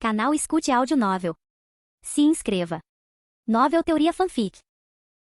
Canal Escute Áudio Novel. Se inscreva. Novel Teoria Fanfic.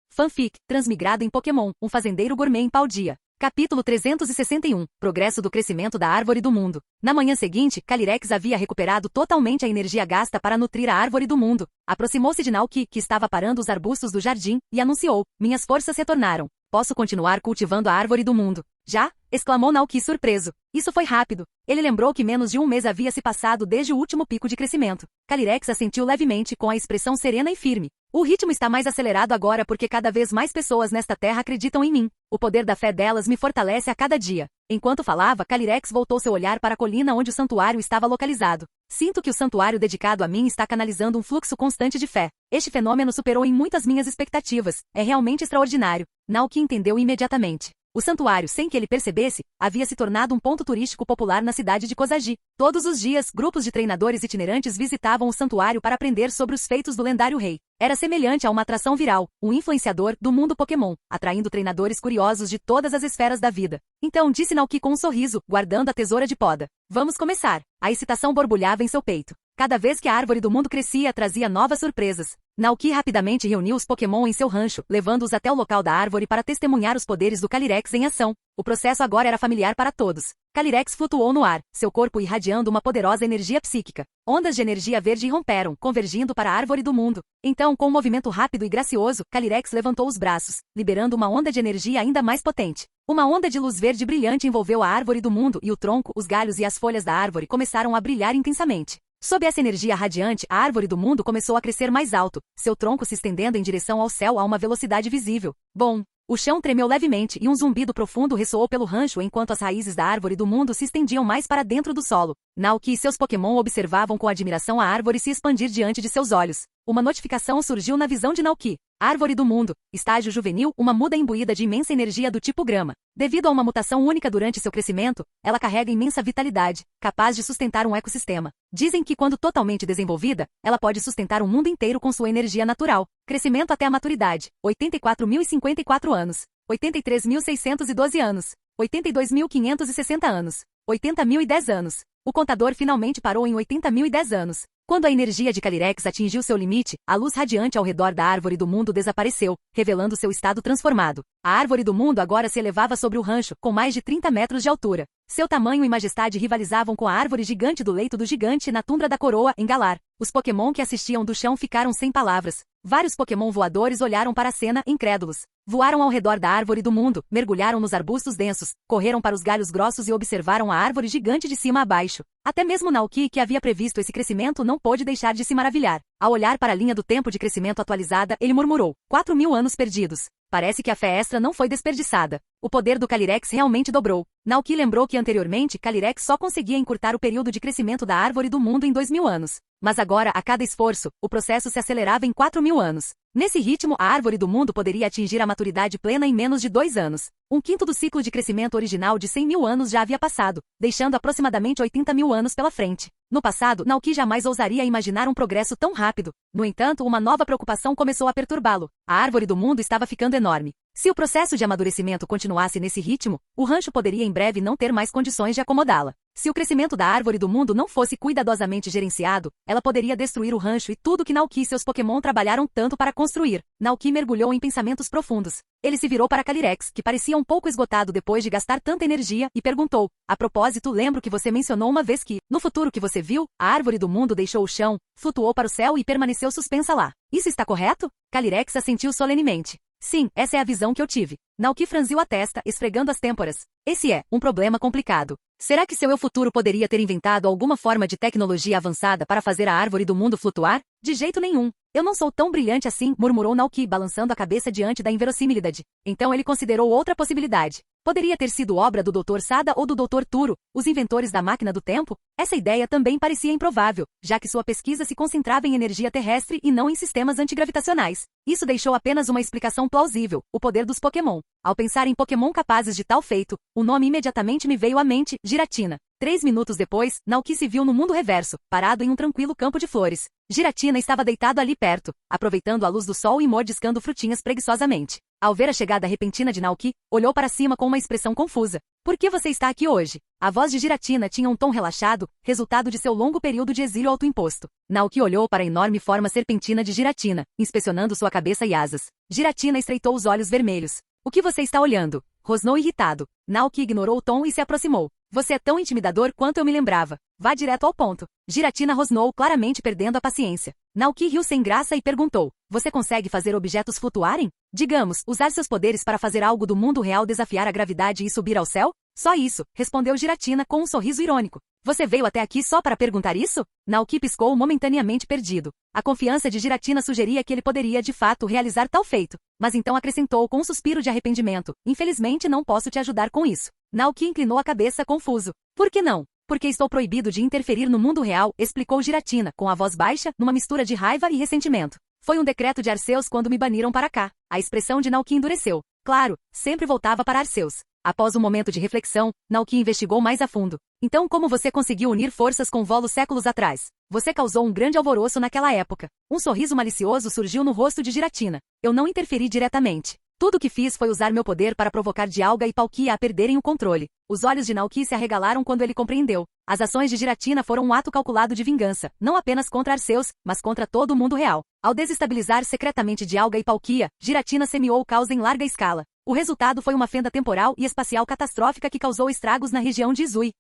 Fanfic, transmigrado em Pokémon, um fazendeiro gourmet em Paldea. Capítulo 361, Progresso do crescimento da árvore do mundo. Na manhã seguinte, Calyrex havia recuperado totalmente a energia gasta para nutrir a árvore do mundo. Aproximou-se de Naoki, que estava parando os arbustos do jardim, e anunciou: minhas forças retornaram. Posso continuar cultivando a árvore do mundo. Já? Exclamou Naoki surpreso. Isso foi rápido. Ele lembrou que menos de um mês havia se passado desde o último pico de crescimento. Calyrex assentiu levemente com a expressão serena e firme. O ritmo está mais acelerado agora porque cada vez mais pessoas nesta terra acreditam em mim. O poder da fé delas me fortalece a cada dia. Enquanto falava, Calyrex voltou seu olhar para a colina onde o santuário estava localizado. Sinto que o santuário dedicado a mim está canalizando um fluxo constante de fé. Este fenômeno superou em muitas minhas expectativas. É realmente extraordinário. Naoki entendeu imediatamente. O santuário, sem que ele percebesse, havia se tornado um ponto turístico popular na cidade de Kozagi. Todos os dias, grupos de treinadores itinerantes visitavam o santuário para aprender sobre os feitos do lendário rei. Era semelhante a uma atração viral, um influenciador do mundo Pokémon, atraindo treinadores curiosos de todas as esferas da vida. Então disse Naoki com um sorriso, guardando a tesoura de poda. Vamos começar. A excitação borbulhava em seu peito. Cada vez que a árvore do mundo crescia, trazia novas surpresas. Naoki rapidamente reuniu os Pokémon em seu rancho, levando-os até o local da árvore para testemunhar os poderes do Calyrex em ação. O processo agora era familiar para todos. Calyrex flutuou no ar, seu corpo irradiando uma poderosa energia psíquica. Ondas de energia verde irromperam, convergindo para a árvore do mundo. Então, com um movimento rápido e gracioso, Calyrex levantou os braços, liberando uma onda de energia ainda mais potente. Uma onda de luz verde brilhante envolveu a árvore do mundo e o tronco, os galhos e as folhas da árvore começaram a brilhar intensamente. Sob essa energia radiante, a árvore do mundo começou a crescer mais alto, seu tronco se estendendo em direção ao céu a uma velocidade visível. Bom! O chão tremeu levemente e um zumbido profundo ressoou pelo rancho enquanto as raízes da árvore do mundo se estendiam mais para dentro do solo. Naoki e seus Pokémon observavam com admiração a árvore se expandir diante de seus olhos. Uma notificação surgiu na visão de Naoki. Árvore do mundo, estágio juvenil, uma muda imbuída de imensa energia do tipo grama. Devido a uma mutação única durante seu crescimento, ela carrega imensa vitalidade, capaz de sustentar um ecossistema. Dizem que quando totalmente desenvolvida, ela pode sustentar um mundo inteiro com sua energia natural. Crescimento até a maturidade, 84.054 anos, 83.612 anos, 82.560 anos, 80.010 anos. O contador finalmente parou em 80.010 anos. Quando a energia de Calyrex atingiu seu limite, a luz radiante ao redor da árvore do mundo desapareceu, revelando seu estado transformado. A árvore do mundo agora se elevava sobre o rancho, com mais de 30 metros de altura. Seu tamanho e majestade rivalizavam com a árvore gigante do leito do gigante na tundra da coroa, em Galar. Os Pokémon que assistiam do chão ficaram sem palavras. Vários Pokémon voadores olharam para a cena, incrédulos. Voaram ao redor da árvore do mundo, mergulharam nos arbustos densos, correram para os galhos grossos e observaram a árvore gigante de cima a baixo. Até mesmo Naoki, que havia previsto esse crescimento, não pôde deixar de se maravilhar. Ao olhar para a linha do tempo de crescimento atualizada, ele murmurou: 4.000 anos perdidos. Parece que a fé extra não foi desperdiçada. O poder do Calyrex realmente dobrou. Naoki lembrou que anteriormente Calyrex só conseguia encurtar o período de crescimento da árvore do mundo em 2.000 anos. Mas agora, a cada esforço, o processo se acelerava em 4.000 anos. Nesse ritmo, a árvore do mundo poderia atingir a maturidade plena em menos de 2 anos. Um quinto do ciclo de crescimento original de 100.000 anos já havia passado, deixando aproximadamente 80.000 anos pela frente. No passado, Naoki jamais ousaria imaginar um progresso tão rápido. No entanto, uma nova preocupação começou a perturbá-lo. A árvore do mundo estava ficando enorme. Se o processo de amadurecimento continuasse nesse ritmo, o rancho poderia em breve não ter mais condições de acomodá-la. Se o crescimento da árvore do mundo não fosse cuidadosamente gerenciado, ela poderia destruir o rancho e tudo que Naoki e seus Pokémon trabalharam tanto para construir. Naoki mergulhou em pensamentos profundos. Ele se virou para Calyrex, que parecia um pouco esgotado depois de gastar tanta energia, e perguntou: a propósito, lembro que você mencionou uma vez que, no futuro que você viu, a árvore do mundo deixou o chão, flutuou para o céu e permaneceu suspensa lá. Isso está correto? Calyrex assentiu solenemente. Sim, essa é a visão que eu tive. Naoki franziu a testa, esfregando as têmporas. Esse é um problema complicado. Será que seu eu futuro poderia ter inventado alguma forma de tecnologia avançada para fazer a árvore do mundo flutuar? De jeito nenhum. Eu não sou tão brilhante assim, murmurou Naoki, balançando a cabeça diante da inverosimilidade. Então ele considerou outra possibilidade. Poderia ter sido obra do Dr. Sada ou do Dr. Turo, os inventores da máquina do tempo? Essa ideia também parecia improvável, já que sua pesquisa se concentrava em energia terrestre e não em sistemas antigravitacionais. Isso deixou apenas uma explicação plausível: o poder dos Pokémon. Ao pensar em Pokémon capazes de tal feito, o nome imediatamente me veio à mente: Giratina. 3 minutos depois, Naoki se viu no mundo reverso, parado em um tranquilo campo de flores. Giratina estava deitado ali perto, aproveitando a luz do sol e mordiscando frutinhas preguiçosamente. Ao ver a chegada repentina de Naoki, olhou para cima com uma expressão confusa. Por que você está aqui hoje? A voz de Giratina tinha um tom relaxado, resultado de seu longo período de exílio autoimposto. Naoki olhou para a enorme forma serpentina de Giratina, inspecionando sua cabeça e asas. Giratina estreitou os olhos vermelhos. O que você está olhando? Rosnou irritado. Naoki ignorou o tom e se aproximou. Você é tão intimidador quanto eu me lembrava. Vá direto ao ponto. Giratina rosnou, claramente perdendo a paciência. Naoki riu sem graça e perguntou. Você consegue fazer objetos flutuarem? Digamos, usar seus poderes para fazer algo do mundo real desafiar a gravidade e subir ao céu? Só isso, respondeu Giratina com um sorriso irônico. Você veio até aqui só para perguntar isso? Naoki piscou momentaneamente perdido. A confiança de Giratina sugeria que ele poderia de fato realizar tal feito. Mas então acrescentou com um suspiro de arrependimento. Infelizmente não posso te ajudar com isso. Naoki inclinou a cabeça confuso. Por que não? Porque estou proibido de interferir no mundo real, explicou Giratina, com a voz baixa, numa mistura de raiva e ressentimento. Foi um decreto de Arceus quando me baniram para cá. A expressão de Naoki endureceu. Claro, sempre voltava para Arceus. Após um momento de reflexão, Naoki investigou mais a fundo. Então como você conseguiu unir forças com Volo séculos atrás? Você causou um grande alvoroço naquela época. Um sorriso malicioso surgiu no rosto de Giratina. Eu não interferi diretamente. Tudo o que fiz foi usar meu poder para provocar Dialga e Palkia a perderem o controle. Os olhos de Naoki se arregalaram quando ele compreendeu. As ações de Giratina foram um ato calculado de vingança, não apenas contra Arceus, mas contra todo o mundo real. Ao desestabilizar secretamente Dialga e Palkia, Giratina semeou o caos em larga escala. O resultado foi uma fenda temporal e espacial catastrófica que causou estragos na região de Izui.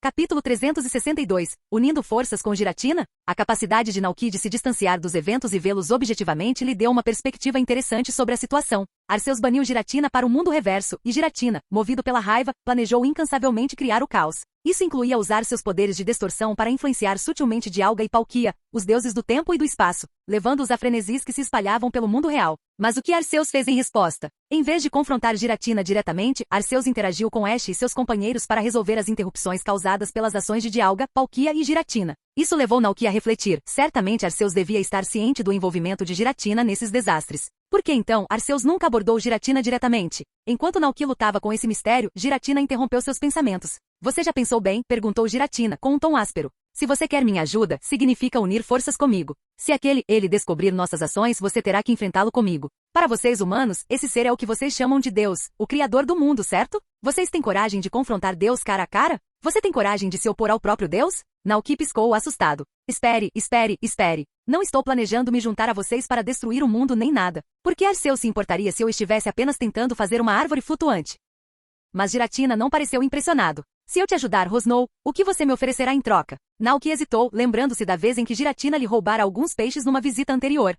Capítulo 362. Unindo forças com Giratina? A capacidade de Naoki de se distanciar dos eventos e vê-los objetivamente lhe deu uma perspectiva interessante sobre a situação. Arceus baniu Giratina para o mundo reverso, e Giratina, movido pela raiva, planejou incansavelmente criar o caos. Isso incluía usar seus poderes de distorção para influenciar sutilmente Dialga e Palkia, os deuses do tempo e do espaço, levando-os a frenesis que se espalhavam pelo mundo real. Mas o que Arceus fez em resposta? Em vez de confrontar Giratina diretamente, Arceus interagiu com Ash e seus companheiros para resolver as interrupções causadas pelas ações de Dialga, Palkia e Giratina. Isso levou Naoki a refletir. Certamente Arceus devia estar ciente do envolvimento de Giratina nesses desastres. Por que então Arceus nunca abordou Giratina diretamente? Enquanto Naoki lutava com esse mistério, Giratina interrompeu seus pensamentos. Você já pensou bem? Perguntou Giratina, com um tom áspero. Se você quer minha ajuda, significa unir forças comigo. Se ele descobrir nossas ações, você terá que enfrentá-lo comigo. Para vocês humanos, esse ser é o que vocês chamam de Deus, o Criador do mundo, certo? Vocês têm coragem de confrontar Deus cara a cara? Você tem coragem de se opor ao próprio Deus? Naoki piscou assustado. Espere. Não estou planejando me juntar a vocês para destruir o mundo nem nada. Por que Arceus se importaria se eu estivesse apenas tentando fazer uma árvore flutuante? Mas Giratina não pareceu impressionado. Se eu te ajudar, rosnou, o que você me oferecerá em troca? Naoki hesitou, lembrando-se da vez em que Giratina lhe roubara alguns peixes numa visita anterior.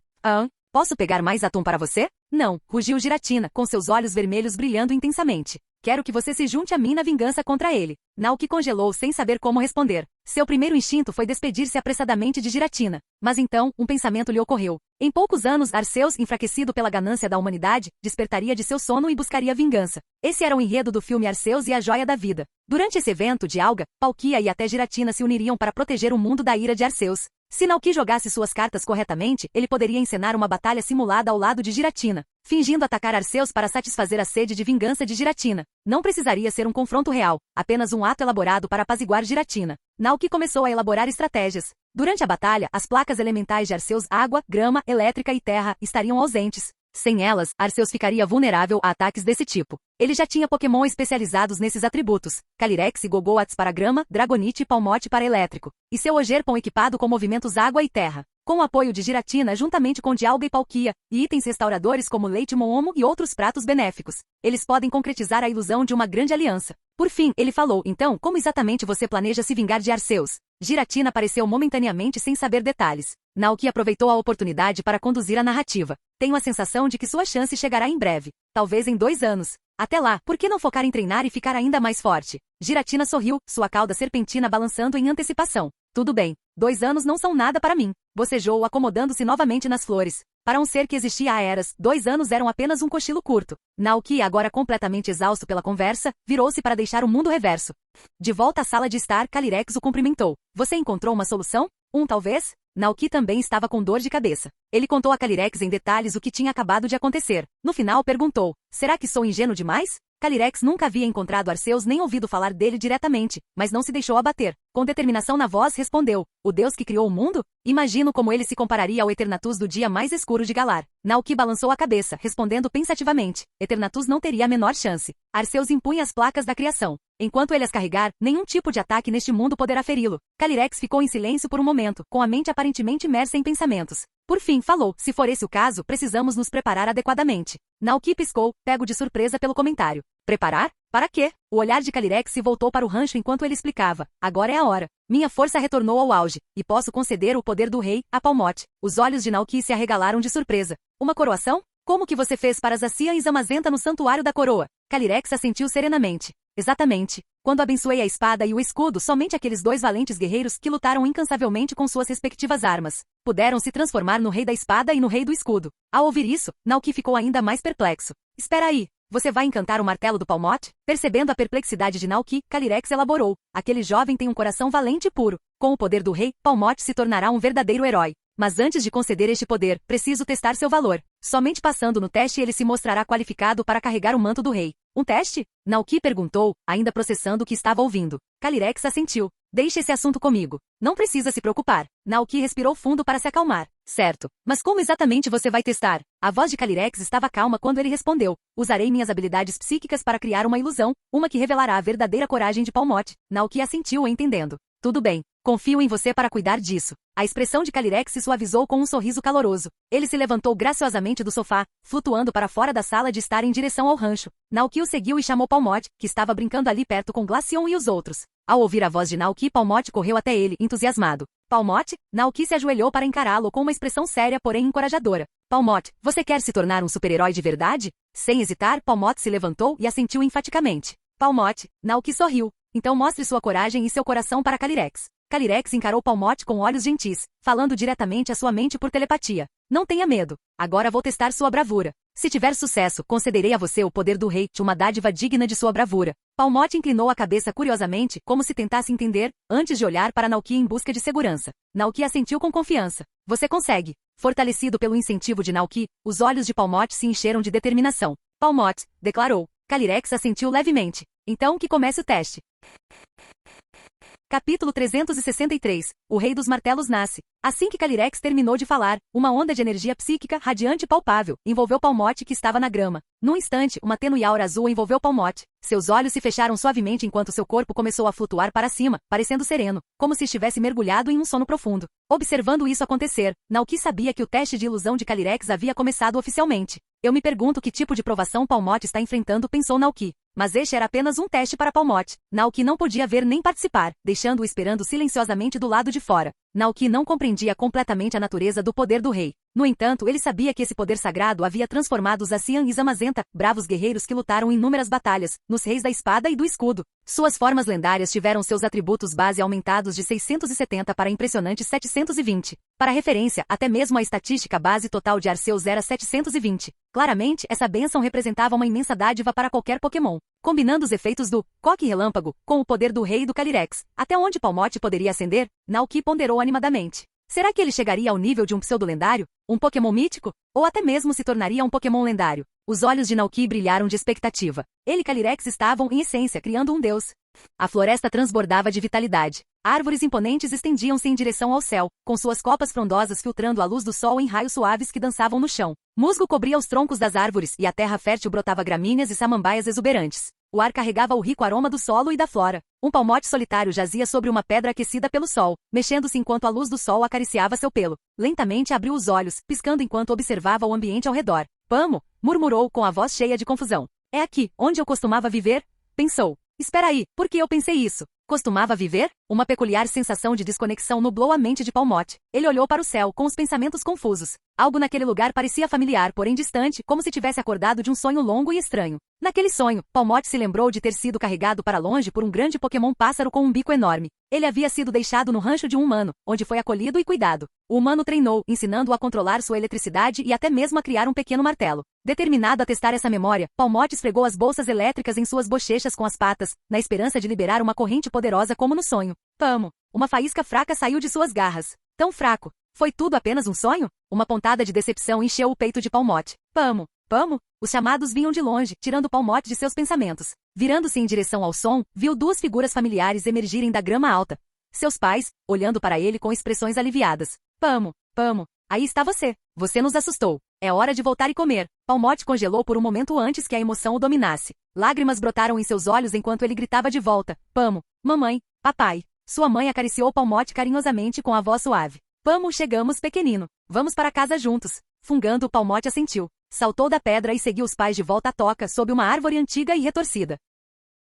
Posso pegar mais atum para você? Não, rugiu Giratina, com seus olhos vermelhos brilhando intensamente. Quero que você se junte a mim na vingança contra ele. Naoki congelou sem saber como responder. Seu primeiro instinto foi despedir-se apressadamente de Giratina. Mas então, um pensamento lhe ocorreu. Em poucos anos, Arceus, enfraquecido pela ganância da humanidade, despertaria de seu sono e buscaria vingança. Esse era o enredo do filme Arceus e a Joia da Vida. Durante esse evento, Dialga, Palkia e até Giratina se uniriam para proteger o mundo da ira de Arceus. Se Naoki jogasse suas cartas corretamente, ele poderia encenar uma batalha simulada ao lado de Giratina, fingindo atacar Arceus para satisfazer a sede de vingança de Giratina. Não precisaria ser um confronto real, apenas um ato elaborado para apaziguar Giratina. Naoki começou a elaborar estratégias. Durante a batalha, as placas elementais de Arceus, água, grama, elétrica e terra, estariam ausentes. Sem elas, Arceus ficaria vulnerável a ataques desse tipo. Ele já tinha Pokémon especializados nesses atributos, Calyrex e Gogoats para grama, Dragonite e Palmote para elétrico, e seu Ogerpon equipado com movimentos água e terra. Com o apoio de Giratina juntamente com Dialga e Palkia, e itens restauradores como Leite Moomo e outros pratos benéficos, eles podem concretizar a ilusão de uma grande aliança. Por fim, ele falou, então, como exatamente você planeja se vingar de Arceus? Giratina apareceu momentaneamente sem saber detalhes. Naoki aproveitou a oportunidade para conduzir a narrativa. Tenho a sensação de que sua chance chegará em breve. Talvez em 2 anos. Até lá, por que não focar em treinar e ficar ainda mais forte? Giratina sorriu, sua cauda serpentina balançando em antecipação. Tudo bem. 2 anos não são nada para mim. Bocejou, acomodando-se novamente nas flores. Para um ser que existia há eras, 2 anos eram apenas um cochilo curto. Naoki, agora completamente exausto pela conversa, virou-se para deixar o mundo reverso. De volta à sala de estar, Calyrex o cumprimentou. Você encontrou uma solução? Talvez? Naoki também estava com dor de cabeça. Ele contou a Calyrex em detalhes o que tinha acabado de acontecer. No final perguntou, será que sou ingênuo demais? Calyrex nunca havia encontrado Arceus nem ouvido falar dele diretamente, mas não se deixou abater. com determinação na voz, respondeu: o Deus que criou o mundo? Imagino como ele se compararia ao Eternatus do dia mais escuro de Galar. Naoki balançou a cabeça, respondendo pensativamente: Eternatus não teria a menor chance. Arceus impunha as placas da criação. Enquanto ele as carregar, nenhum tipo de ataque neste mundo poderá feri-lo. Calyrex ficou em silêncio por um momento, com a mente aparentemente imersa em pensamentos. Por fim, falou: se for esse o caso, precisamos nos preparar adequadamente. Naoki piscou, pego de surpresa pelo comentário. Preparar? Para quê? O olhar de Calyrex se voltou para o rancho enquanto ele explicava. Agora é a hora. Minha força retornou ao auge, e posso conceder o poder do rei a Palmote. Os olhos de Naoki se arregalaram de surpresa. Uma coroação? Como que você fez para Zacian e Zamazenta no santuário da coroa? Calyrex assentiu serenamente. Exatamente. Quando abençoei a espada e o escudo, somente aqueles dois valentes guerreiros que lutaram incansavelmente com suas respectivas armas puderam se transformar no rei da espada e no rei do escudo. Ao ouvir isso, Naoki ficou ainda mais perplexo. Espera aí. Você vai encantar o martelo do Palmote? Percebendo a perplexidade de Naoki, Calyrex elaborou. Aquele jovem tem um coração valente e puro. Com o poder do rei, Palmote se tornará um verdadeiro herói. Mas antes de conceder este poder, preciso testar seu valor. Somente passando no teste ele se mostrará qualificado para carregar o manto do rei. Um teste? Naoki perguntou, ainda processando o que estava ouvindo. Calyrex assentiu. Deixe esse assunto comigo. Não precisa se preocupar. Naoki respirou fundo para se acalmar. Certo. Mas como exatamente você vai testar? A voz de Calyrex estava calma quando ele respondeu. Usarei minhas habilidades psíquicas para criar uma ilusão, uma que revelará a verdadeira coragem de Palmote. Naoki assentiu, entendendo. Tudo bem. Confio em você para cuidar disso. A expressão de Calyrex se suavizou com um sorriso caloroso. Ele se levantou graciosamente do sofá, flutuando para fora da sala de estar em direção ao rancho. Naoki o seguiu e chamou Palmote, que estava brincando ali perto com Glaceon e os outros. Ao ouvir a voz de Naoki, Palmote correu até ele, entusiasmado. Palmote? Naoki se ajoelhou para encará-lo com uma expressão séria, porém encorajadora. Palmote, você quer se tornar um super-herói de verdade? Sem hesitar, Palmote se levantou e assentiu enfaticamente. Palmote, Naoki sorriu. Então mostre sua coragem e seu coração para Calyrex. Calyrex encarou Palmote com olhos gentis, falando diretamente à sua mente por telepatia. Não tenha medo. Agora vou testar sua bravura. Se tiver sucesso, concederei a você o poder do rei, uma dádiva digna de sua bravura. Palmote inclinou a cabeça curiosamente, como se tentasse entender, antes de olhar para Naoki em busca de segurança. Naoki assentiu com confiança. Você consegue. Fortalecido pelo incentivo de Naoki, os olhos de Palmote se encheram de determinação. Palmote, declarou. Calyrex assentiu levemente. Então que comece o teste. Capítulo 363. O Rei dos Martelos nasce. Assim que Calyrex terminou de falar, uma onda de energia psíquica radiante e palpável envolveu Palmote que estava na grama. Num instante, uma tênue aura azul envolveu Palmote. Seus olhos se fecharam suavemente enquanto seu corpo começou a flutuar para cima, parecendo sereno, como se estivesse mergulhado em um sono profundo. Observando isso acontecer, Naoki sabia que o teste de ilusão de Calyrex havia começado oficialmente. Eu me pergunto que tipo de provação Palmote está enfrentando, pensou Naoki. Mas este era apenas um teste para Palmote. Naoki não podia ver nem participar, deixando-o esperando silenciosamente do lado de fora. Naoki não compreendia completamente a natureza do poder do rei. No entanto, ele sabia que esse poder sagrado havia transformado Zacian e Zamazenta, bravos guerreiros que lutaram em inúmeras batalhas, nos reis da espada e do escudo. Suas formas lendárias tiveram seus atributos base aumentados de 670 para impressionantes 720. Para referência, até mesmo a estatística base total de Arceus era 720. Claramente, essa bênção representava uma imensa dádiva para qualquer Pokémon. Combinando os efeitos do Coque Relâmpago com o poder do rei do Calyrex, até onde Palmote poderia ascender, Naoki ponderou animadamente. Será que ele chegaria ao nível de um pseudo-lendário? Um Pokémon mítico? Ou até mesmo se tornaria um Pokémon lendário? Os olhos de Naoki brilharam de expectativa. Ele e Calyrex estavam, em essência, criando um deus. A floresta transbordava de vitalidade. Árvores imponentes estendiam-se em direção ao céu, com suas copas frondosas filtrando a luz do sol em raios suaves que dançavam no chão. Musgo cobria os troncos das árvores e a terra fértil brotava gramíneas e samambaias exuberantes. O ar carregava o rico aroma do solo e da flora. Um palmote solitário jazia sobre uma pedra aquecida pelo sol, mexendo-se enquanto a luz do sol acariciava seu pelo. Lentamente abriu os olhos, piscando enquanto observava o ambiente ao redor. Pamo! Murmurou com a voz cheia de confusão. É aqui, onde eu costumava viver? Pensou. Espera aí, por que eu pensei isso? Costumava viver? Uma peculiar sensação de desconexão nublou a mente de Palmote. Ele olhou para o céu, com os pensamentos confusos. Algo naquele lugar parecia familiar, porém distante, como se tivesse acordado de um sonho longo e estranho. Naquele sonho, Palmote se lembrou de ter sido carregado para longe por um grande Pokémon pássaro com um bico enorme. Ele havia sido deixado no rancho de um humano, onde foi acolhido e cuidado. O humano treinou, ensinando-o a controlar sua eletricidade e até mesmo a criar um pequeno martelo. Determinado a testar essa memória, Palmote esfregou as bolsas elétricas em suas bochechas com as patas, na esperança de liberar uma corrente poderosa como no sonho. Pamo! Uma faísca fraca saiu de suas garras. Tão fraco. Foi tudo apenas um sonho? Uma pontada de decepção encheu o peito de Palmote. Pamo! Pamo! Os chamados vinham de longe, tirando Palmote de seus pensamentos. Virando-se em direção ao som, viu duas figuras familiares emergirem da grama alta. Seus pais, olhando para ele com expressões aliviadas. Pamo, Pamo, aí está você. Você nos assustou. É hora de voltar e comer. Palmote congelou por um momento antes que a emoção o dominasse. Lágrimas brotaram em seus olhos enquanto ele gritava de volta. Pamo, mamãe, papai. Sua mãe acariciou Palmote carinhosamente com a voz suave. Pamo, chegamos, pequenino. Vamos para casa juntos. Fungando, Palmote assentiu. Saltou da pedra e seguiu os pais de volta à toca sob uma árvore antiga e retorcida.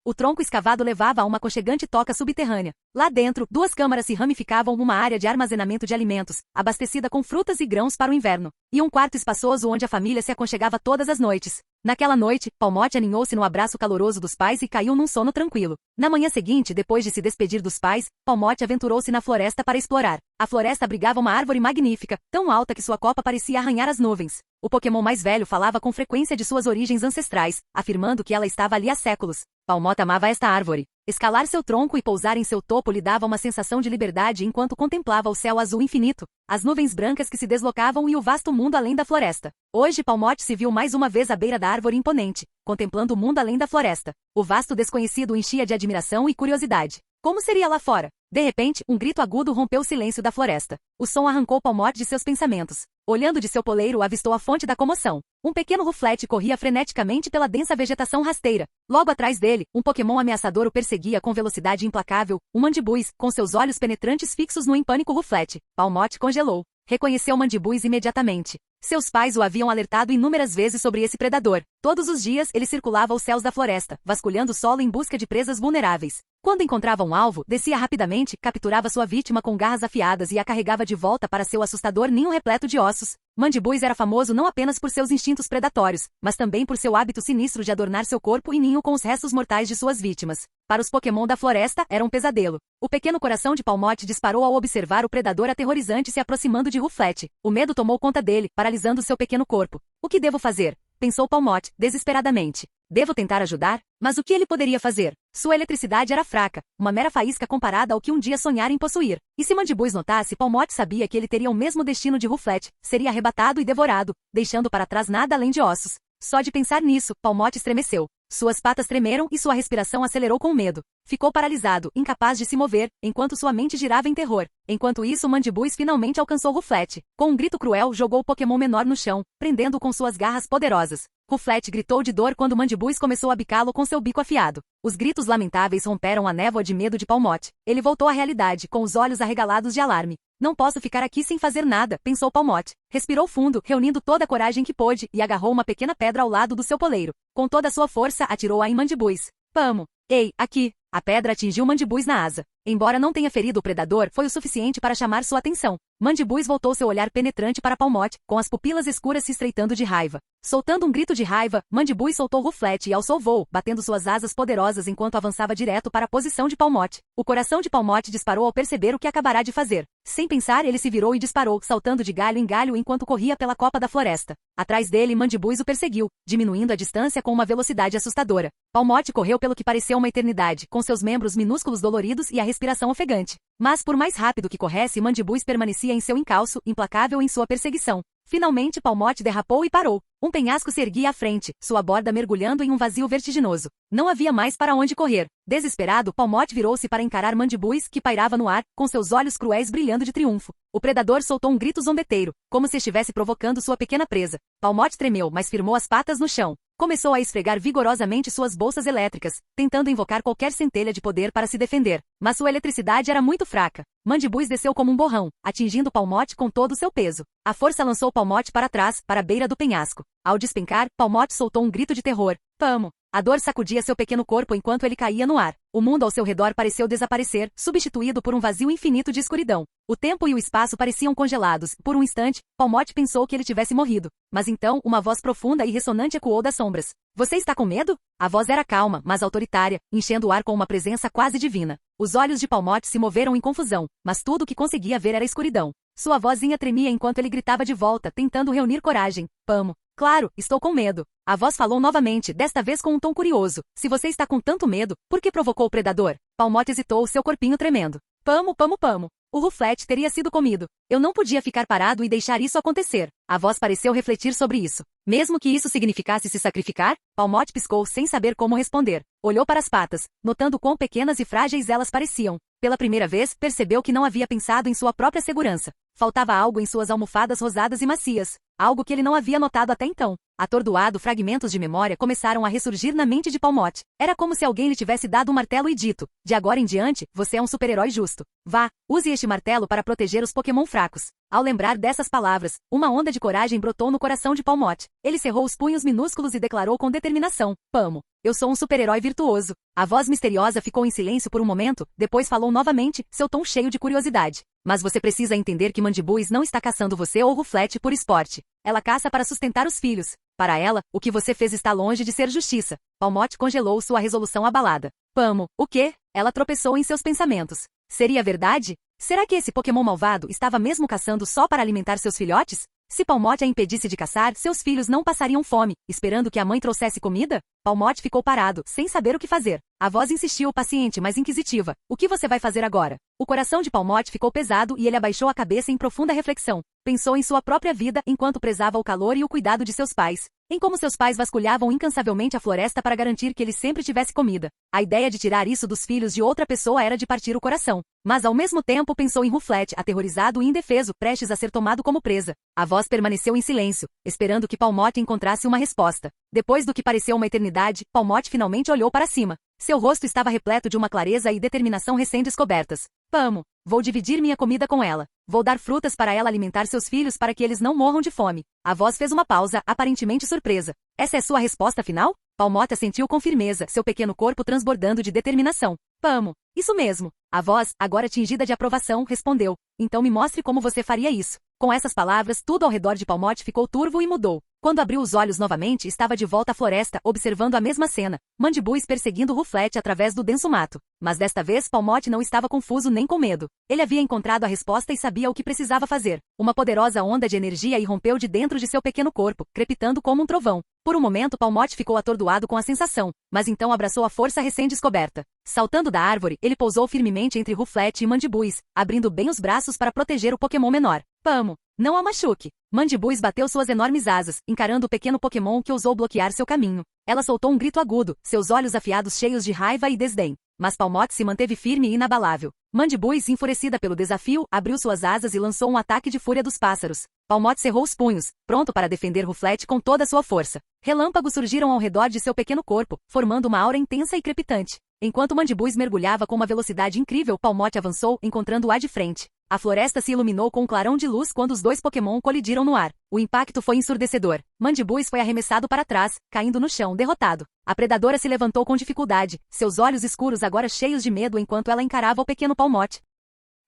O tronco escavado levava a uma aconchegante toca subterrânea. Lá dentro, 2 câmaras se ramificavam numa área de armazenamento de alimentos, abastecida com frutas e grãos para o inverno, e um quarto espaçoso onde a família se aconchegava todas as noites. Naquela noite, Palmote aninhou-se no abraço caloroso dos pais e caiu num sono tranquilo. Na manhã seguinte, depois de se despedir dos pais, Palmote aventurou-se na floresta para explorar. A floresta abrigava uma árvore magnífica, tão alta que sua copa parecia arranhar as nuvens. O Pokémon mais velho falava com frequência de suas origens ancestrais, afirmando que ela estava ali há séculos. Palmote amava esta árvore. Escalar seu tronco e pousar em seu topo lhe dava uma sensação de liberdade enquanto contemplava o céu azul infinito, as nuvens brancas que se deslocavam e o vasto mundo além da floresta. Hoje Palmote se viu mais uma vez à beira da árvore imponente, contemplando o mundo além da floresta. O vasto desconhecido o enchia de admiração e curiosidade. Como seria lá fora? De repente, um grito agudo rompeu o silêncio da floresta. O som arrancou Palmote de seus pensamentos. Olhando de seu poleiro, avistou a fonte da comoção. Um pequeno ruflete corria freneticamente pela densa vegetação rasteira. Logo atrás dele, um Pokémon ameaçador o perseguia com velocidade implacável, um Mandibuzz, com seus olhos penetrantes fixos no impânico ruflete. Palmote congelou. Reconheceu Mandibuzz imediatamente. Seus pais o haviam alertado inúmeras vezes sobre esse predador. Todos os dias, ele circulava os céus da floresta, vasculhando o solo em busca de presas vulneráveis. Quando encontrava um alvo, descia rapidamente, capturava sua vítima com garras afiadas e a carregava de volta para seu assustador ninho repleto de ossos. Mandibuzz era famoso não apenas por seus instintos predatórios, mas também por seu hábito sinistro de adornar seu corpo e ninho com os restos mortais de suas vítimas. Para os Pokémon da floresta, era um pesadelo. O pequeno coração de Palmote disparou ao observar o predador aterrorizante se aproximando de Ruflete. O medo tomou conta dele, paralisando seu pequeno corpo. O que devo fazer? Pensou Palmote, desesperadamente. Devo tentar ajudar? Mas o que ele poderia fazer? Sua eletricidade era fraca, uma mera faísca comparada ao que um dia sonhara em possuir. E se Mandibuzz notasse, Palmote sabia que ele teria o mesmo destino de Ruflete, seria arrebatado e devorado, deixando para trás nada além de ossos. Só de pensar nisso, Palmote estremeceu. Suas patas tremeram e sua respiração acelerou com medo. Ficou paralisado, incapaz de se mover, enquanto sua mente girava em terror. Enquanto isso, Mandibuzz finalmente alcançou Ruflete. Com um grito cruel, jogou o Pokémon menor no chão, prendendo-o com suas garras poderosas. Ruflete gritou de dor quando Mandibuzz começou a bicá-lo com seu bico afiado. Os gritos lamentáveis romperam a névoa de medo de Palmote. Ele voltou à realidade, com os olhos arregalados de alarme. Não posso ficar aqui sem fazer nada, pensou Palmote. Respirou fundo, reunindo toda a coragem que pôde, e agarrou uma pequena pedra ao lado do seu poleiro. Com toda a sua força, atirou-a em Mandibuzz. Pamo! Ei, aqui! A pedra atingiu Mandibuzz na asa. Embora não tenha ferido o predador, foi o suficiente para chamar sua atenção. Mandibuzz voltou seu olhar penetrante para Palmote, com as pupilas escuras se estreitando de raiva. Soltando um grito de raiva, Mandibuzz soltou Ruflete e alçou voo, batendo suas asas poderosas enquanto avançava direto para a posição de Palmote. O coração de Palmote disparou ao perceber o que acabará de fazer. Sem pensar, ele se virou e disparou, saltando de galho em galho enquanto corria pela copa da floresta. Atrás dele, Mandibuzz o perseguiu, diminuindo a distância com uma velocidade assustadora. Palmote correu pelo que pareceu uma eternidade, com seus membros minúsculos doloridos e a respiração ofegante. Mas por mais rápido que corresse, Mandibuzz permanecia em seu encalço, implacável em sua perseguição. Finalmente Palmote derrapou e parou. Um penhasco se erguia à frente, sua borda mergulhando em um vazio vertiginoso. Não havia mais para onde correr. Desesperado, Palmote virou-se para encarar Mandibuzz, que pairava no ar, com seus olhos cruéis brilhando de triunfo. O predador soltou um grito zombeteiro, como se estivesse provocando sua pequena presa. Palmote tremeu, mas firmou as patas no chão. Começou a esfregar vigorosamente suas bolsas elétricas, tentando invocar qualquer centelha de poder para se defender. Mas sua eletricidade era muito fraca. Mandibuzz desceu como um borrão, atingindo Palmote com todo o seu peso. A força lançou Palmote para trás, para a beira do penhasco. Ao despencar, Palmote soltou um grito de terror. Pamo! A dor sacudia seu pequeno corpo enquanto ele caía no ar. O mundo ao seu redor pareceu desaparecer, substituído por um vazio infinito de escuridão. O tempo e o espaço pareciam congelados. Por um instante, Palmote pensou que ele tivesse morrido. Mas então, uma voz profunda e ressonante ecoou das sombras. Você está com medo? A voz era calma, mas autoritária, enchendo o ar com uma presença quase divina. Os olhos de Palmote se moveram em confusão, mas tudo o que conseguia ver era escuridão. Sua vozinha tremia enquanto ele gritava de volta, tentando reunir coragem. Pamo! Claro, estou com medo. A voz falou novamente, desta vez com um tom curioso. Se você está com tanto medo, por que provocou o predador? Palmote hesitou, seu corpinho tremendo. Pamo, pamo, pamo. O Ruflete teria sido comido. Eu não podia ficar parado e deixar isso acontecer. A voz pareceu refletir sobre isso. Mesmo que isso significasse se sacrificar, Palmot piscou sem saber como responder. Olhou para as patas, notando quão pequenas e frágeis elas pareciam. Pela primeira vez, percebeu que não havia pensado em sua própria segurança. Faltava algo em suas almofadas rosadas e macias. Algo que ele não havia notado até então. Atordoado, fragmentos de memória começaram a ressurgir na mente de Palmot. Era como se alguém lhe tivesse dado um martelo e dito: de agora em diante, você é um super-herói justo. Vá, use este martelo para proteger os Pokémon fracos. Ao lembrar dessas palavras, uma onda de coragem brotou no coração de Palmot. Ele cerrou os punhos minúsculos e declarou com determinação: Pamo, eu sou um super-herói virtuoso. A voz misteriosa ficou em silêncio por um momento, depois falou novamente, seu tom cheio de curiosidade. Mas você precisa entender que Mandibuis não está caçando você ou Ruflet por esporte. Ela caça para sustentar os filhos. Para ela, o que você fez está longe de ser justiça. Palmot congelou sua resolução abalada. Pamo, o quê? Ela tropeçou em seus pensamentos. Seria verdade? Será que esse Pokémon malvado estava mesmo caçando só para alimentar seus filhotes? Se Palmot a impedisse de caçar, seus filhos não passariam fome, esperando que a mãe trouxesse comida? Palmot ficou parado, sem saber o que fazer. A voz insistiu, paciente, mas inquisitiva. O que você vai fazer agora? O coração de Palmot ficou pesado e ele abaixou a cabeça em profunda reflexão. Pensou em sua própria vida enquanto prezava o calor e o cuidado de seus pais. Em como seus pais vasculhavam incansavelmente a floresta para garantir que ele sempre tivesse comida. A ideia de tirar isso dos filhos de outra pessoa era de partir o coração. Mas ao mesmo tempo pensou em Ruflet, aterrorizado e indefeso, prestes a ser tomado como presa. A voz permaneceu em silêncio, esperando que Palmot encontrasse uma resposta. Depois do que pareceu uma eternidade, Palmot finalmente olhou para cima. Seu rosto estava repleto de uma clareza e determinação recém-descobertas. Pamo, vou dividir minha comida com ela. Vou dar frutas para ela alimentar seus filhos para que eles não morram de fome. A voz fez uma pausa, aparentemente surpresa. Essa é sua resposta final? Palmot assentiu com firmeza, seu pequeno corpo transbordando de determinação. Pamo, isso mesmo. A voz, agora tingida de aprovação, respondeu. Então me mostre como você faria isso. Com essas palavras, tudo ao redor de Palmot ficou turvo e mudou. Quando abriu os olhos novamente, estava de volta à floresta, observando a mesma cena. Mandibuis perseguindo Ruflet através do denso mato. Mas desta vez, Palmot não estava confuso nem com medo. Ele havia encontrado a resposta e sabia o que precisava fazer. Uma poderosa onda de energia irrompeu de dentro de seu pequeno corpo, crepitando como um trovão. Por um momento, Palmot ficou atordoado com a sensação, mas então abraçou a força recém-descoberta. Saltando da árvore, ele pousou firmemente entre Ruflet e Mandibuis, abrindo bem os braços para proteger o Pokémon menor. Pamo, não a machuque. Mandibuis bateu suas enormes asas, encarando o pequeno Pokémon que ousou bloquear seu caminho. Ela soltou um grito agudo, seus olhos afiados cheios de raiva e desdém. Mas Palmot se manteve firme e inabalável. Mandibuis, enfurecida pelo desafio, abriu suas asas e lançou um ataque de fúria dos pássaros. Palmot cerrou os punhos, pronto para defender Ruflet com toda a sua força. Relâmpagos surgiram ao redor de seu pequeno corpo, formando uma aura intensa e crepitante. Enquanto Mandibuis mergulhava com uma velocidade incrível, Palmot avançou, encontrando-a de frente. A floresta se iluminou com um clarão de luz quando os dois Pokémon colidiram no ar. O impacto foi ensurdecedor. Mandibuis foi arremessado para trás, caindo no chão, derrotado. A predadora se levantou com dificuldade, seus olhos escuros agora cheios de medo enquanto ela encarava o pequeno Palmot.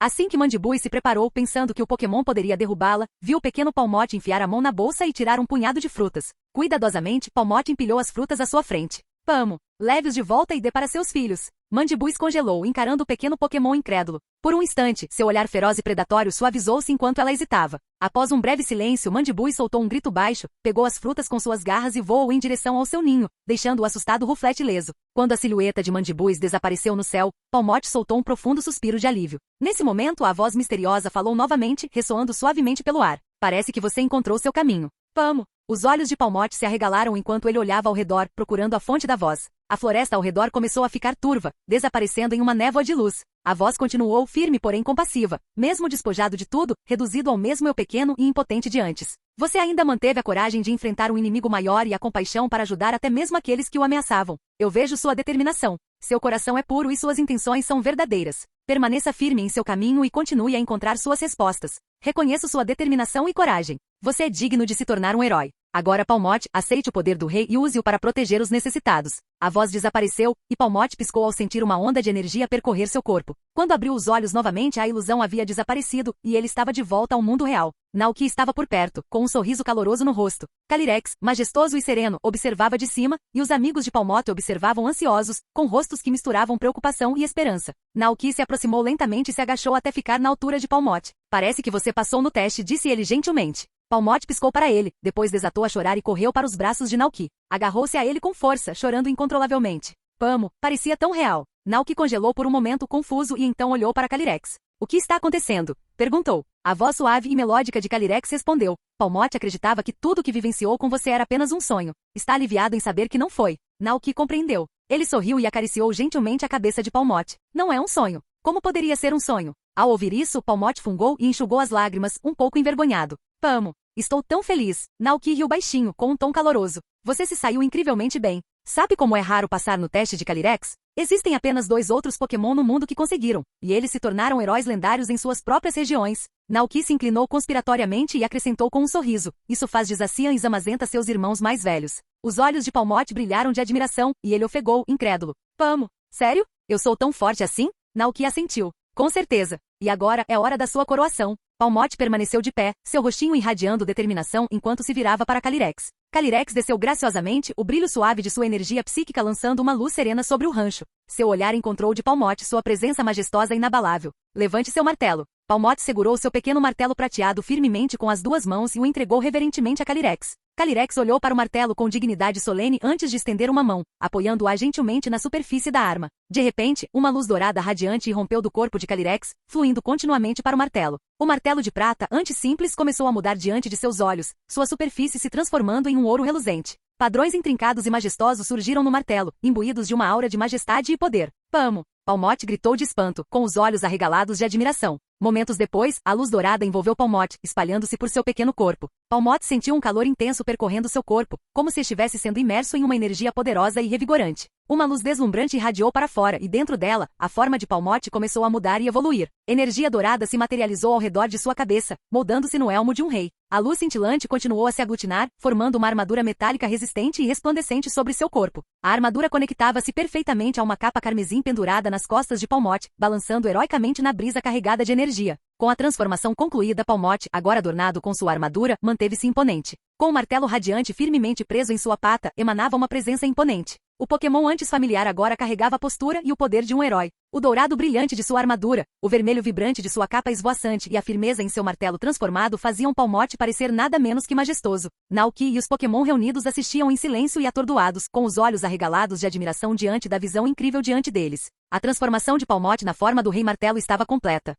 Assim que Mandibuis se preparou, pensando que o Pokémon poderia derrubá-la, viu o pequeno Palmot enfiar a mão na bolsa e tirar um punhado de frutas. Cuidadosamente, Palmot empilhou as frutas à sua frente. Pamo, leve-os de volta e dê para seus filhos. Mandibuis congelou, encarando o pequeno Pokémon incrédulo. Por um instante, seu olhar feroz e predatório suavizou-se enquanto ela hesitava. Após um breve silêncio, Mandibuis soltou um grito baixo, pegou as frutas com suas garras e voou em direção ao seu ninho, deixando o assustado Ruflet ileso. Quando a silhueta de Mandibuis desapareceu no céu, Palmot soltou um profundo suspiro de alívio. Nesse momento, a voz misteriosa falou novamente, ressoando suavemente pelo ar. Parece que você encontrou seu caminho. Pamo. Os olhos de Palmot se arregalaram enquanto ele olhava ao redor, procurando a fonte da voz. A floresta ao redor começou a ficar turva, desaparecendo em uma névoa de luz. A voz continuou firme, porém compassiva. Mesmo despojado de tudo, reduzido ao mesmo eu pequeno e impotente de antes. Você ainda manteve a coragem de enfrentar um inimigo maior e a compaixão para ajudar até mesmo aqueles que o ameaçavam. Eu vejo sua determinação. Seu coração é puro e suas intenções são verdadeiras. Permaneça firme em seu caminho e continue a encontrar suas respostas. Reconheço sua determinação e coragem. Você é digno de se tornar um herói. Agora Palmot, aceite o poder do rei e use-o para proteger os necessitados. A voz desapareceu, e Palmot piscou ao sentir uma onda de energia percorrer seu corpo. Quando abriu os olhos novamente, a ilusão havia desaparecido, e ele estava de volta ao mundo real. Naoki estava por perto, com um sorriso caloroso no rosto. Calyrex, majestoso e sereno, observava de cima, e os amigos de Palmot observavam ansiosos, com rostos que misturavam preocupação e esperança. Naoki se aproximou lentamente e se agachou até ficar na altura de Palmot. Parece que você passou no teste, disse ele gentilmente. Palmot piscou para ele, depois desatou a chorar e correu para os braços de Naoki. Agarrou-se a ele com força, chorando incontrolavelmente. Pamo, parecia tão real. Naoki congelou por um momento confuso e então olhou para Calyrex. O que está acontecendo? Perguntou. A voz suave e melódica de Calyrex respondeu. Palmote acreditava que tudo o que vivenciou com você era apenas um sonho. Está aliviado em saber que não foi. Naoki compreendeu. Ele sorriu e acariciou gentilmente a cabeça de Palmote. Não é um sonho. Como poderia ser um sonho? Ao ouvir isso, Palmote fungou e enxugou as lágrimas, um pouco envergonhado. Pamo. Estou tão feliz. Naoki riu baixinho, com um tom caloroso. Você se saiu incrivelmente bem. Sabe como é raro passar no teste de Calyrex? Existem apenas 2 outros Pokémon no mundo que conseguiram, e eles se tornaram heróis lendários em suas próprias regiões. Naoki se inclinou conspiratoriamente e acrescentou com um sorriso. Isso faz de Zacian e Zamazenta seus irmãos mais velhos. Os olhos de Palmote brilharam de admiração, e ele ofegou, incrédulo. Pamo. Sério? Eu sou tão forte assim? Naoki assentiu. Com certeza. E agora é hora da sua coroação. Palmote permaneceu de pé, seu rostinho irradiando determinação enquanto se virava para Calyrex. Calyrex desceu graciosamente, o brilho suave de sua energia psíquica lançando uma luz serena sobre o rancho. Seu olhar encontrou de Palmote sua presença majestosa e inabalável. Levante seu martelo. Palmote segurou seu pequeno martelo prateado firmemente com as 2 mãos e o entregou reverentemente a Calyrex. Calyrex olhou para o martelo com dignidade solene antes de estender uma mão, apoiando-a gentilmente na superfície da arma. De repente, uma luz dourada radiante irrompeu do corpo de Calyrex, fluindo continuamente para o martelo. O martelo de prata, antes simples, começou a mudar diante de seus olhos, sua superfície se transformando em um ouro reluzente. Padrões intrincados e majestosos surgiram no martelo, imbuídos de uma aura de majestade e poder. Pamo! Palmote gritou de espanto, com os olhos arregalados de admiração. Momentos depois, a luz dourada envolveu Palmote, espalhando-se por seu pequeno corpo. Palmote sentiu um calor intenso percorrendo seu corpo, como se estivesse sendo imerso em uma energia poderosa e revigorante. Uma luz deslumbrante irradiou para fora e dentro dela, a forma de Palmote começou a mudar e evoluir. Energia dourada se materializou ao redor de sua cabeça, moldando-se no elmo de um rei. A luz cintilante continuou a se aglutinar, formando uma armadura metálica resistente e resplandecente sobre seu corpo. A armadura conectava-se perfeitamente a uma capa carmesim pendurada nas costas de Palmote, balançando heroicamente na brisa carregada de energia. Com a transformação concluída, Palmote, agora adornado com sua armadura, manteve-se imponente. Com o martelo radiante firmemente preso em sua pata, emanava uma presença imponente. O Pokémon antes familiar agora carregava a postura e o poder de um herói. O dourado brilhante de sua armadura, o vermelho vibrante de sua capa esvoaçante e a firmeza em seu martelo transformado faziam Palmote parecer nada menos que majestoso. Naoki e os Pokémon reunidos assistiam em silêncio e atordoados, com os olhos arregalados de admiração diante da visão incrível diante deles. A transformação de Palmote na forma do Rei Martelo estava completa.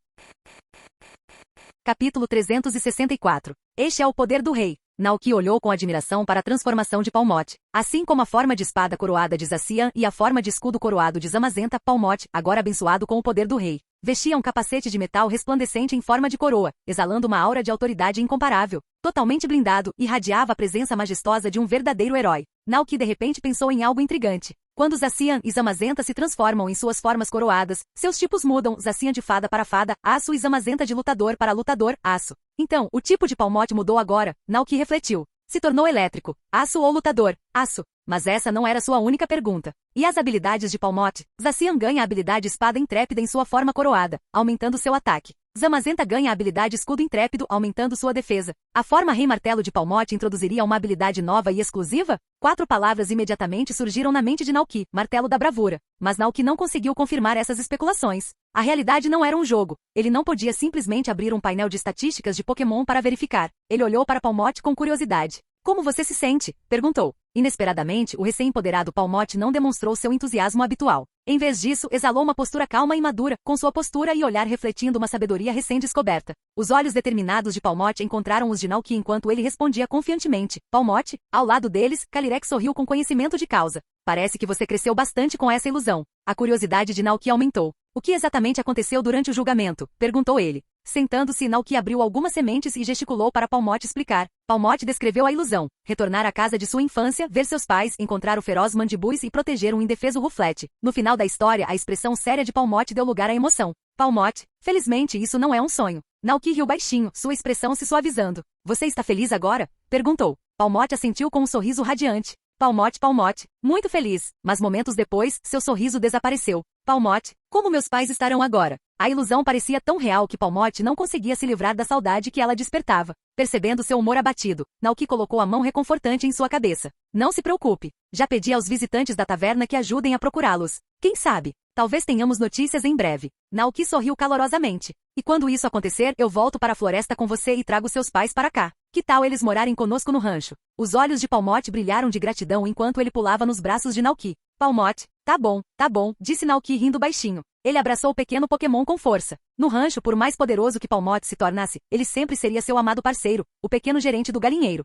Capítulo 364. Este é o poder do rei. Naoki olhou com admiração para a transformação de Palmote. Assim como a forma de espada coroada de Zacian e a forma de escudo coroado de Zamazenta, Palmote, agora abençoado com o poder do rei, vestia um capacete de metal resplandecente em forma de coroa, exalando uma aura de autoridade incomparável. Totalmente blindado, irradiava a presença majestosa de um verdadeiro herói. Naoki de repente pensou em algo intrigante. Quando Zacian e Zamazenta se transformam em suas formas coroadas, seus tipos mudam, Zacian de fada para fada, aço e Zamazenta de lutador para lutador, aço. Então, o tipo de Palmote mudou agora, Naoki refletiu. Se tornou elétrico, aço ou lutador, aço. Mas essa não era sua única pergunta. E as habilidades de Palmote? Zacian ganha a habilidade espada intrépida em sua forma coroada, aumentando seu ataque. Zamazenta ganha a habilidade escudo intrépido, aumentando sua defesa. A forma Rei Martelo de Palmote introduziria uma habilidade nova e exclusiva? 4 palavras imediatamente surgiram na mente de Naoki, Martelo da Bravura. Mas Naoki não conseguiu confirmar essas especulações. A realidade não era um jogo. Ele não podia simplesmente abrir um painel de estatísticas de Pokémon para verificar. Ele olhou para Palmote com curiosidade. Como você se sente? Perguntou. Inesperadamente, o recém-empoderado Palmote não demonstrou seu entusiasmo habitual. Em vez disso, exalou uma postura calma e madura, com sua postura e olhar refletindo uma sabedoria recém-descoberta. Os olhos determinados de Palmote encontraram os de Naoki enquanto ele respondia confiantemente. Palmote, ao lado deles, Calyrex sorriu com conhecimento de causa. Parece que você cresceu bastante com essa ilusão. A curiosidade de Naoki aumentou. O que exatamente aconteceu durante o julgamento? Perguntou ele. Sentando-se, Naoki abriu algumas sementes e gesticulou para Palmote explicar. Palmote descreveu a ilusão. Retornar à casa de sua infância, ver seus pais, encontrar o feroz Mandibuzz e proteger um indefeso Ruflet. No final da história, a expressão séria de Palmote deu lugar à emoção. Palmote, felizmente isso não é um sonho. Naoki riu baixinho, sua expressão se suavizando. Você está feliz agora? Perguntou. Palmote assentiu com um sorriso radiante. Palmote, muito feliz. Mas momentos depois, seu sorriso desapareceu. Palmote, como meus pais estarão agora? A ilusão parecia tão real que Palmote não conseguia se livrar da saudade que ela despertava. Percebendo seu humor abatido, Naoki colocou a mão reconfortante em sua cabeça. Não se preocupe. Já pedi aos visitantes da taverna que ajudem a procurá-los. Quem sabe? Talvez tenhamos notícias em breve. Naoki sorriu calorosamente. E quando isso acontecer, eu volto para a floresta com você e trago seus pais para cá. Que tal eles morarem conosco no rancho? Os olhos de Palmote brilharam de gratidão enquanto ele pulava nos braços de Naoki. Palmote, tá bom, disse Naoki rindo baixinho. Ele abraçou o pequeno Pokémon com força. No rancho, por mais poderoso que Palmote se tornasse, ele sempre seria seu amado parceiro, o pequeno gerente do galinheiro.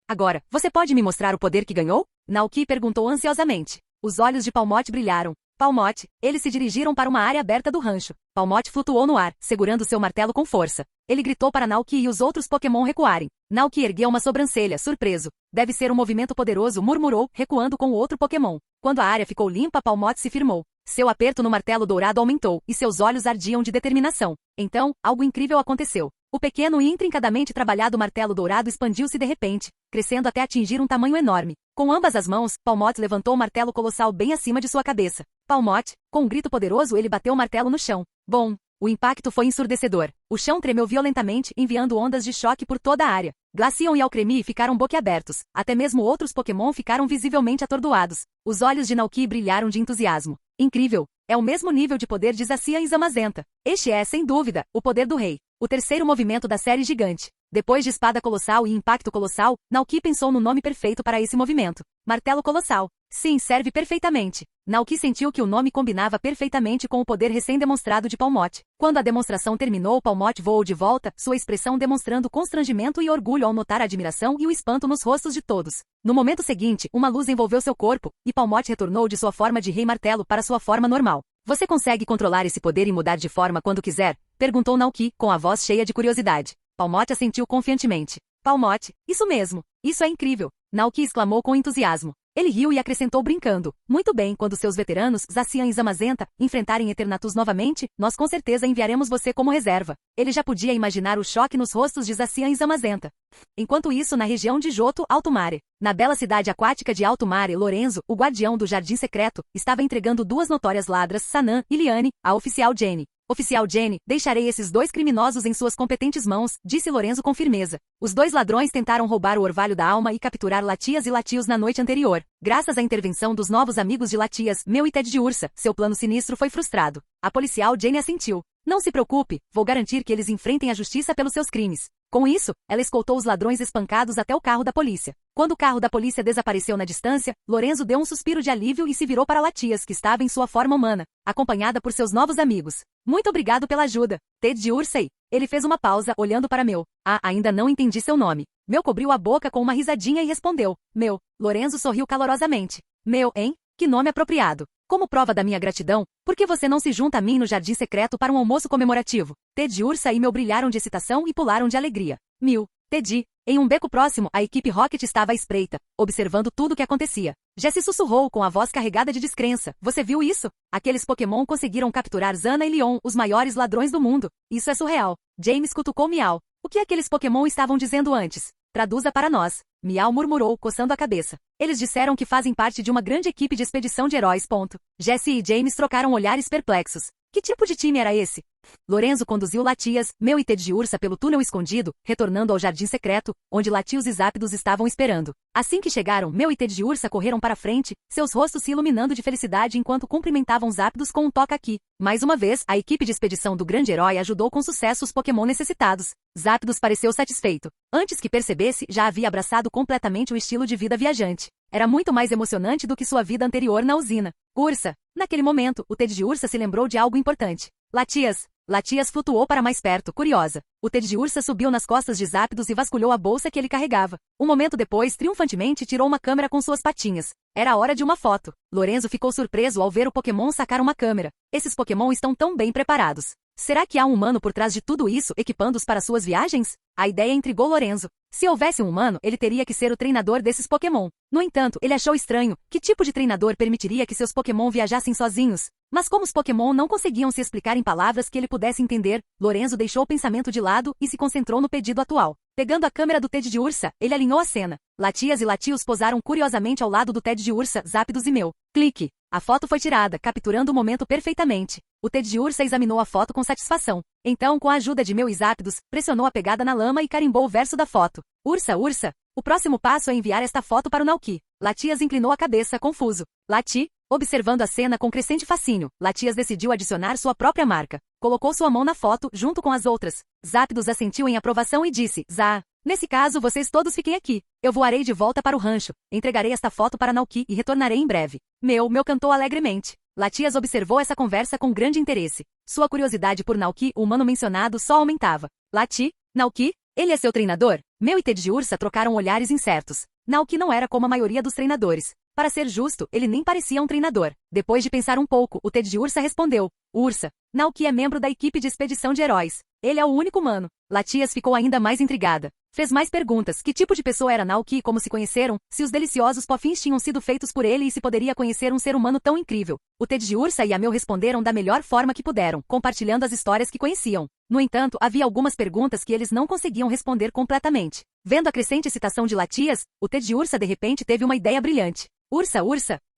Agora, você pode me mostrar o poder que ganhou? Naoki perguntou ansiosamente. Os olhos de Palmote brilharam. Palmote, eles se dirigiram para uma área aberta do rancho. Palmote flutuou no ar, segurando seu martelo com força. Ele gritou para Naoki e os outros Pokémon recuarem. Naoki ergueu uma sobrancelha, surpreso. Deve ser um movimento poderoso, murmurou, recuando com o outro Pokémon. Quando a área ficou limpa, Palmote se firmou. Seu aperto no martelo dourado aumentou, e seus olhos ardiam de determinação. Então, algo incrível aconteceu. O pequeno e intrincadamente trabalhado martelo dourado expandiu-se de repente, crescendo até atingir um tamanho enorme. Com ambas as mãos, Palmote levantou o martelo colossal bem acima de sua cabeça. Palmote, com um grito poderoso, ele bateu o martelo no chão. Bom! O impacto foi ensurdecedor. O chão tremeu violentamente, enviando ondas de choque por toda a área. Glaceon e Alcremie ficaram boquiabertos. Até mesmo outros Pokémon ficaram visivelmente atordoados. Os olhos de Naoki brilharam de entusiasmo. Incrível! É o mesmo nível de poder de Zacian e Zamazenta. Este é, sem dúvida, o poder do rei. O terceiro movimento da série gigante. Depois de Espada Colossal e Impacto Colossal, Naoki pensou no nome perfeito para esse movimento. Martelo Colossal. Sim, serve perfeitamente. Naoki sentiu que o nome combinava perfeitamente com o poder recém-demonstrado de Palmote. Quando a demonstração terminou, Palmote voou de volta, sua expressão demonstrando constrangimento e orgulho ao notar a admiração e o espanto nos rostos de todos. No momento seguinte, uma luz envolveu seu corpo, e Palmote retornou de sua forma de Rei Martelo para sua forma normal. Você consegue controlar esse poder e mudar de forma quando quiser? Perguntou Naoki, com a voz cheia de curiosidade. Palmote assentiu confiantemente. Palmote, isso mesmo, isso é incrível! Naoki exclamou com entusiasmo. Ele riu e acrescentou brincando. Muito bem, quando seus veteranos, Zacian e Zamazenta, enfrentarem Eternatus novamente, nós com certeza enviaremos você como reserva. Ele já podia imaginar o choque nos rostos de Zacian e Zamazenta. Enquanto isso, na região de Johto, Alto Mare, na bela cidade aquática de Alto Mare, Lorenzo, o guardião do Jardim Secreto, estava entregando duas notórias ladras, Sanan e Liane, à oficial Jenny. Oficial Jenny, deixarei esses dois criminosos em suas competentes mãos, disse Lorenzo com firmeza. Os dois ladrões tentaram roubar o Orvalho da Alma e capturar Latias e Latios na noite anterior. Graças à intervenção dos novos amigos de Latias, Meu e Ted de Ursa, seu plano sinistro foi frustrado. A policial Jenny assentiu. Não se preocupe, vou garantir que eles enfrentem a justiça pelos seus crimes. Com isso, ela escoltou os ladrões espancados até o carro da polícia. Quando o carro da polícia desapareceu na distância, Lorenzo deu um suspiro de alívio e se virou para Latias, que estava em sua forma humana, acompanhada por seus novos amigos. Muito obrigado pela ajuda, Ted de Ursay. Ele fez uma pausa, olhando para Meu. Ainda não entendi seu nome. Meu cobriu a boca com uma risadinha e respondeu. Meu. Lorenzo sorriu calorosamente. Meu, hein? Que nome apropriado. Como prova da minha gratidão, por que você não se junta a mim no Jardim Secreto para um almoço comemorativo? Ted, Ursa e Meu brilharam de excitação e pularam de alegria. Mil. Teddy. Em um beco próximo, a equipe Rocket estava à espreita, observando tudo o que acontecia. Jessie sussurrou com a voz carregada de descrença. Você viu isso? Aqueles Pokémon conseguiram capturar Zana e Leon, os maiores ladrões do mundo. Isso é surreal. James cutucou Miau. O que aqueles Pokémon estavam dizendo antes? Traduza para nós. Miau murmurou, coçando a cabeça. Eles disseram que fazem parte de uma grande equipe de expedição de heróis. Jessie e James trocaram olhares perplexos. Que tipo de time era esse? Lorenzo conduziu Latias, Meu e Ted de Ursa pelo túnel escondido, retornando ao Jardim Secreto, onde Latios e Zápidos estavam esperando. Assim que chegaram, Meu e Ted de Ursa correram para frente, seus rostos se iluminando de felicidade enquanto cumprimentavam Zápidos com um toca aqui. Mais uma vez, a equipe de expedição do grande herói ajudou com sucesso os Pokémon necessitados. Zápidos pareceu satisfeito. Antes que percebesse, já havia abraçado completamente o estilo de vida viajante. Era muito mais emocionante do que sua vida anterior na usina. Ursa. Naquele momento, o Ted de Ursa se lembrou de algo importante. Latias. Latias flutuou para mais perto, curiosa. O Ted de Ursa subiu nas costas de Zápidos e vasculhou a bolsa que ele carregava. Um momento depois, triunfantemente tirou uma câmera com suas patinhas. Era a hora de uma foto. Lorenzo ficou surpreso ao ver o Pokémon sacar uma câmera. Esses Pokémon estão tão bem preparados. Será que há um humano por trás de tudo isso, equipando-os para suas viagens? A ideia intrigou Lorenzo. Se houvesse um humano, ele teria que ser o treinador desses Pokémon. No entanto, ele achou estranho. Que tipo de treinador permitiria que seus Pokémon viajassem sozinhos? Mas como os Pokémon não conseguiam se explicar em palavras que ele pudesse entender, Lorenzo deixou o pensamento de lado e se concentrou no pedido atual. Pegando a câmera do Ted de Ursa, ele alinhou a cena. Latias e Latios posaram curiosamente ao lado do Ted de Ursa, Zápidos e Meu. Clique. A foto foi tirada, capturando o momento perfeitamente. O Ted de Ursa examinou a foto com satisfação. Então, com a ajuda de Meu e Zápidos, pressionou a pegada na lama e carimbou o verso da foto. Ursa, Ursa. O próximo passo é enviar esta foto para o Naoki. Latias inclinou a cabeça, confuso. Lati. Observando a cena com crescente fascínio, Latias decidiu adicionar sua própria marca. Colocou sua mão na foto, junto com as outras. Zapdos assentiu em aprovação e disse, nesse caso vocês todos fiquem aqui. Eu voarei de volta para o rancho, entregarei esta foto para Naoki e retornarei em breve. Meu cantou alegremente. Latias observou essa conversa com grande interesse. Sua curiosidade por Naoki, o humano mencionado, só aumentava. Naoki? Ele é seu treinador? Meu e Ted de Ursa trocaram olhares incertos. Naoki não era como a maioria dos treinadores. Para ser justo, ele nem parecia um treinador. Depois de pensar um pouco, o Ted de Ursa respondeu. Ursa, Naoki é membro da equipe de expedição de heróis. Ele é o único humano. Latias ficou ainda mais intrigada. Fez mais perguntas. Que tipo de pessoa era Naoki e como se conheceram? Se os deliciosos pofins tinham sido feitos por ele e se poderia conhecer um ser humano tão incrível? O Ted de Ursa e Amel responderam da melhor forma que puderam, compartilhando as histórias que conheciam. No entanto, havia algumas perguntas que eles não conseguiam responder completamente. Vendo a crescente excitação de Latias, o Ted de Ursa de repente teve uma ideia brilhante. Ursa,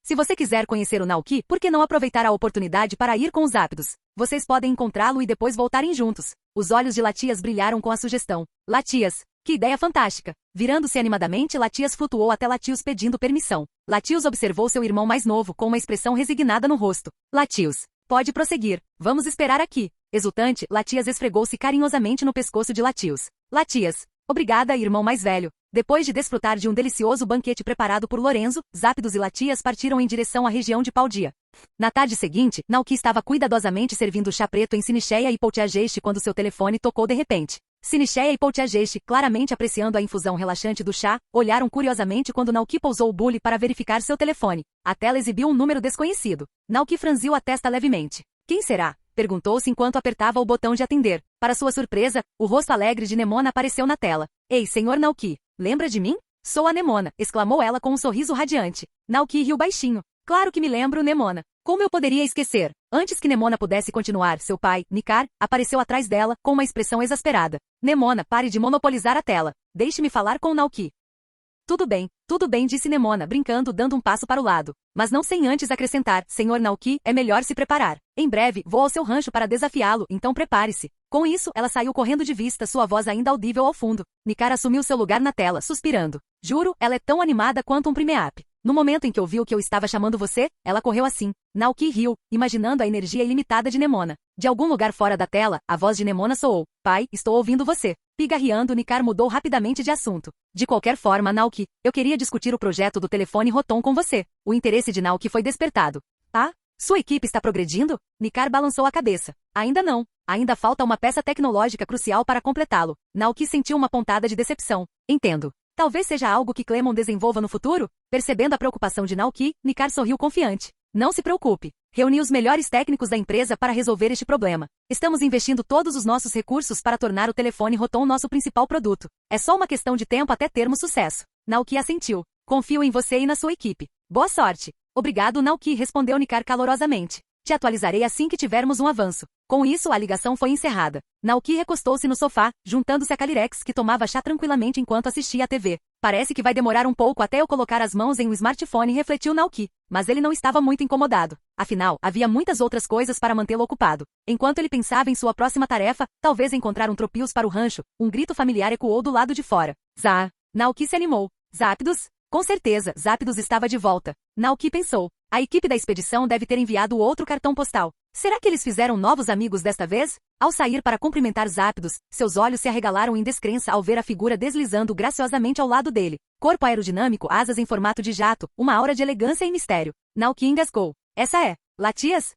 se você quiser conhecer o Naoki, por que não aproveitar a oportunidade para ir com os Zapdos? Vocês podem encontrá-lo e depois voltarem juntos. Os olhos de Latias brilharam com a sugestão. Latias, que ideia fantástica! Virando-se animadamente, Latias flutuou até Latios pedindo permissão. Latios observou seu irmão mais novo com uma expressão resignada no rosto. Latios, pode prosseguir. Vamos esperar aqui. Exultante, Latias esfregou-se carinhosamente no pescoço de Latios. Latias, obrigada, irmão mais velho. Depois de desfrutar de um delicioso banquete preparado por Lorenzo, Zapdos e Latias partiram em direção à região de Paldia. Na tarde seguinte, Naoki estava cuidadosamente servindo chá preto em Sinicheia e Poltiageste quando seu telefone tocou de repente. Sinicheia e Poltiageste, claramente apreciando a infusão relaxante do chá, olharam curiosamente quando Naoki pousou o bule para verificar seu telefone. A tela exibiu um número desconhecido. Naoki franziu a testa levemente. Quem será? Perguntou-se enquanto apertava o botão de atender. Para sua surpresa, o rosto alegre de Nemona apareceu na tela. Ei, senhor Naoki, lembra de mim? Sou a Nemona, exclamou ela com um sorriso radiante. Naoki riu baixinho. Claro que me lembro, Nemona. Como eu poderia esquecer? Antes que Nemona pudesse continuar, seu pai, Nikar, apareceu atrás dela, com uma expressão exasperada. Nemona, pare de monopolizar a tela. Deixe-me falar com Naoki. Tudo bem, disse Nemona, brincando, dando um passo para o lado. Mas não sem antes acrescentar, senhor Naoki, é melhor se preparar. Em breve, vou ao seu rancho para desafiá-lo, então prepare-se. Com isso, ela saiu correndo de vista, sua voz ainda audível ao fundo. Nikar assumiu seu lugar na tela, suspirando. Juro, ela é tão animada quanto um primeap. No momento em que ouviu que eu estava chamando você, ela correu assim. Naoki riu, imaginando a energia ilimitada de Nemona. De algum lugar fora da tela, a voz de Nemona soou. Pai, estou ouvindo você. Pigarreando, Nikar mudou rapidamente de assunto. De qualquer forma, Naoki, eu queria discutir o projeto do telefone Rotom com você. O interesse de Naoki foi despertado. Ah? Sua equipe está progredindo? Nikar balançou a cabeça. Ainda não. Ainda falta uma peça tecnológica crucial para completá-lo. Naoki sentiu uma pontada de decepção. Entendo. Talvez seja algo que Clemon desenvolva no futuro? Percebendo a preocupação de Naoki, Nikar sorriu confiante. Não se preocupe. Reuni os melhores técnicos da empresa para resolver este problema. Estamos investindo todos os nossos recursos para tornar o telefone Rotom nosso principal produto. É só uma questão de tempo até termos sucesso. Naoki assentiu. Confio em você e na sua equipe. Boa sorte. Obrigado, Naoki, respondeu Nikar calorosamente. Te atualizarei assim que tivermos um avanço. Com isso, a ligação foi encerrada. Naoki recostou-se no sofá, juntando-se a Calyrex, que tomava chá tranquilamente enquanto assistia à TV. Parece que vai demorar um pouco até eu colocar as mãos em um smartphone, refletiu Naoki. Mas ele não estava muito incomodado. Afinal, havia muitas outras coisas para mantê-lo ocupado. Enquanto ele pensava em sua próxima tarefa, talvez encontrar um tropius para o rancho, um grito familiar ecoou do lado de fora. Naoki se animou. Zapdos? Com certeza, Zapdos estava de volta. Naoki pensou. A equipe da expedição deve ter enviado outro cartão postal. Será que eles fizeram novos amigos desta vez? Ao sair para cumprimentar Zapdos, seus olhos se arregalaram em descrença ao ver a figura deslizando graciosamente ao lado dele. Corpo aerodinâmico, asas em formato de jato, uma aura de elegância e mistério. Naoki engasgou. Essa é Latias?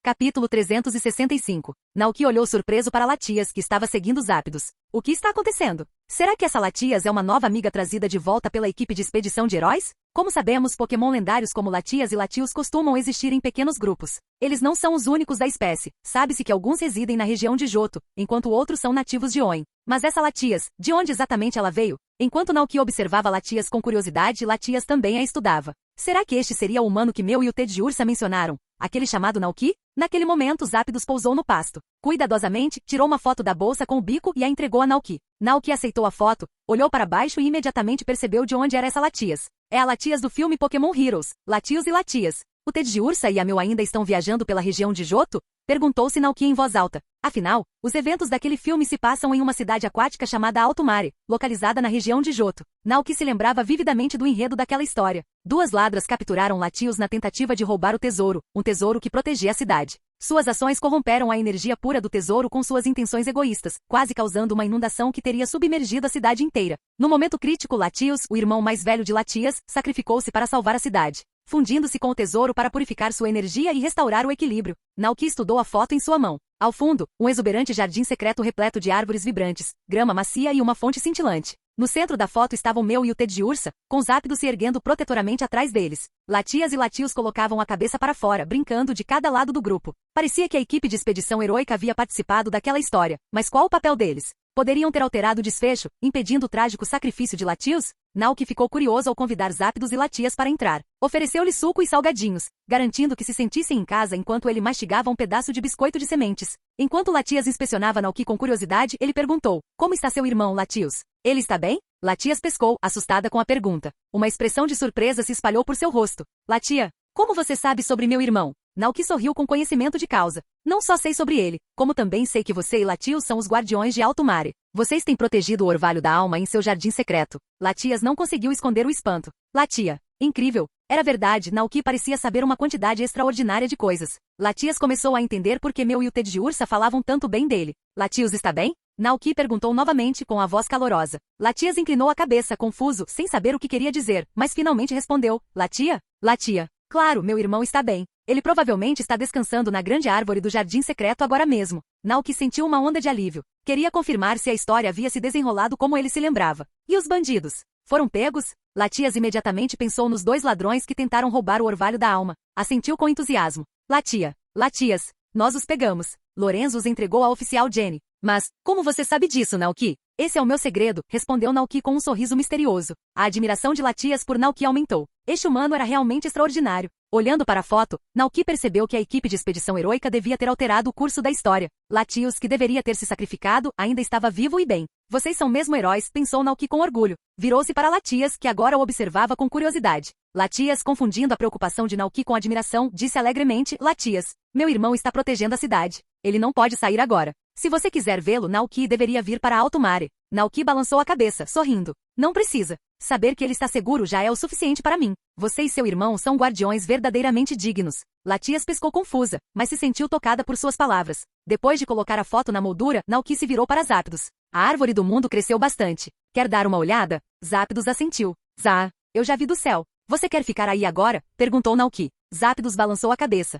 Capítulo 365. Naoki olhou surpreso para Latias, que estava seguindo Zapdos. O que está acontecendo? Será que essa Latias é uma nova amiga trazida de volta pela equipe de expedição de heróis? Como sabemos, Pokémon lendários como Latias e Latios costumam existir em pequenos grupos. Eles não são os únicos da espécie. Sabe-se que alguns residem na região de Johto, enquanto outros são nativos de Oin. Mas essa Latias, de onde exatamente ela veio? Enquanto Naoki observava Latias com curiosidade, Latias também a estudava. Será que este seria o humano que Meu e o Ted de Ursa mencionaram? Aquele chamado Naoki? Naquele momento, Zapdos pousou no pasto. Cuidadosamente, tirou uma foto da bolsa com o bico e a entregou a Naoki. Naoki aceitou a foto, olhou para baixo e imediatamente percebeu de onde era essa Latias. É a Latias do filme Pokémon Heroes, Latios e Latias. O Ted de Ursa e a Meu ainda estão viajando pela região de Johto? Perguntou-se Naoki em voz alta. Afinal, os eventos daquele filme se passam em uma cidade aquática chamada Alto Mare, localizada na região de Johto. Naoki se lembrava vividamente do enredo daquela história. Duas ladras capturaram Latios na tentativa de roubar o tesouro, um tesouro que protegia a cidade. Suas ações corromperam a energia pura do tesouro com suas intenções egoístas, quase causando uma inundação que teria submergido a cidade inteira. No momento crítico, Latios, o irmão mais velho de Latias, sacrificou-se para salvar a cidade, fundindo-se com o tesouro para purificar sua energia e restaurar o equilíbrio. Naoki estudou a foto em sua mão. Ao fundo, um exuberante jardim secreto repleto de árvores vibrantes, grama macia e uma fonte cintilante. No centro da foto estavam Meu e o Ted de Ursa, com Zápidos se erguendo protetoramente atrás deles. Latias e Latios colocavam a cabeça para fora, brincando de cada lado do grupo. Parecia que a equipe de expedição heróica havia participado daquela história, mas qual o papel deles? Poderiam ter alterado o desfecho, impedindo o trágico sacrifício de Latios? Naoki ficou curioso ao convidar Zápidos e Latias para entrar. Ofereceu-lhes suco e salgadinhos, garantindo que se sentissem em casa enquanto ele mastigava um pedaço de biscoito de sementes. Enquanto Latias inspecionava Naoki com curiosidade, ele perguntou: "Como está seu irmão, Latios? Ele está bem?" Latias pescou, assustada com a pergunta. Uma expressão de surpresa se espalhou por seu rosto. "Latia, como você sabe sobre meu irmão?" Naoki sorriu com conhecimento de causa. "Não só sei sobre ele, como também sei que você e Latios são os guardiões de Alto Mare. Vocês têm protegido o Orvalho da Alma em seu jardim secreto." Latias não conseguiu esconder o espanto. "Latia, incrível." Era verdade, Naoki parecia saber uma quantidade extraordinária de coisas. Latias começou a entender por que Meu e o Ted de Ursa falavam tanto bem dele. "Latios está bem?" Naoki perguntou novamente com a voz calorosa. Latias inclinou a cabeça, confuso, sem saber o que queria dizer, mas finalmente respondeu: "Latia? Latia. Claro, meu irmão está bem. Ele provavelmente está descansando na grande árvore do jardim secreto agora mesmo." Naoki sentiu uma onda de alívio. Queria confirmar se a história havia se desenrolado como ele se lembrava. E os bandidos? Foram pegos? Latias imediatamente pensou nos 2 ladrões que tentaram roubar o Orvalho da Alma. Assentiu com entusiasmo. Latias, nós os pegamos. Lorenzo os entregou à oficial Jenny. "Mas, como você sabe disso, Naoki?" "Esse é o meu segredo", respondeu Naoki com um sorriso misterioso. A admiração de Latias por Naoki aumentou. Este humano era realmente extraordinário. Olhando para a foto, Naoki percebeu que a equipe de expedição heróica devia ter alterado o curso da história. Latios, que deveria ter se sacrificado, ainda estava vivo e bem. "Vocês são mesmo heróis", pensou Naoki com orgulho. Virou-se para Latias, que agora o observava com curiosidade. Latias, confundindo a preocupação de Naoki com admiração, disse alegremente: "Latias, meu irmão está protegendo a cidade. Ele não pode sair agora. Se você quiser vê-lo, Naoki deveria vir para Alto Mare." Naoki balançou a cabeça, sorrindo. "Não precisa. Saber que ele está seguro já é o suficiente para mim. Você e seu irmão são guardiões verdadeiramente dignos." Latias pescou confusa, mas se sentiu tocada por suas palavras. Depois de colocar a foto na moldura, Naoki se virou para Zápidos. "A árvore do mundo cresceu bastante. Quer dar uma olhada?" Zápidos assentiu. Eu já vi do céu. "Você quer ficar aí agora?" perguntou Naoki. Zápidos balançou a cabeça.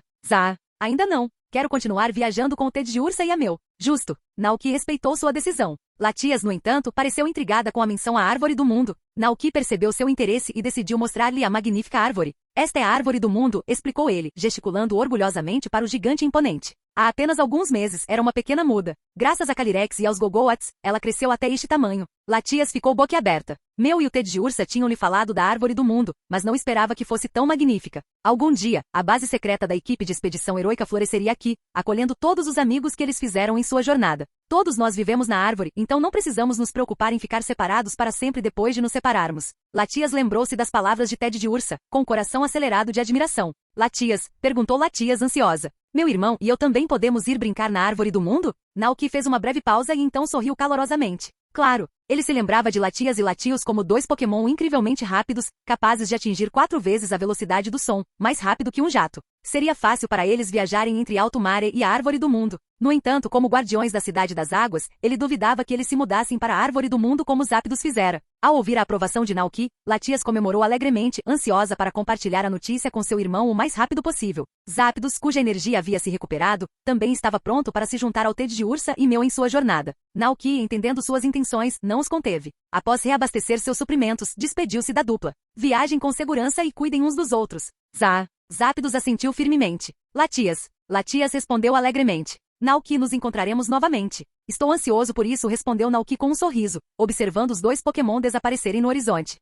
Ainda não. Quero continuar viajando com o Ted de Ursa e a Meu." "Justo." Naoki respeitou sua decisão. Latias, no entanto, pareceu intrigada com a menção à árvore do mundo. Naoki percebeu seu interesse e decidiu mostrar-lhe a magnífica árvore. "Esta é a árvore do mundo", explicou ele, gesticulando orgulhosamente para o gigante imponente. Há apenas alguns meses, era uma pequena muda. Graças a Calyrex e aos Gogoats, ela cresceu até este tamanho. Latias ficou boquiaberta. Meu e o Ted de Ursa tinham lhe falado da árvore do mundo, mas não esperava que fosse tão magnífica. Algum dia, a base secreta da equipe de expedição heróica floresceria aqui, acolhendo todos os amigos que eles fizeram em sua jornada. Todos nós vivemos na árvore, então não precisamos nos preocupar em ficar separados para sempre depois de nos separarmos. Latias lembrou-se das palavras de Ted de Ursa, com o coração acelerado de admiração. "Latias?" perguntou Latias ansiosa. "Meu irmão e eu também podemos ir brincar na árvore do mundo?" Naoki fez uma breve pausa e então sorriu calorosamente. Claro, ele se lembrava de Latias e Latios como 2 Pokémon incrivelmente rápidos, capazes de atingir 4 vezes a velocidade do som, mais rápido que um jato. Seria fácil para eles viajarem entre Alto Mare e a Árvore do Mundo. No entanto, como guardiões da Cidade das Águas, ele duvidava que eles se mudassem para a Árvore do Mundo como Zápidos fizera. Ao ouvir a aprovação de Naoki, Latias comemorou alegremente, ansiosa para compartilhar a notícia com seu irmão o mais rápido possível. Zápidos, cuja energia havia se recuperado, também estava pronto para se juntar ao Ted de Ursa e Meu em sua jornada. Naoki, entendendo suas intenções, não os conteve. Após reabastecer seus suprimentos, despediu-se da dupla. "Viajem com segurança e cuidem uns dos outros." Zápidos assentiu firmemente. Latias respondeu alegremente. "Naoki, nos encontraremos novamente." "Estou ansioso por isso", respondeu Naoki com um sorriso, observando os 2 Pokémon desaparecerem no horizonte.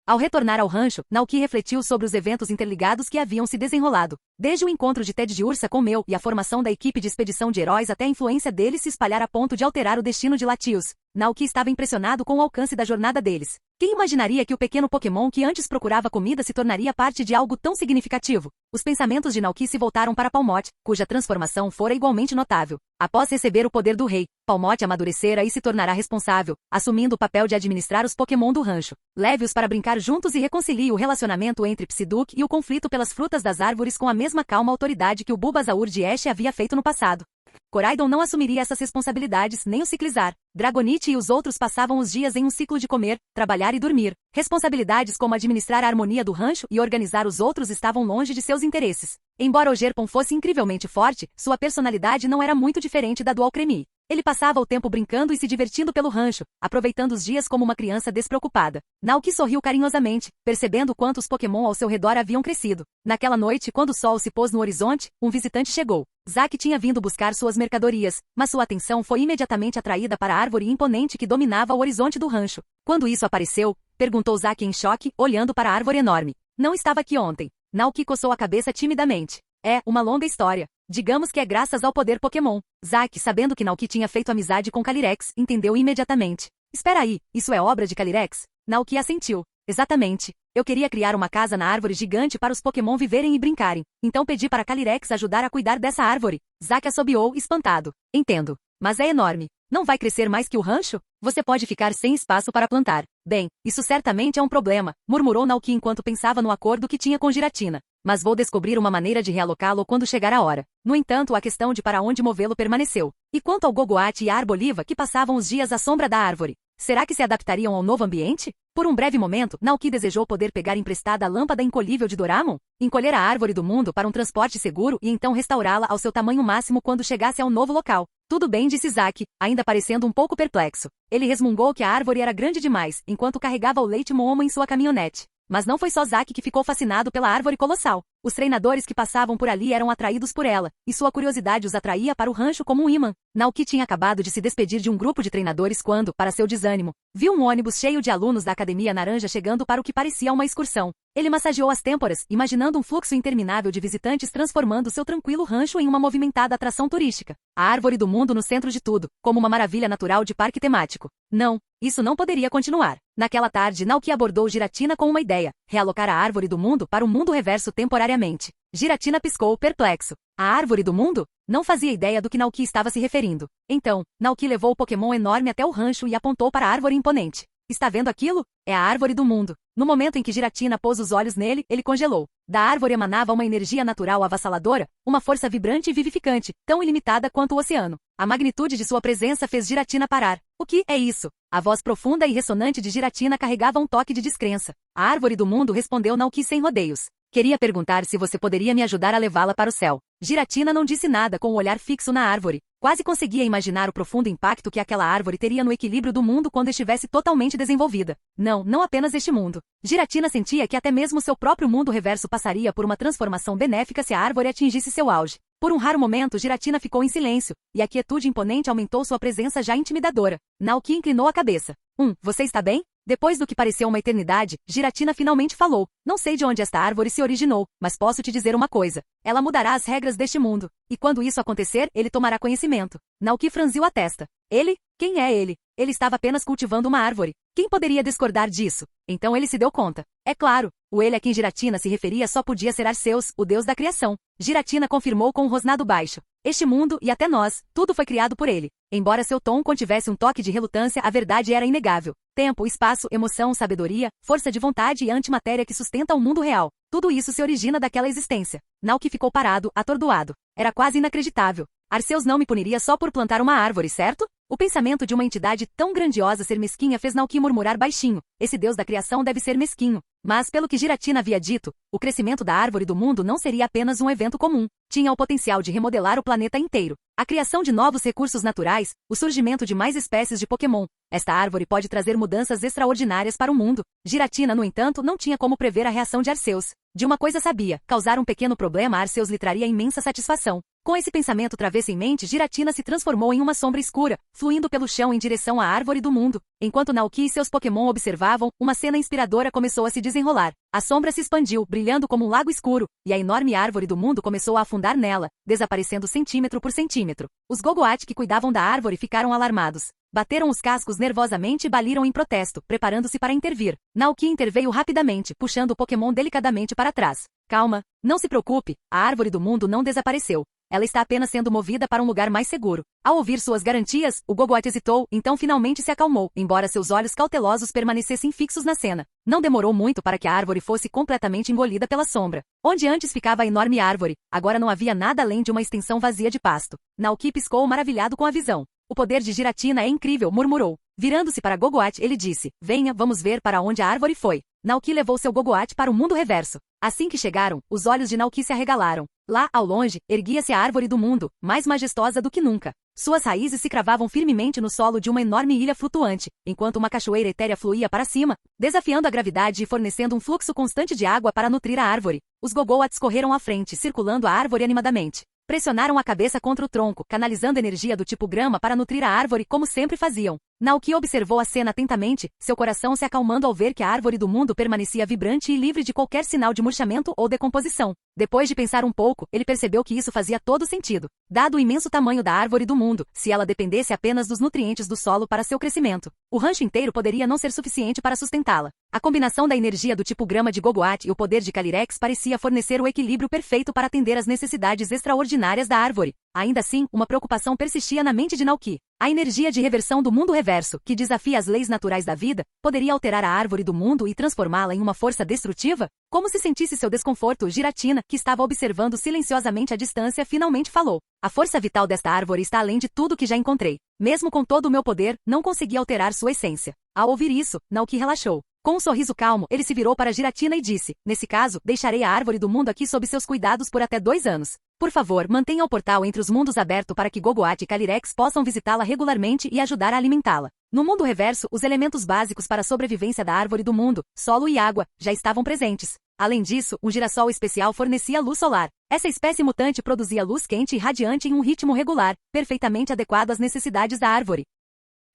Ao retornar ao rancho, Naoki refletiu sobre os eventos interligados que haviam se desenrolado. Desde o encontro de Ted de Ursa com Meu e a formação da equipe de expedição de heróis até a influência deles se espalhar a ponto de alterar o destino de Latios. Naoki estava impressionado com o alcance da jornada deles. Quem imaginaria que o pequeno Pokémon que antes procurava comida se tornaria parte de algo tão significativo? Os pensamentos de Naoki se voltaram para Palmot, cuja transformação fora igualmente notável. Após receber o poder do rei, Palmot amadurecera e se tornará responsável, assumindo o papel de administrar os Pokémon do rancho. Leve-os para brincar juntos e reconcilie o relacionamento entre Psyduck e o conflito pelas frutas das árvores com a mesma calma autoridade que o Bulbasaur de Ash havia feito no passado. Koraidon não assumiria essas responsabilidades nem o Ciclizar. Dragonite e os outros passavam os dias em um ciclo de comer, trabalhar e dormir. Responsabilidades como administrar a harmonia do rancho e organizar os outros estavam longe de seus interesses. Embora o Gerpon fosse incrivelmente forte, sua personalidade não era muito diferente da do Alcremie. Ele passava o tempo brincando e se divertindo pelo rancho, aproveitando os dias como uma criança despreocupada. Naoki sorriu carinhosamente, percebendo quanto os Pokémon ao seu redor haviam crescido. Naquela noite, quando o sol se pôs no horizonte, um visitante chegou. Zack tinha vindo buscar suas mercadorias, mas sua atenção foi imediatamente atraída para a árvore imponente que dominava o horizonte do rancho. Quando isso apareceu, perguntou Zack em choque, olhando para a árvore enorme. Não estava aqui ontem. Naoki coçou a cabeça timidamente. É uma longa história. Digamos que é graças ao poder Pokémon. Zack, sabendo que Naoki tinha feito amizade com Calyrex, entendeu imediatamente. Espera aí, isso é obra de Calyrex? Naoki assentiu. Exatamente. Eu queria criar uma casa na árvore gigante para os Pokémon viverem e brincarem. Então pedi para Calyrex ajudar a cuidar dessa árvore. Zack assobiou, espantado. Entendo. Mas é enorme. Não vai crescer mais que o rancho? Você pode ficar sem espaço para plantar. Bem, isso certamente é um problema, murmurou Naoki enquanto pensava no acordo que tinha com Giratina. Mas vou descobrir uma maneira de realocá-lo quando chegar a hora. No entanto, a questão de para onde movê-lo permaneceu. E quanto ao Gogoat e a Arboliva que passavam os dias à sombra da árvore? Será que se adaptariam ao novo ambiente? Por um breve momento, Naoki desejou poder pegar emprestada a lâmpada encolhível de Doraemon, encolher a árvore do mundo para um transporte seguro e então restaurá-la ao seu tamanho máximo quando chegasse ao novo local. Tudo bem, disse Zack, ainda parecendo um pouco perplexo. Ele resmungou que a árvore era grande demais, enquanto carregava o leite Momo em sua caminhonete. Mas não foi só Zack que ficou fascinado pela árvore colossal. Os treinadores que passavam por ali eram atraídos por ela, e sua curiosidade os atraía para o rancho como um imã. Naoki tinha acabado de se despedir de um grupo de treinadores quando, para seu desânimo, viu um ônibus cheio de alunos da Academia Naranja chegando para o que parecia uma excursão. Ele massageou as têmporas, imaginando um fluxo interminável de visitantes transformando seu tranquilo rancho em uma movimentada atração turística. A árvore do mundo no centro de tudo, como uma maravilha natural de parque temático. Não, isso não poderia continuar. Naquela tarde, Naoki abordou Giratina com uma ideia: realocar a árvore do mundo para o mundo reverso temporariamente. Giratina piscou, perplexo. A árvore do mundo? Não fazia ideia do que Naoki estava se referindo. Então, Naoki levou o Pokémon enorme até o rancho e apontou para a árvore imponente. Está vendo aquilo? É a árvore do mundo. No momento em que Giratina pôs os olhos nele, ele congelou. Da árvore emanava uma energia natural avassaladora, uma força vibrante e vivificante, tão ilimitada quanto o oceano. A magnitude de sua presença fez Giratina parar. O que é isso? A voz profunda e ressonante de Giratina carregava um toque de descrença. A árvore do mundo respondeu Naoki sem rodeios. Queria perguntar se você poderia me ajudar a levá-la para o céu. Giratina não disse nada com o olhar fixo na árvore. Quase conseguia imaginar o profundo impacto que aquela árvore teria no equilíbrio do mundo quando estivesse totalmente desenvolvida. Não apenas este mundo. Giratina sentia que até mesmo seu próprio mundo reverso passaria por uma transformação benéfica se a árvore atingisse seu auge. Por um raro momento, Giratina ficou em silêncio, e a quietude imponente aumentou sua presença já intimidadora. Naoki inclinou a cabeça. Você está bem? Depois do que pareceu uma eternidade, Giratina finalmente falou. Não sei de onde esta árvore se originou, mas posso te dizer uma coisa. Ela mudará as regras deste mundo. E quando isso acontecer, ele tomará conhecimento. Naoki franziu a testa. Ele? Quem é ele? Ele estava apenas cultivando uma árvore. Quem poderia discordar disso? Então ele se deu conta. É claro, o ele a quem Giratina se referia só podia ser Arceus, o deus da criação. Giratina confirmou com um rosnado baixo. Este mundo, e até nós, tudo foi criado por ele. Embora seu tom contivesse um toque de relutância, a verdade era inegável. Tempo, espaço, emoção, sabedoria, força de vontade e antimatéria que sustenta o mundo real. Tudo isso se origina daquela existência. Naoki ficou parado, atordoado. Era quase inacreditável. Arceus não me puniria só por plantar uma árvore, certo? O pensamento de uma entidade tão grandiosa ser mesquinha fez Naoki murmurar baixinho. Esse deus da criação deve ser mesquinho. Mas, pelo que Giratina havia dito, o crescimento da árvore do mundo não seria apenas um evento comum. Tinha o potencial de remodelar o planeta inteiro. A criação de novos recursos naturais, o surgimento de mais espécies de Pokémon. Esta árvore pode trazer mudanças extraordinárias para o mundo. Giratina, no entanto, não tinha como prever a reação de Arceus. De uma coisa sabia, causar um pequeno problema a Arceus lhe traria imensa satisfação. Com esse pensamento travesso em mente, Giratina se transformou em uma sombra escura, fluindo pelo chão em direção à árvore do mundo. Enquanto Naoki e seus Pokémon observavam, uma cena inspiradora começou a se desenrolar. A sombra se expandiu, brilhando como um lago escuro, e a enorme árvore do mundo começou a afundar nela, desaparecendo centímetro por centímetro. Os Gogoat que cuidavam da árvore ficaram alarmados. Bateram os cascos nervosamente e baliram em protesto, preparando-se para intervir. Naoki interveio rapidamente, puxando o Pokémon delicadamente para trás. Calma, não se preocupe, a árvore do mundo não desapareceu. Ela está apenas sendo movida para um lugar mais seguro. Ao ouvir suas garantias, o Gogoat hesitou, então finalmente se acalmou, embora seus olhos cautelosos permanecessem fixos na cena. Não demorou muito para que a árvore fosse completamente engolida pela sombra. Onde antes ficava a enorme árvore, agora não havia nada além de uma extensão vazia de pasto. Naoki piscou maravilhado com a visão. O poder de Giratina é incrível, murmurou. Virando-se para Gogoat, ele disse, venha, vamos ver para onde a árvore foi. Naoki levou seu Gogoat para o mundo reverso. Assim que chegaram, os olhos de Naoki se arregalaram. Lá, ao longe, erguia-se a árvore do mundo, mais majestosa do que nunca. Suas raízes se cravavam firmemente no solo de uma enorme ilha flutuante, enquanto uma cachoeira etérea fluía para cima, desafiando a gravidade e fornecendo um fluxo constante de água para nutrir a árvore. Os Gogoats correram à frente, circulando a árvore animadamente. Pressionaram a cabeça contra o tronco, canalizando energia do tipo grama para nutrir a árvore como sempre faziam. Naoki observou a cena atentamente, seu coração se acalmando ao ver que a árvore do mundo permanecia vibrante e livre de qualquer sinal de murchamento ou decomposição. Depois de pensar um pouco, ele percebeu que isso fazia todo sentido. Dado o imenso tamanho da árvore do mundo, se ela dependesse apenas dos nutrientes do solo para seu crescimento, o rancho inteiro poderia não ser suficiente para sustentá-la. A combinação da energia do tipo grama de Gogoat e o poder de Calyrex parecia fornecer o equilíbrio perfeito para atender às necessidades extraordinárias da árvore. Ainda assim, uma preocupação persistia na mente de Naoki. A energia de reversão do mundo reverso, que desafia as leis naturais da vida, poderia alterar a árvore do mundo e transformá-la em uma força destrutiva? Como se sentisse seu desconforto, Giratina, que estava observando silenciosamente à distância, finalmente falou. A força vital desta árvore está além de tudo que já encontrei. Mesmo com todo o meu poder, não consegui alterar sua essência. Ao ouvir isso, Naoki relaxou. Com um sorriso calmo, ele se virou para Giratina e disse, nesse caso, deixarei a árvore do mundo aqui sob seus cuidados por até 2 anos. Por favor, mantenha o portal entre os mundos aberto para que Gogoat e Calyrex possam visitá-la regularmente e ajudar a alimentá-la. No mundo reverso, os elementos básicos para a sobrevivência da árvore do mundo, solo e água, já estavam presentes. Além disso, um girassol especial fornecia luz solar. Essa espécie mutante produzia luz quente e radiante em um ritmo regular, perfeitamente adequado às necessidades da árvore.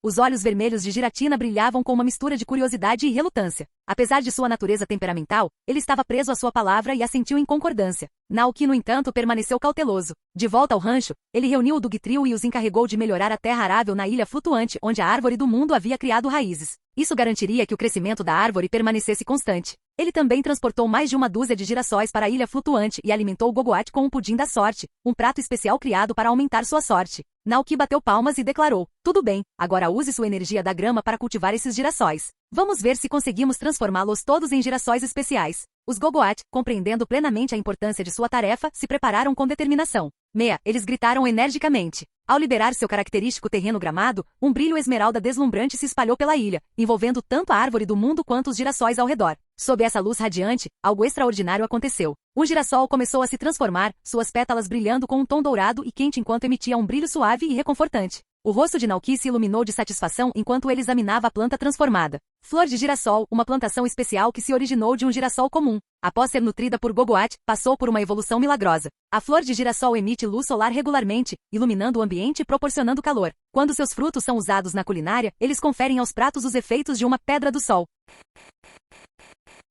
Os olhos vermelhos de Giratina brilhavam com uma mistura de curiosidade e relutância. Apesar de sua natureza temperamental, ele estava preso à sua palavra e assentiu em concordância. Naoki, no entanto, permaneceu cauteloso. De volta ao rancho, ele reuniu o Dugtrio e os encarregou de melhorar a terra arável na ilha flutuante onde a árvore do mundo havia criado raízes. Isso garantiria que o crescimento da árvore permanecesse constante. Ele também transportou mais de 1 dúzia de girassóis para a ilha flutuante e alimentou o Gogoat com um pudim da sorte, um prato especial criado para aumentar sua sorte. Naoki bateu palmas e declarou, tudo bem, agora use sua energia da grama para cultivar esses girassóis. Vamos ver se conseguimos transformá-los todos em girassóis especiais. Os Gogoat, compreendendo plenamente a importância de sua tarefa, se prepararam com determinação. Eles gritaram energicamente. Ao liberar seu característico terreno gramado, um brilho esmeralda deslumbrante se espalhou pela ilha, envolvendo tanto a árvore do mundo quanto os girassóis ao redor. Sob essa luz radiante, algo extraordinário aconteceu. Um girassol começou a se transformar, suas pétalas brilhando com um tom dourado e quente enquanto emitia um brilho suave e reconfortante. O rosto de Naoki se iluminou de satisfação enquanto ele examinava a planta transformada. Flor de girassol, uma plantação especial que se originou de um girassol comum. Após ser nutrida por Gogoat, passou por uma evolução milagrosa. A flor de girassol emite luz solar regularmente, iluminando o ambiente e proporcionando calor. Quando seus frutos são usados na culinária, eles conferem aos pratos os efeitos de uma pedra do sol.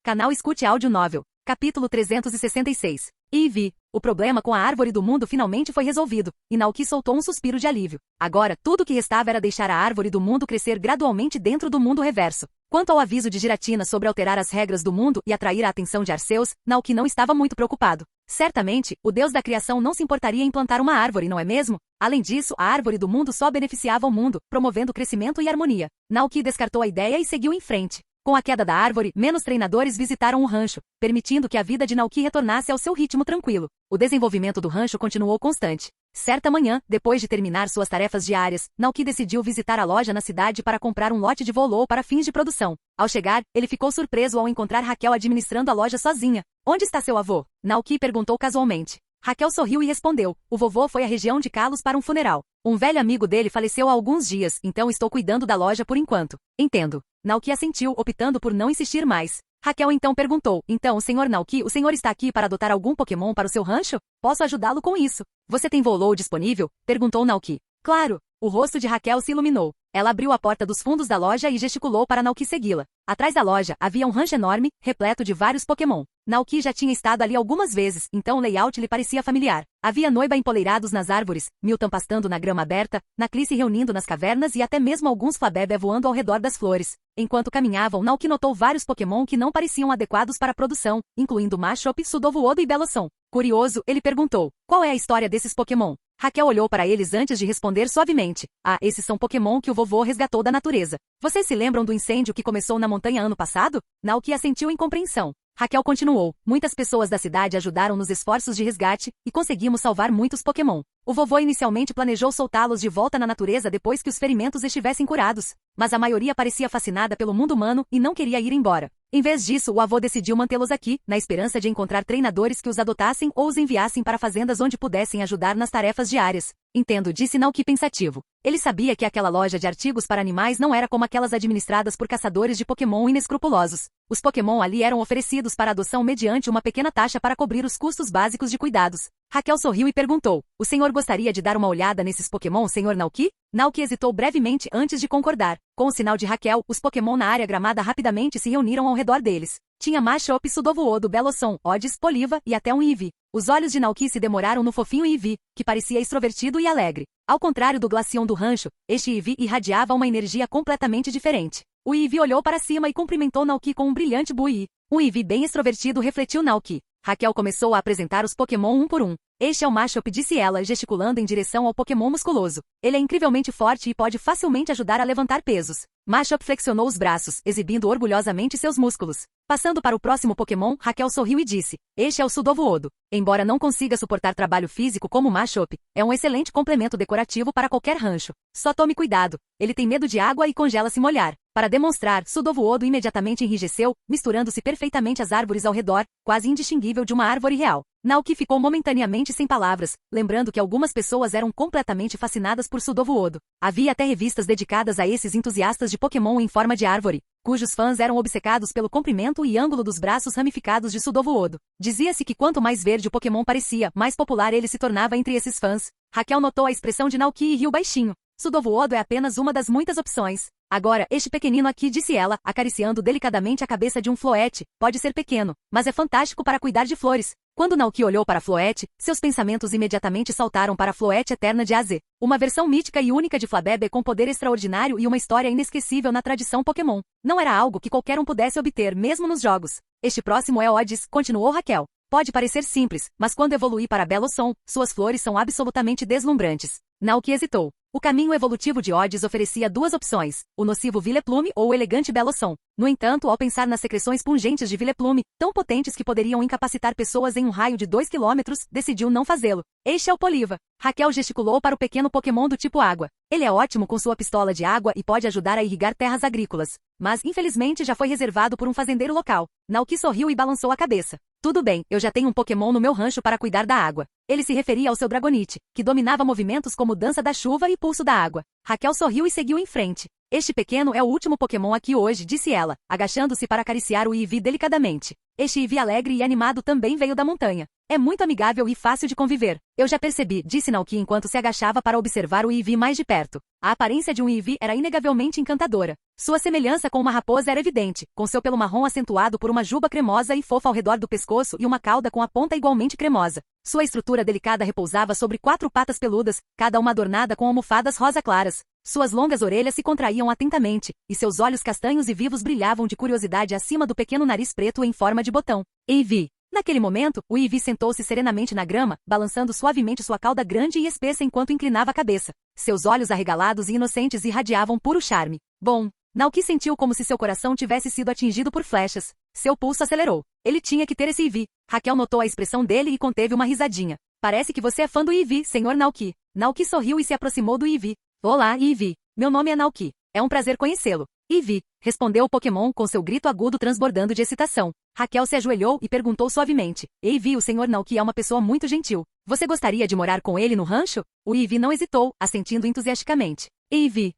Canal Escute Áudio Novel. Capítulo 366. Eevee. O problema com a árvore do mundo finalmente foi resolvido, e Naoki soltou um suspiro de alívio. Agora, tudo o que restava era deixar a árvore do mundo crescer gradualmente dentro do mundo reverso. Quanto ao aviso de Giratina sobre alterar as regras do mundo e atrair a atenção de Arceus, Naoki não estava muito preocupado. Certamente, o deus da criação não se importaria em plantar uma árvore, não é mesmo? Além disso, a árvore do mundo só beneficiava o mundo, promovendo crescimento e harmonia. Naoki descartou a ideia e seguiu em frente. Com a queda da árvore, menos treinadores visitaram o rancho, permitindo que a vida de Naoki retornasse ao seu ritmo tranquilo. O desenvolvimento do rancho continuou constante. Certa manhã, depois de terminar suas tarefas diárias, Naoki decidiu visitar a loja na cidade para comprar um lote de Vooloo para fins de produção. Ao chegar, ele ficou surpreso ao encontrar Raquel administrando a loja sozinha. Onde está seu avô? Naoki perguntou casualmente. Raquel sorriu e respondeu, o vovô foi à região de Kalos para um funeral. Um velho amigo dele faleceu há alguns dias, então estou cuidando da loja por enquanto. Entendo. Naoki assentiu, optando por não insistir mais. Raquel então perguntou, então, Sr. Naoki, o senhor está aqui para adotar algum Pokémon para o seu rancho? Posso ajudá-lo com isso. Você tem Volo disponível? Perguntou Naoki. Claro. O rosto de Raquel se iluminou. Ela abriu a porta dos fundos da loja e gesticulou para Naoki segui-la. Atrás da loja, havia um rancho enorme, repleto de vários Pokémon. Naoki já tinha estado ali algumas vezes, então o layout lhe parecia familiar. Havia Noiba empoleirados nas árvores, Milton pastando na grama aberta, Nacli se reunindo nas cavernas e até mesmo alguns Flabébé voando ao redor das flores. Enquanto caminhavam, Naoki notou vários Pokémon que não pareciam adequados para a produção, incluindo Machop, Sudowoodo e Bellossom. Curioso, ele perguntou, qual é a história desses Pokémon? Raquel olhou para eles antes de responder suavemente. Ah, esses são Pokémon que o vovô resgatou da natureza. Vocês se lembram do incêndio que começou na montanha ano passado? Naoki assentiu em compreensão. Raquel continuou. Muitas pessoas da cidade ajudaram nos esforços de resgate e conseguimos salvar muitos Pokémon. O vovô inicialmente planejou soltá-los de volta na natureza depois que os ferimentos estivessem curados, mas a maioria parecia fascinada pelo mundo humano e não queria ir embora. Em vez disso, o avô decidiu mantê-los aqui, na esperança de encontrar treinadores que os adotassem ou os enviassem para fazendas onde pudessem ajudar nas tarefas diárias. Entendo, disse Naoki pensativo. Ele sabia que aquela loja de artigos para animais não era como aquelas administradas por caçadores de Pokémon inescrupulosos. Os Pokémon ali eram oferecidos para adoção mediante uma pequena taxa para cobrir os custos básicos de cuidados. Raquel sorriu e perguntou, o senhor gostaria de dar uma olhada nesses Pokémon, Sr. Naoki? Naoki hesitou brevemente antes de concordar. Com o sinal de Raquel, os Pokémon na área gramada rapidamente se reuniram ao redor deles. Tinha Machop, Sudowoodo, Bellossom, Odis, Poliva e até um Eevee. Os olhos de Naoki se demoraram no fofinho Eevee, que parecia extrovertido e alegre. Ao contrário do Glaceon do rancho, este Eevee irradiava uma energia completamente diferente. O Eevee olhou para cima e cumprimentou Naoki com um brilhante bui. Um Eevee bem extrovertido refletiu Naoki. Raquel começou a apresentar os Pokémon um por um. Este é o Machop, disse ela, gesticulando em direção ao Pokémon musculoso. Ele é incrivelmente forte e pode facilmente ajudar a levantar pesos. Machop flexionou os braços, exibindo orgulhosamente seus músculos. Passando para o próximo Pokémon, Raquel sorriu e disse, este é o Sudowoodo. Embora não consiga suportar trabalho físico como o Machop, é um excelente complemento decorativo para qualquer rancho. Só tome cuidado, ele tem medo de água e congela se molhar. Para demonstrar, Sudowoodo imediatamente enrijeceu, misturando-se perfeitamente às árvores ao redor, quase indistinguível de uma árvore real. Naoki ficou momentaneamente sem palavras, lembrando que algumas pessoas eram completamente fascinadas por Sudowoodo. Havia até revistas dedicadas a esses entusiastas de Pokémon em forma de árvore, cujos fãs eram obcecados pelo comprimento e ângulo dos braços ramificados de Sudowoodo. Dizia-se que quanto mais verde o Pokémon parecia, mais popular ele se tornava entre esses fãs. Raquel notou a expressão de Naoki e riu baixinho. Sudowoodo é apenas uma das muitas opções. Agora, este pequenino aqui, disse ela, acariciando delicadamente a cabeça de um Floette, pode ser pequeno, mas é fantástico para cuidar de flores. Quando Naoki olhou para Floette, seus pensamentos imediatamente saltaram para a Floette Eterna de AZ, uma versão mítica e única de Flabébé com poder extraordinário e uma história inesquecível na tradição Pokémon. Não era algo que qualquer um pudesse obter, mesmo nos jogos. Este próximo é Odis, continuou Raquel. Pode parecer simples, mas quando evoluir para Bellossom, suas flores são absolutamente deslumbrantes. Naoki hesitou. O caminho evolutivo de Odis oferecia duas opções, o nocivo Vileplume ou o elegante Bellossom. No entanto, ao pensar nas secreções pungentes de Vileplume, tão potentes que poderiam incapacitar pessoas em um raio de 2 km, decidiu não fazê-lo. Este é o Poliva. Raquel gesticulou para o pequeno Pokémon do tipo água. Ele é ótimo com sua pistola de água e pode ajudar a irrigar terras agrícolas. Mas, infelizmente, já foi reservado por um fazendeiro local. Naoki sorriu e balançou a cabeça. Tudo bem, eu já tenho um Pokémon no meu rancho para cuidar da água. Ele se referia ao seu Dragonite, que dominava movimentos como dança da chuva e pulso da água. Raquel sorriu e seguiu em frente. Este pequeno é o último Pokémon aqui hoje, disse ela, agachando-se para acariciar o Eevee delicadamente. Este Eevee alegre e animado também veio da montanha. É muito amigável e fácil de conviver. Eu já percebi, disse Naoki enquanto se agachava para observar o Eevee mais de perto. A aparência de um Eevee era inegavelmente encantadora. Sua semelhança com uma raposa era evidente, com seu pelo marrom acentuado por uma juba cremosa e fofa ao redor do pescoço e uma cauda com a ponta igualmente cremosa. Sua estrutura delicada repousava sobre 4 patas peludas, cada uma adornada com almofadas rosa claras. Suas longas orelhas se contraíam atentamente, e seus olhos castanhos e vivos brilhavam de curiosidade acima do pequeno nariz preto em forma de botão. Eevee. Naquele momento, o Eevee sentou-se serenamente na grama, balançando suavemente sua cauda grande e espessa enquanto inclinava a cabeça. Seus olhos arregalados e inocentes irradiavam puro charme. Bom, Naoki sentiu como se seu coração tivesse sido atingido por flechas. Seu pulso acelerou. Ele tinha que ter esse Eevee. Raquel notou a expressão dele e conteve uma risadinha. Parece que você é fã do Eevee, Sr. Naoki. Naoki sorriu e se aproximou do Eevee. Olá, Eevee. Meu nome é Naoki. É um prazer conhecê-lo. Eevee, respondeu o Pokémon com seu grito agudo transbordando de excitação. Raquel se ajoelhou e perguntou suavemente. Eevee, o Sr. Naoki é uma pessoa muito gentil. Você gostaria de morar com ele no rancho? O Eevee não hesitou, assentindo entusiasticamente. Eevee.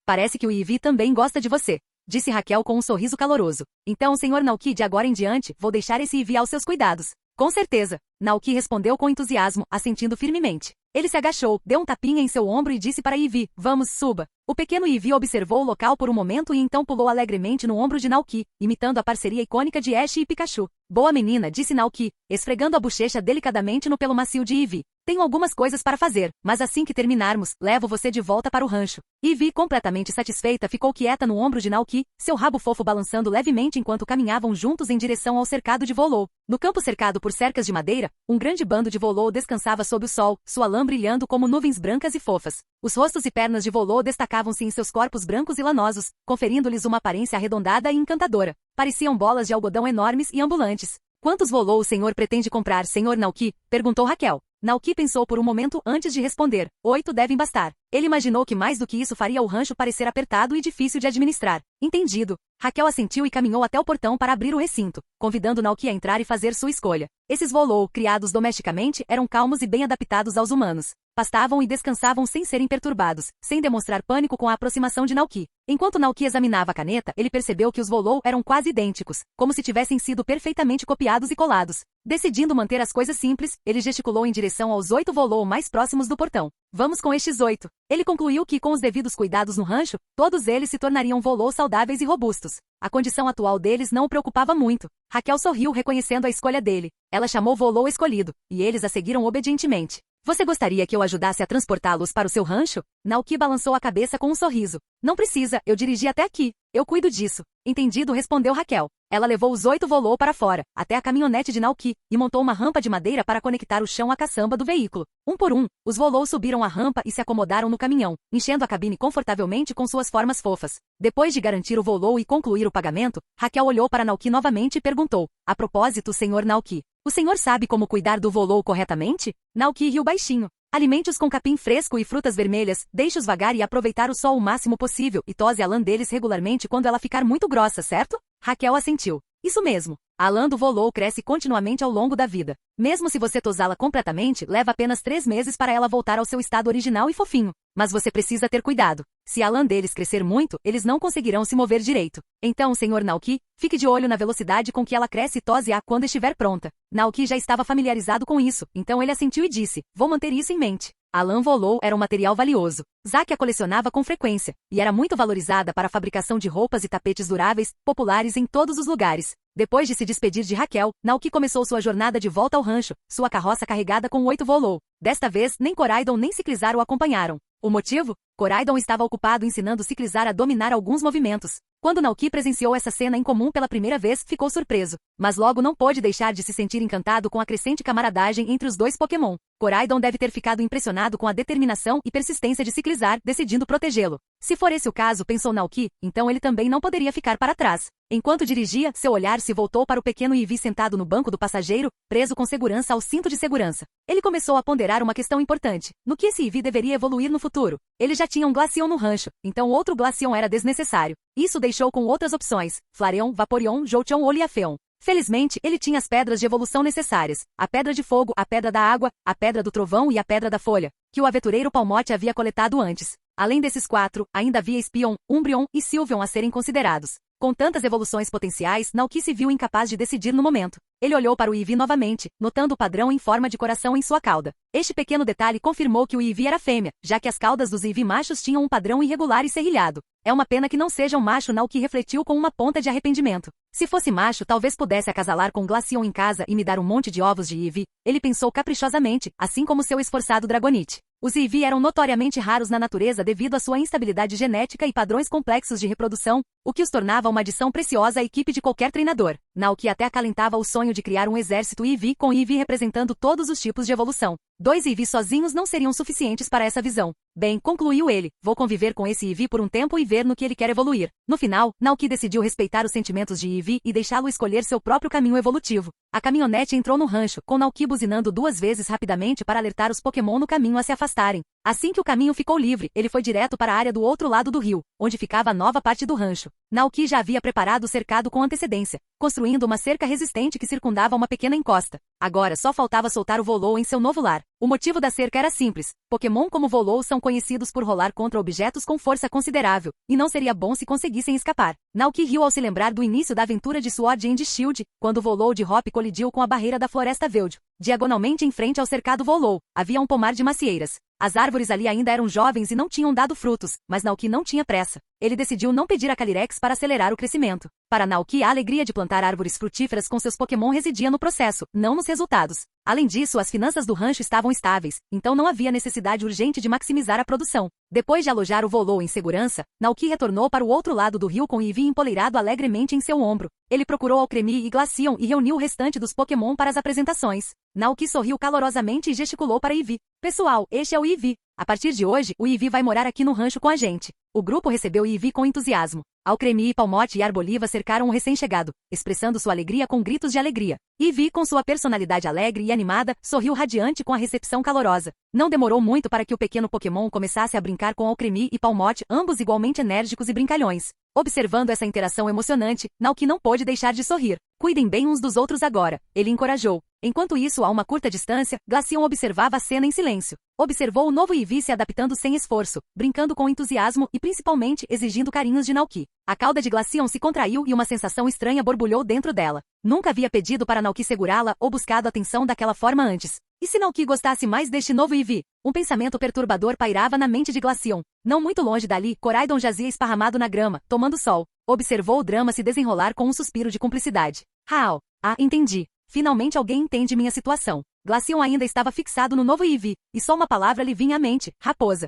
Parece que o Eevee também gosta de você. disse Raquel com um sorriso caloroso. Então, Sr. Naoki, de agora em diante, vou deixar esse Ivy aos seus cuidados. Com certeza. Naoki respondeu com entusiasmo, assentindo firmemente. Ele se agachou, deu um tapinha em seu ombro e disse para Ivy, vamos, suba. O pequeno Ivy observou o local por um momento e então pulou alegremente no ombro de Naoki, imitando a parceria icônica de Ash e Pikachu. Boa menina, disse Naoki, esfregando a bochecha delicadamente no pelo macio de Ivy. Tenho algumas coisas para fazer, mas assim que terminarmos, levo você de volta para o rancho. Ivy, completamente satisfeita, ficou quieta no ombro de Naoki, seu rabo fofo balançando levemente enquanto caminhavam juntos em direção ao cercado de Volou. No campo cercado por cercas de madeira, um grande bando de Volou descansava sob o sol, sua lã brilhando como nuvens brancas e fofas. Os rostos e pernas de Volou destacavam-se em seus corpos brancos e lanosos, conferindo-lhes uma aparência arredondada e encantadora. Pareciam bolas de algodão enormes e ambulantes. Quantos Volou o senhor pretende comprar, Sr. Naoki? Perguntou Raquel. Naoki pensou por um momento antes de responder. 8 devem bastar. Ele imaginou que mais do que isso faria o rancho parecer apertado e difícil de administrar. Entendido. Raquel assentiu e caminhou até o portão para abrir o recinto, convidando Naoki a entrar e fazer sua escolha. Esses Volou, criados domesticamente, eram calmos e bem adaptados aos humanos. Pastavam e descansavam sem serem perturbados, sem demonstrar pânico com a aproximação de Naoki. Enquanto Naoki examinava a caneta, ele percebeu que os Volou eram quase idênticos, como se tivessem sido perfeitamente copiados e colados. Decidindo manter as coisas simples, ele gesticulou em direção aos 8 Volou mais próximos do portão. Vamos com estes 8. Ele concluiu que, com os devidos cuidados no rancho, todos eles se tornariam Volou saudáveis e robustos. A condição atual deles não o preocupava muito. Raquel sorriu reconhecendo a escolha dele. Ela chamou Volou escolhido, e eles a seguiram obedientemente. Você gostaria que eu ajudasse a transportá-los para o seu rancho? Naoki balançou a cabeça com um sorriso. Não precisa, eu dirigi até aqui. Eu cuido disso. Entendido, respondeu Raquel. Ela levou os 8 Volou para fora, até a caminhonete de Naoki, e montou uma rampa de madeira para conectar o chão à caçamba do veículo. Um por um, os Volou subiram a rampa e se acomodaram no caminhão, enchendo a cabine confortavelmente com suas formas fofas. Depois de garantir o Volou e concluir o pagamento, Raquel olhou para Naoki novamente e perguntou. A propósito, Sr. Naoki, o senhor sabe como cuidar do Volou corretamente? Naoki riu baixinho. Alimente-os com capim fresco e frutas vermelhas, deixe-os vagar e aproveitar o sol o máximo possível e tose a lã deles regularmente quando ela ficar muito grossa, certo? Raquel assentiu. Isso mesmo. A lã do Volou cresce continuamente ao longo da vida. Mesmo se você tosá-la completamente, leva apenas 3 meses para ela voltar ao seu estado original e fofinho. Mas você precisa ter cuidado. Se a lã deles crescer muito, eles não conseguirão se mover direito. Então, Sr. Naoki, fique de olho na velocidade com que ela cresce e tose-a quando estiver pronta. Naoki já estava familiarizado com isso, então ele assentiu e disse, vou manter isso em mente. A lã Volou era um material valioso. Zack a colecionava com frequência, e era muito valorizada para a fabricação de roupas e tapetes duráveis, populares em todos os lugares. Depois de se despedir de Raquel, Naoki começou sua jornada de volta ao rancho, sua carroça carregada com 8 Volou. Desta vez, nem Koraidon nem Ciclizar o acompanharam. O motivo? Koraidon estava ocupado ensinando Ciclizar a dominar alguns movimentos. Quando Naoki presenciou essa cena incomum pela primeira vez, ficou surpreso. Mas logo não pôde deixar de se sentir encantado com a crescente camaradagem entre os dois Pokémon. Koraidon deve ter ficado impressionado com a determinação e persistência de Ciclizar, decidindo protegê-lo. Se for esse o caso, pensou Naoki, então ele também não poderia ficar para trás. Enquanto dirigia, seu olhar se voltou para o pequeno Ivy sentado no banco do passageiro, preso com segurança ao cinto de segurança. Ele começou a ponderar uma questão importante. No que esse Ivy deveria evoluir no futuro? Ele já tinha um Glaceon no rancho, então outro Glaceon era desnecessário. Isso deixou com outras opções, Flareon, Vaporeon, Jolteon ou Liafeon. Felizmente, ele tinha as pedras de evolução necessárias, a Pedra de Fogo, a Pedra da Água, a Pedra do Trovão e a Pedra da Folha, que o aventureiro Palmote havia coletado antes. Além desses 4, ainda havia Espion, Umbreon e Sylveon a serem considerados. Com tantas evoluções potenciais, Naoki se viu incapaz de decidir no momento. Ele olhou para o Eevee novamente, notando o padrão em forma de coração em sua cauda. Este pequeno detalhe confirmou que o Eevee era fêmea, já que as caudas dos Eevee machos tinham um padrão irregular e serrilhado. É uma pena que não seja um macho, Naoki refletiu com uma ponta de arrependimento. Se fosse macho, talvez pudesse acasalar com Glaceon em casa e me dar um monte de ovos de Eevee, ele pensou caprichosamente, assim como seu esforçado Dragonite. Os Eevee eram notoriamente raros na natureza devido à sua instabilidade genética e padrões complexos de reprodução, o que os tornava uma adição preciosa à equipe de qualquer treinador. Naoki até acalentava o sonho de criar um exército Eevee com Eevee representando todos os tipos de evolução. 2 Eevee sozinhos não seriam suficientes para essa visão. Bem, concluiu ele, vou conviver com esse Eevee por um tempo e ver no que ele quer evoluir. No final, Naoki decidiu respeitar os sentimentos de Eevee e deixá-lo escolher seu próprio caminho evolutivo. A caminhonete entrou no rancho, com Naoki buzinando 2 vezes rapidamente para alertar os Pokémon no caminho a se afastarem. Assim que o caminho ficou livre, ele foi direto para a área do outro lado do rio, onde ficava a nova parte do rancho. Naoki já havia preparado o cercado com antecedência, construindo uma cerca resistente que circundava uma pequena encosta. Agora só faltava soltar o Volou em seu novo lar. O motivo da cerca era simples. Pokémon como Volou são conhecidos por rolar contra objetos com força considerável, e não seria bom se conseguissem escapar. Naoki riu ao se lembrar do início da aventura de Sword and Shield, quando o Volou de Hop colidiu com a barreira da Floresta Verde. Diagonalmente em frente ao cercado Volou, havia um pomar de macieiras. As árvores ali ainda eram jovens e não tinham dado frutos, mas Naoki não tinha pressa. Ele decidiu não pedir a Calyrex para acelerar o crescimento. Para Naoki, a alegria de plantar árvores frutíferas com seus Pokémon residia no processo, não nos resultados. Além disso, as finanças do rancho estavam estáveis, então não havia necessidade urgente de maximizar a produção. Depois de alojar o Volou em segurança, Naoki retornou para o outro lado do rio com Eevee empoleirado alegremente em seu ombro. Ele procurou Alcremie e Glaceon e reuniu o restante dos Pokémon para as apresentações. Naoki sorriu calorosamente e gesticulou para Eevee. Pessoal, este é o Eevee. A partir de hoje, o Eevee vai morar aqui no rancho com a gente. O grupo recebeu Eevee com entusiasmo. Alcremie, Palmote e Arboliva cercaram o recém-chegado, expressando sua alegria com gritos de alegria. Eevee, com sua personalidade alegre e animada, sorriu radiante com a recepção calorosa. Não demorou muito para que o pequeno Pokémon começasse a brincar com Alcremie e Palmote, ambos igualmente enérgicos e brincalhões. Observando essa interação emocionante, Naoki não pôde deixar de sorrir. Cuidem bem uns dos outros agora, ele encorajou. Enquanto isso, a uma curta distância, Glaceon observava a cena em silêncio. Observou o novo Eevee se adaptando sem esforço, brincando com entusiasmo e principalmente exigindo carinhos de Naoki. A cauda de Glaceon se contraiu e uma sensação estranha borbulhou dentro dela. Nunca havia pedido para Naoki segurá-la ou buscado atenção daquela forma antes. E se Naoki gostasse mais deste novo Eevee? Um pensamento perturbador pairava na mente de Glaceon. Não muito longe dali, Coraidon jazia esparramado na grama, tomando sol. Observou o drama se desenrolar com um suspiro de cumplicidade. Hao. Ah, entendi. Finalmente alguém entende minha situação. Glaceon ainda estava fixado no novo Eevee, e só uma palavra lhe vinha à mente: raposa.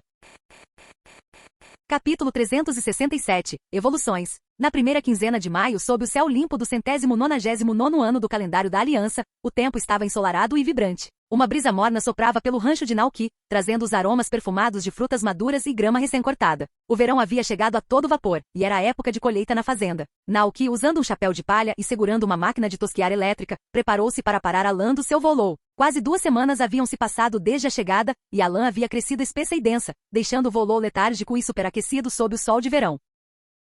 Capítulo 367. Evoluções. Na primeira quinzena de maio, sob o céu limpo do 199º ano do calendário da Aliança, o tempo estava ensolarado e vibrante. Uma brisa morna soprava pelo rancho de Naoki, trazendo os aromas perfumados de frutas maduras e grama recém-cortada. O verão havia chegado a todo vapor, e era a época de colheita na fazenda. Naoki, usando um chapéu de palha e segurando uma máquina de tosquiar elétrica, preparou-se para parar a lã do seu Volou. Quase 2 semanas haviam se passado desde a chegada, e a lã havia crescido espessa e densa, deixando o Volou letárgico e superaquecido sob o sol de verão.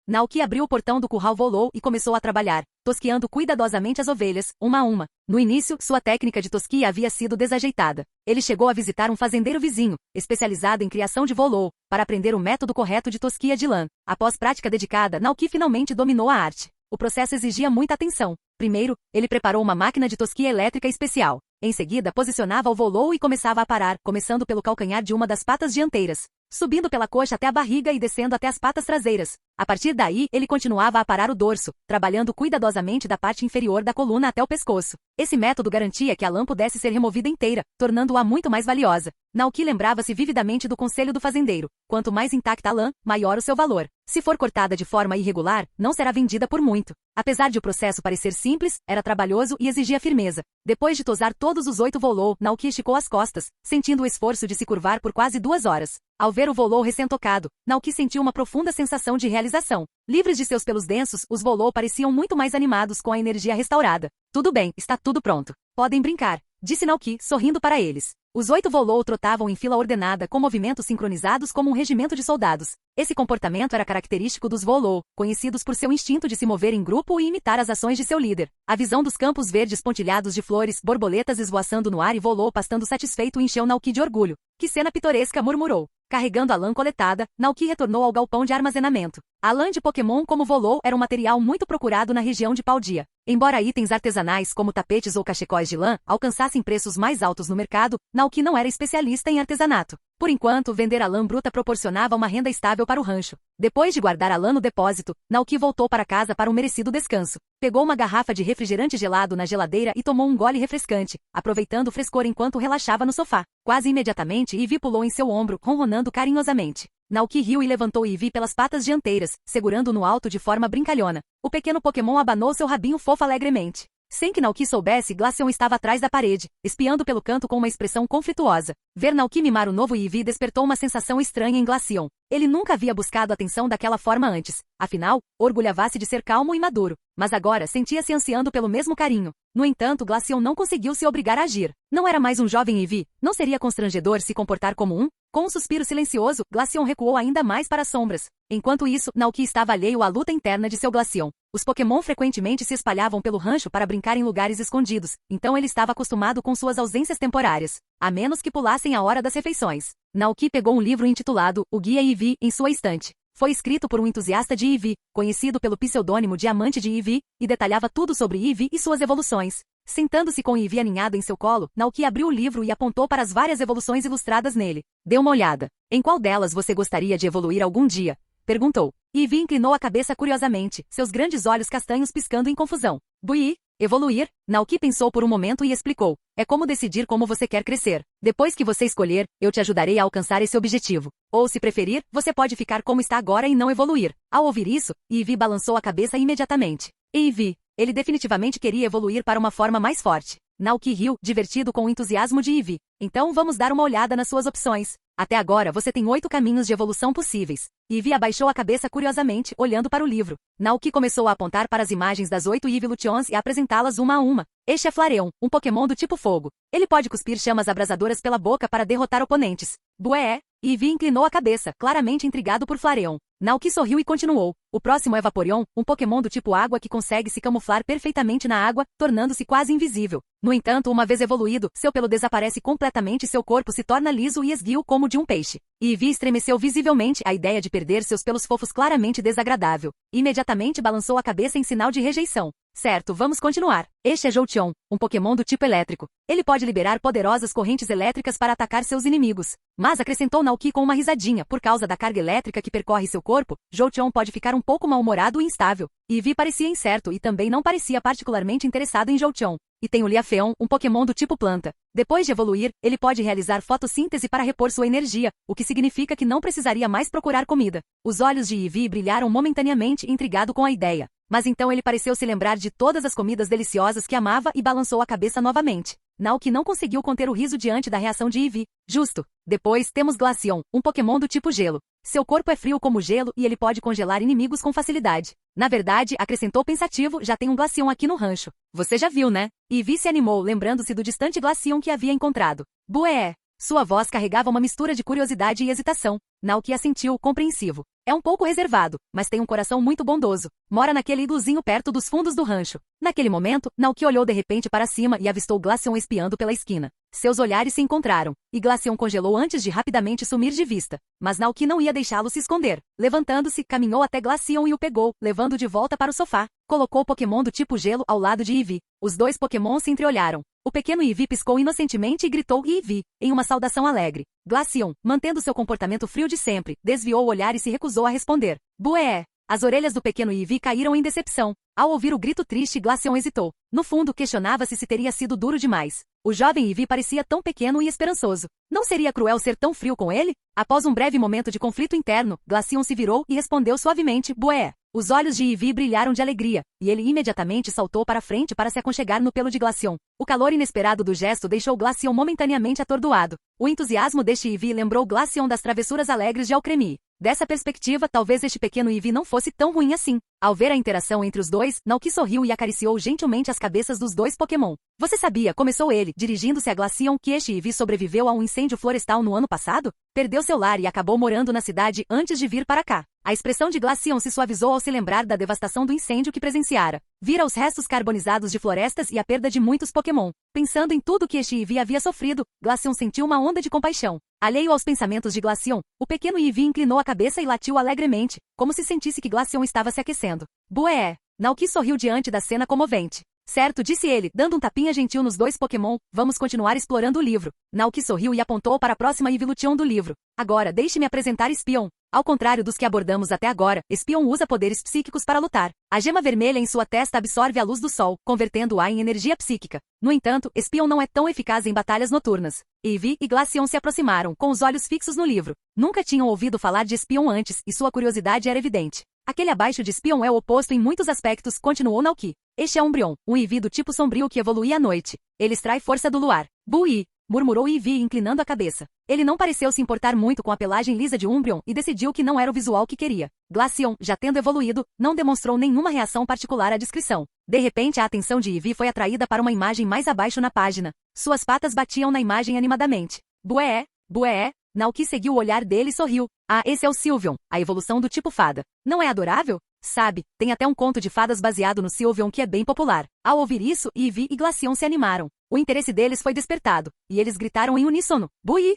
Naoki abriu o portão do curral Volou e começou a trabalhar, tosquiando cuidadosamente as ovelhas, uma a uma. No início, sua técnica de tosquia havia sido desajeitada. Ele chegou a visitar um fazendeiro vizinho, especializado em criação de Volou, para aprender o método correto de tosquia de lã. Após prática dedicada, Naoki finalmente dominou a arte. O processo exigia muita atenção. Primeiro, ele preparou uma máquina de tosquia elétrica especial. Em seguida, posicionava o Volou e começava a parar, começando pelo calcanhar de uma das patas dianteiras, subindo pela coxa até a barriga e descendo até as patas traseiras. A partir daí, ele continuava a parar o dorso, trabalhando cuidadosamente da parte inferior da coluna até o pescoço. Esse método garantia que a lã pudesse ser removida inteira, tornando-a muito mais valiosa. Naoki lembrava-se vividamente do conselho do fazendeiro: quanto mais intacta a lã, maior o seu valor. Se for cortada de forma irregular, não será vendida por muito. Apesar de o processo parecer simples, era trabalhoso e exigia firmeza. Depois de tosar todos os 8 Volou, Naoki esticou as costas, sentindo o esforço de se curvar por quase 2 horas. Ao ver o Volou recém-tocado, Naoki sentiu uma profunda sensação de realização. Livres de seus pelos densos, os Volou pareciam muito mais animados com a energia restaurada. Tudo bem, está tudo pronto. Podem brincar, disse Naoki, sorrindo para eles. Os 8 Volou trotavam em fila ordenada com movimentos sincronizados como um regimento de soldados. Esse comportamento era característico dos Volou, conhecidos por seu instinto de se mover em grupo e imitar as ações de seu líder. A visão dos campos verdes pontilhados de flores, borboletas esvoaçando no ar e Volou pastando satisfeito encheu Naoki de orgulho. Que cena pitoresca, murmurou. Carregando a lã coletada, Naoki retornou ao galpão de armazenamento. A lã de Pokémon como Volou era um material muito procurado na região de Paldia. Embora itens artesanais como tapetes ou cachecóis de lã alcançassem preços mais altos no mercado, Naoki não era especialista em artesanato. Por enquanto, vender a lã bruta proporcionava uma renda estável para o rancho. Depois de guardar a lã no depósito, Naoki voltou para casa para um merecido descanso. Pegou uma garrafa de refrigerante gelado na geladeira e tomou um gole refrescante, aproveitando o frescor enquanto relaxava no sofá. Quase imediatamente, Eevee pulou em seu ombro, ronronando carinhosamente. Naoki riu e levantou Eevee pelas patas dianteiras, segurando-o no alto de forma brincalhona. O pequeno Pokémon abanou seu rabinho fofo alegremente. Sem que Naoki soubesse, Glaceon estava atrás da parede, espiando pelo canto com uma expressão conflituosa. Ver Naoki mimar o novo Eevee despertou uma sensação estranha em Glaceon. Ele nunca havia buscado atenção daquela forma antes. Afinal, orgulhava-se de ser calmo e maduro. Mas agora sentia-se ansiando pelo mesmo carinho. No entanto, Glaceon não conseguiu se obrigar a agir. Não era mais um jovem Eevee. Não seria constrangedor se comportar como um? Com um suspiro silencioso, Glaceon recuou ainda mais para as sombras. Enquanto isso, Naoki estava alheio à luta interna de seu Glaceon. Os Pokémon frequentemente se espalhavam pelo rancho para brincar em lugares escondidos, então ele estava acostumado com suas ausências temporárias, a menos que pulassem a hora das refeições. Naoki pegou um livro intitulado O Guia Eevee em sua estante. Foi escrito por um entusiasta de Eevee, conhecido pelo pseudônimo Diamante de Eevee, e detalhava tudo sobre Eevee e suas evoluções. Sentando-se com Eevee aninhado em seu colo, Naoki abriu o livro e apontou para as várias evoluções ilustradas nele. Dê uma olhada. Em qual delas você gostaria de evoluir algum dia? Perguntou. Eevee inclinou a cabeça curiosamente, seus grandes olhos castanhos piscando em confusão. Bui, evoluir? Naoki pensou por um momento e explicou. É como decidir como você quer crescer. Depois que você escolher, eu te ajudarei a alcançar esse objetivo. Ou, se preferir, você pode ficar como está agora e não evoluir. Ao ouvir isso, Eevee balançou a cabeça imediatamente. Eevee. Ele definitivamente queria evoluir para uma forma mais forte. Naoki riu, divertido com o entusiasmo de Eevee. Então vamos dar uma olhada nas suas opções. Até agora você tem 8 caminhos de evolução possíveis. Eevee abaixou a cabeça curiosamente, olhando para o livro. Naoki começou a apontar para as imagens das 8 Eeveelutions e apresentá-las uma a uma. Este é Flareon, um Pokémon do tipo fogo. Ele pode cuspir chamas abrasadoras pela boca para derrotar oponentes. Bué! Eevee inclinou a cabeça, claramente intrigado por Flareon. Naoki sorriu e continuou. O próximo é Vaporeon, um Pokémon do tipo água que consegue se camuflar perfeitamente na água, tornando-se quase invisível. No entanto, uma vez evoluído, seu pelo desaparece completamente e seu corpo se torna liso e esguio como o de um peixe. Eevee estremeceu visivelmente, a ideia de perder seus pelos fofos claramente desagradável. Imediatamente balançou a cabeça em sinal de rejeição. Certo, vamos continuar. Este é Jolteon, um Pokémon do tipo elétrico. Ele pode liberar poderosas correntes elétricas para atacar seus inimigos. Mas acrescentou Naoki com uma risadinha, por causa da carga elétrica que percorre seu corpo, Jolteon pode ficar um pouco mal-humorado e instável. Eevee parecia incerto e também não parecia particularmente interessado em Jolteon. E tem o Liafeon, um Pokémon do tipo planta. Depois de evoluir, ele pode realizar fotossíntese para repor sua energia, o que significa que não precisaria mais procurar comida. Os olhos de Eevee brilharam momentaneamente, intrigado com a ideia. Mas então ele pareceu se lembrar de todas as comidas deliciosas que amava e balançou a cabeça novamente. Naoki não conseguiu conter o riso diante da reação de Eevee. Justo. Depois, temos Glaceon, um Pokémon do tipo gelo. Seu corpo é frio como gelo e ele pode congelar inimigos com facilidade. Na verdade, acrescentou pensativo, já tem um Glaceon aqui no rancho. Você já viu, né? Eevee se animou, lembrando-se do distante Glaceon que havia encontrado. Bué! Sua voz carregava uma mistura de curiosidade e hesitação. Naoki assentiu, compreensivo. É um pouco reservado, mas tem um coração muito bondoso. Mora naquele igluzinho perto dos fundos do rancho. Naquele momento, Naoki olhou de repente para cima e avistou Glaceon espiando pela esquina. Seus olhares se encontraram, e Glaceon congelou antes de rapidamente sumir de vista. Mas Naoki não ia deixá-lo se esconder. Levantando-se, caminhou até Glaceon e o pegou, levando de volta para o sofá. Colocou o Pokémon do tipo gelo ao lado de Eevee. Os dois Pokémon se entreolharam. O pequeno Eevee piscou inocentemente e gritou Eevee, em uma saudação alegre. Glaceon, mantendo seu comportamento frio de sempre, desviou o olhar e se recusou a responder. Bué! As orelhas do pequeno Eevee caíram em decepção. Ao ouvir o grito triste, Glaceon hesitou. No fundo, questionava-se se teria sido duro demais. O jovem Eevee parecia tão pequeno e esperançoso. Não seria cruel ser tão frio com ele? Após um breve momento de conflito interno, Glaceon se virou e respondeu suavemente, Bué! Os olhos de Eevee brilharam de alegria, e ele imediatamente saltou para frente para se aconchegar no pelo de Glaceon. O calor inesperado do gesto deixou Glaceon momentaneamente atordoado. O entusiasmo deste Eevee lembrou Glaceon das travessuras alegres de Alcremie. Dessa perspectiva, talvez este pequeno Eevee não fosse tão ruim assim. Ao ver a interação entre os dois, Naoki sorriu e acariciou gentilmente as cabeças dos dois Pokémon. Você sabia, começou ele, dirigindo-se a Glaceon, que este Eevee sobreviveu a um incêndio florestal no ano passado? Perdeu seu lar e acabou morando na cidade antes de vir para cá. A expressão de Glaceon se suavizou ao se lembrar da devastação do incêndio que presenciara. Vira os restos carbonizados de florestas e a perda de muitos Pokémon. Pensando em tudo que este Eevee havia sofrido, Glaceon sentiu uma onda de compaixão. Alheio aos pensamentos de Glaceon, o pequeno Eevee inclinou a cabeça e latiu alegremente, como se sentisse que Glaceon estava se aquecendo. Bué! Naoki sorriu diante da cena comovente. Certo, disse ele, dando um tapinha gentil nos dois Pokémon, vamos continuar explorando o livro. Naoki sorriu e apontou para a próxima Eeveelution do livro. Agora, deixe-me apresentar Espion. Ao contrário dos que abordamos até agora, Espion usa poderes psíquicos para lutar. A gema vermelha em sua testa absorve a luz do sol, convertendo-a em energia psíquica. No entanto, Espion não é tão eficaz em batalhas noturnas. Eevee e Glaceon se aproximaram, com os olhos fixos no livro. Nunca tinham ouvido falar de Espion antes, e sua curiosidade era evidente. Aquele abaixo de Espion é o oposto em muitos aspectos, continuou Naoki. Este é Umbreon, um Eevee do tipo sombrio que evolui à noite. Ele extrai força do luar. Bui! murmurou Ivy inclinando a cabeça. Ele não pareceu se importar muito com a pelagem lisa de Umbreon e decidiu que não era o visual que queria. Glaceon, já tendo evoluído, não demonstrou nenhuma reação particular à descrição. De repente a atenção de Ivy foi atraída para uma imagem mais abaixo na página. Suas patas batiam na imagem animadamente. Bué, bué. Naoki seguiu o olhar dele e sorriu. Ah, esse é o Sylveon, a evolução do tipo fada. Não é adorável? Sabe, tem até um conto de fadas baseado no Sylveon que é bem popular. Ao ouvir isso, Ivy e Glaceon se animaram. O interesse deles foi despertado, e eles gritaram em uníssono. Bui!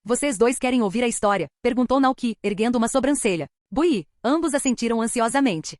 Vocês dois querem ouvir a história? Perguntou Naoki, erguendo uma sobrancelha. Bui! Ambos assentiram ansiosamente.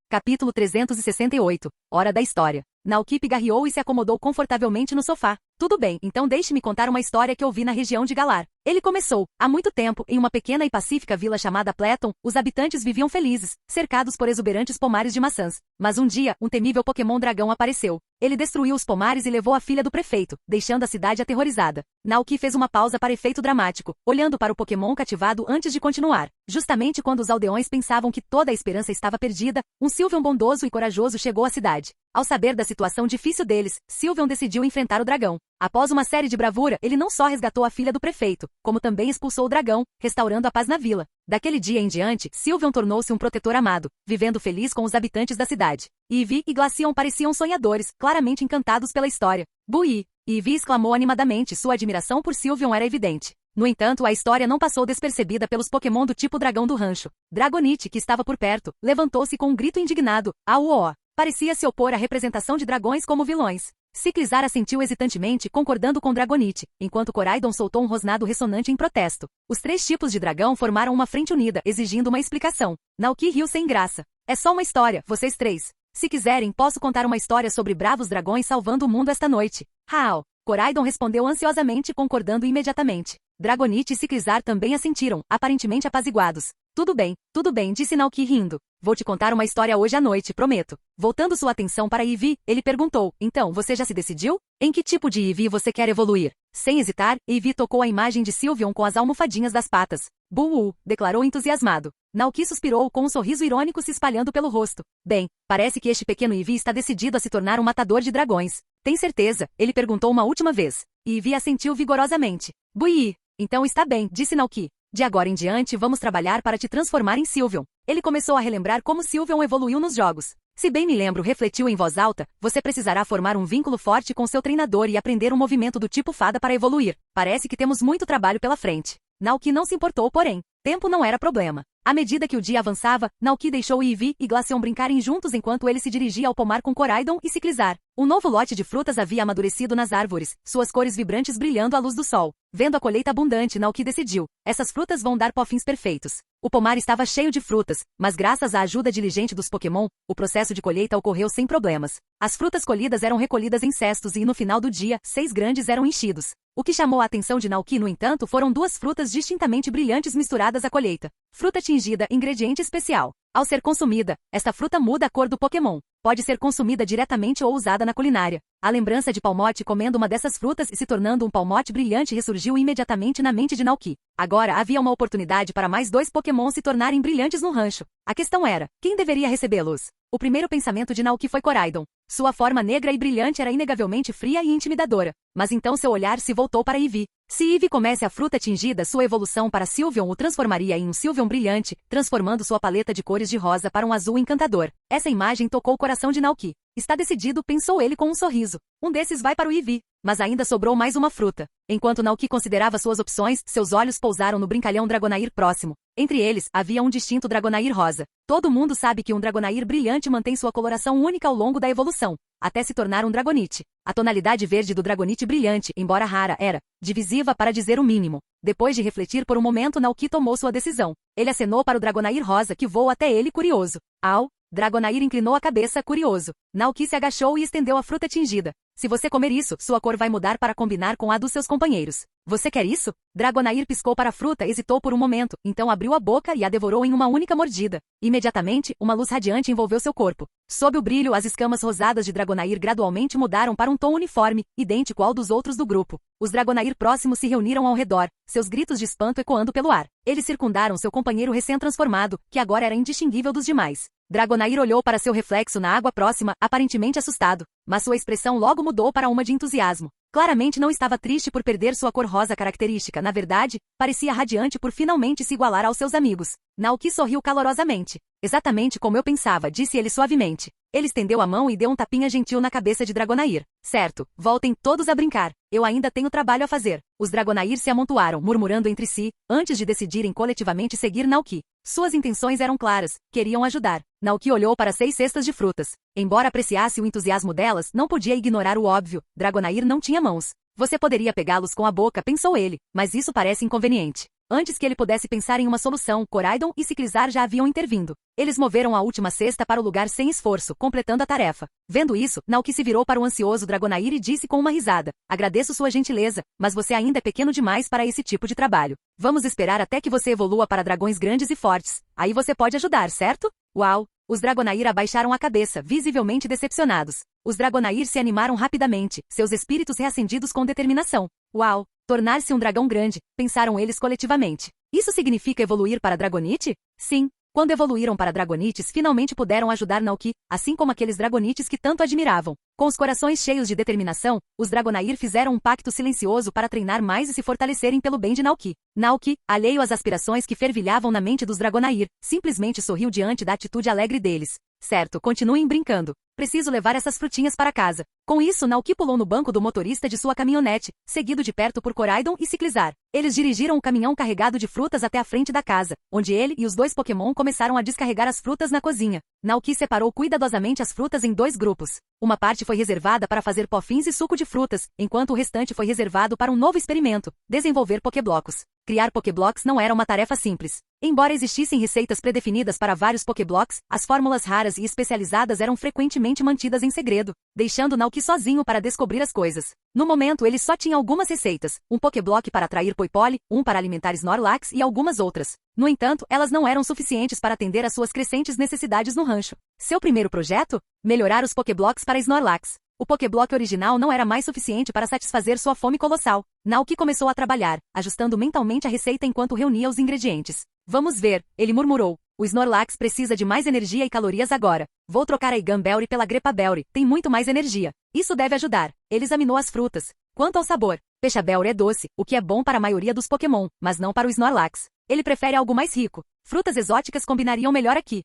Capítulo 368. Hora da história. Naoki pigarreou e se acomodou confortavelmente no sofá. Tudo bem, então deixe-me contar uma história que ouvi na região de Galar. Ele começou. Há muito tempo, em uma pequena e pacífica vila chamada Pleton, os habitantes viviam felizes, cercados por exuberantes pomares de maçãs. Mas um dia, um temível Pokémon dragão apareceu. Ele destruiu os pomares e levou a filha do prefeito, deixando a cidade aterrorizada. Naoki fez uma pausa para efeito dramático, olhando para o Pokémon cativado antes de continuar. Justamente quando os aldeões pensavam que toda a esperança estava perdida, um Sylveon bondoso e corajoso chegou à cidade. Ao saber da situação difícil deles, Sylveon decidiu enfrentar o dragão. Após uma série de bravura, ele não só resgatou a filha do prefeito, como também expulsou o dragão, restaurando a paz na vila. Daquele dia em diante, Sylveon tornou-se um protetor amado, vivendo feliz com os habitantes da cidade. Ivy e Glaceon pareciam sonhadores, claramente encantados pela história. Bui! Ivy exclamou animadamente, sua admiração por Sylveon era evidente. No entanto, a história não passou despercebida pelos Pokémon do tipo dragão do rancho. Dragonite, que estava por perto, levantou-se com um grito indignado. Au-ó! Parecia se opor à representação de dragões como vilões. Ciclizar assentiu hesitantemente, concordando com Dragonite, enquanto Coraidon soltou um rosnado ressonante em protesto. Os três tipos de dragão formaram uma frente unida, exigindo uma explicação. Naoki riu sem graça. É só uma história, vocês três. Se quiserem, posso contar uma história sobre bravos dragões salvando o mundo esta noite. Hao! Coraidon respondeu ansiosamente, concordando imediatamente. Dragonite e Ciclizar também assentiram, aparentemente apaziguados. Tudo bem, disse Naoki rindo. Vou te contar uma história hoje à noite, prometo. Voltando sua atenção para Ivy, ele perguntou, então, você já se decidiu? Em que tipo de Ivy você quer evoluir? Sem hesitar, Ivy tocou a imagem de Sylveon com as almofadinhas das patas. Buu! Declarou entusiasmado. Naoki suspirou com um sorriso irônico se espalhando pelo rosto. Bem, parece que este pequeno Ivy está decidido a se tornar um matador de dragões. Tem certeza? Ele perguntou uma última vez. Ivy assentiu vigorosamente. Bui! Então está bem, disse Naoki. De agora em diante vamos trabalhar para te transformar em Sylveon. Ele começou a relembrar como Sylveon evoluiu nos jogos. Se bem me lembro, refletiu em voz alta, você precisará formar um vínculo forte com seu treinador e aprender um movimento do tipo fada para evoluir. Parece que temos muito trabalho pela frente. Naoki não se importou, porém. Tempo não era problema. À medida que o dia avançava, Naoki deixou Ivy e Glaceon brincarem juntos enquanto ele se dirigia ao pomar com Coraidon e Ciclizar. Um novo lote de frutas havia amadurecido nas árvores, suas cores vibrantes brilhando à luz do sol. Vendo a colheita abundante, Naoki decidiu, essas frutas vão dar pofins perfeitos. O pomar estava cheio de frutas, mas graças à ajuda diligente dos Pokémon, o processo de colheita ocorreu sem problemas. As frutas colhidas eram recolhidas em cestos e no final do dia, 6 grandes eram enchidos. O que chamou a atenção de Naoki, no entanto, foram 2 frutas distintamente brilhantes misturadas à colheita. Fruta tingida, ingrediente especial. Ao ser consumida, esta fruta muda a cor do Pokémon. Pode ser consumida diretamente ou usada na culinária. A lembrança de Palmote comendo uma dessas frutas e se tornando um Palmote brilhante ressurgiu imediatamente na mente de Naoki. Agora havia uma oportunidade para mais 2 Pokémon se tornarem brilhantes no rancho. A questão era, quem deveria recebê-los? O primeiro pensamento de Naoki foi Coraidon. Sua forma negra e brilhante era inegavelmente fria e intimidadora. Mas então seu olhar se voltou para Ivy. Se Ivy comesse a fruta tingida, sua evolução para Sylveon o transformaria em um Sylveon brilhante, transformando sua paleta de cores de rosa para um azul encantador. Essa imagem tocou o coração de Naoki. Está decidido, pensou ele com um sorriso. Um desses vai para o Ivy. Mas ainda sobrou mais uma fruta. Enquanto Naoki considerava suas opções, seus olhos pousaram no brincalhão Dragonair próximo. Entre eles, havia um distinto Dragonair rosa. Todo mundo sabe que um Dragonair brilhante mantém sua coloração única ao longo da evolução, até se tornar um Dragonite. A tonalidade verde do Dragonite brilhante, embora rara, era divisiva para dizer o mínimo. Depois de refletir por um momento, Naoki tomou sua decisão. Ele acenou para o Dragonair rosa que voou até ele curioso. Au! Dragonair inclinou a cabeça, curioso. Naoki se agachou e estendeu a fruta tingida. Se você comer isso, sua cor vai mudar para combinar com a dos seus companheiros. Você quer isso? Dragonair piscou para a fruta, hesitou por um momento, então abriu a boca e a devorou em uma única mordida. Imediatamente, uma luz radiante envolveu seu corpo. Sob o brilho, as escamas rosadas de Dragonair gradualmente mudaram para um tom uniforme, idêntico ao dos outros do grupo. Os Dragonair próximos se reuniram ao redor, seus gritos de espanto ecoando pelo ar. Eles circundaram seu companheiro recém-transformado, que agora era indistinguível dos demais. Dragonair olhou para seu reflexo na água próxima, aparentemente assustado, mas sua expressão logo mudou para uma de entusiasmo. Claramente não estava triste por perder sua cor rosa característica, na verdade, parecia radiante por finalmente se igualar aos seus amigos. Naoki sorriu calorosamente. Exatamente como eu pensava, disse ele suavemente. Ele estendeu a mão e deu um tapinha gentil na cabeça de Dragonair. Certo, voltem todos a brincar. Eu ainda tenho trabalho a fazer. Os Dragonair se amontoaram, murmurando entre si, antes de decidirem coletivamente seguir Naoki. Suas intenções eram claras, queriam ajudar. Naoki olhou para 6 cestas de frutas. Embora apreciasse o entusiasmo delas, não podia ignorar o óbvio. Dragonair não tinha mãos. Você poderia pegá-los com a boca, pensou ele, mas isso parece inconveniente. Antes que ele pudesse pensar em uma solução, Koraidon e Ciclizar já haviam intervindo. Eles moveram a última cesta para o lugar sem esforço, completando a tarefa. Vendo isso, Naoki se virou para o ansioso Dragonair e disse com uma risada. Agradeço sua gentileza, mas você ainda é pequeno demais para esse tipo de trabalho. Vamos esperar até que você evolua para dragões grandes e fortes. Aí você pode ajudar, certo? Uau! Os Dragonair abaixaram a cabeça, visivelmente decepcionados. Os Dragonair se animaram rapidamente, seus espíritos reacendidos com determinação. Uau! Tornar-se um dragão grande, pensaram eles coletivamente. Isso significa evoluir para Dragonite? Sim. Quando evoluíram para Dragonites, finalmente puderam ajudar Naoki, assim como aqueles Dragonites que tanto admiravam. Com os corações cheios de determinação, os Dragonair fizeram um pacto silencioso para treinar mais e se fortalecerem pelo bem de Naoki. Naoki, alheio às aspirações que fervilhavam na mente dos Dragonair, simplesmente sorriu diante da atitude alegre deles. Certo, continuem brincando. Preciso levar essas frutinhas para casa. Com isso, Naoki pulou no banco do motorista de sua caminhonete, seguido de perto por Koraidon e Ciclizar. Eles dirigiram o caminhão carregado de frutas até a frente da casa, onde ele e os 2 Pokémon começaram a descarregar as frutas na cozinha. Naoki separou cuidadosamente as frutas em 2 grupos. Uma parte foi reservada para fazer pofins e suco de frutas, enquanto o restante foi reservado para um novo experimento, desenvolver Pokéblocos. Criar Pokéblocks não era uma tarefa simples. Embora existissem receitas predefinidas para vários Pokéblocks, as fórmulas raras e especializadas eram frequentemente mantidas em segredo, deixando Naoki sozinho para descobrir as coisas. No momento ele só tinha algumas receitas, um Pokéblock para atrair Poipole, um para alimentar Snorlax e algumas outras. No entanto, elas não eram suficientes para atender às suas crescentes necessidades no rancho. Seu primeiro projeto? Melhorar os Pokéblocks para Snorlax. O Pokéblock original não era mais suficiente para satisfazer sua fome colossal. Naoki começou a trabalhar, ajustando mentalmente a receita enquanto reunia os ingredientes. Vamos ver, ele murmurou. O Snorlax precisa de mais energia e calorias agora. Vou trocar a Igan Belry pela Grepa Belry, tem muito mais energia. Isso deve ajudar. Ele examinou as frutas. Quanto ao sabor, Pecha Belry é doce, o que é bom para a maioria dos Pokémon, mas não para o Snorlax. Ele prefere algo mais rico. Frutas exóticas combinariam melhor aqui.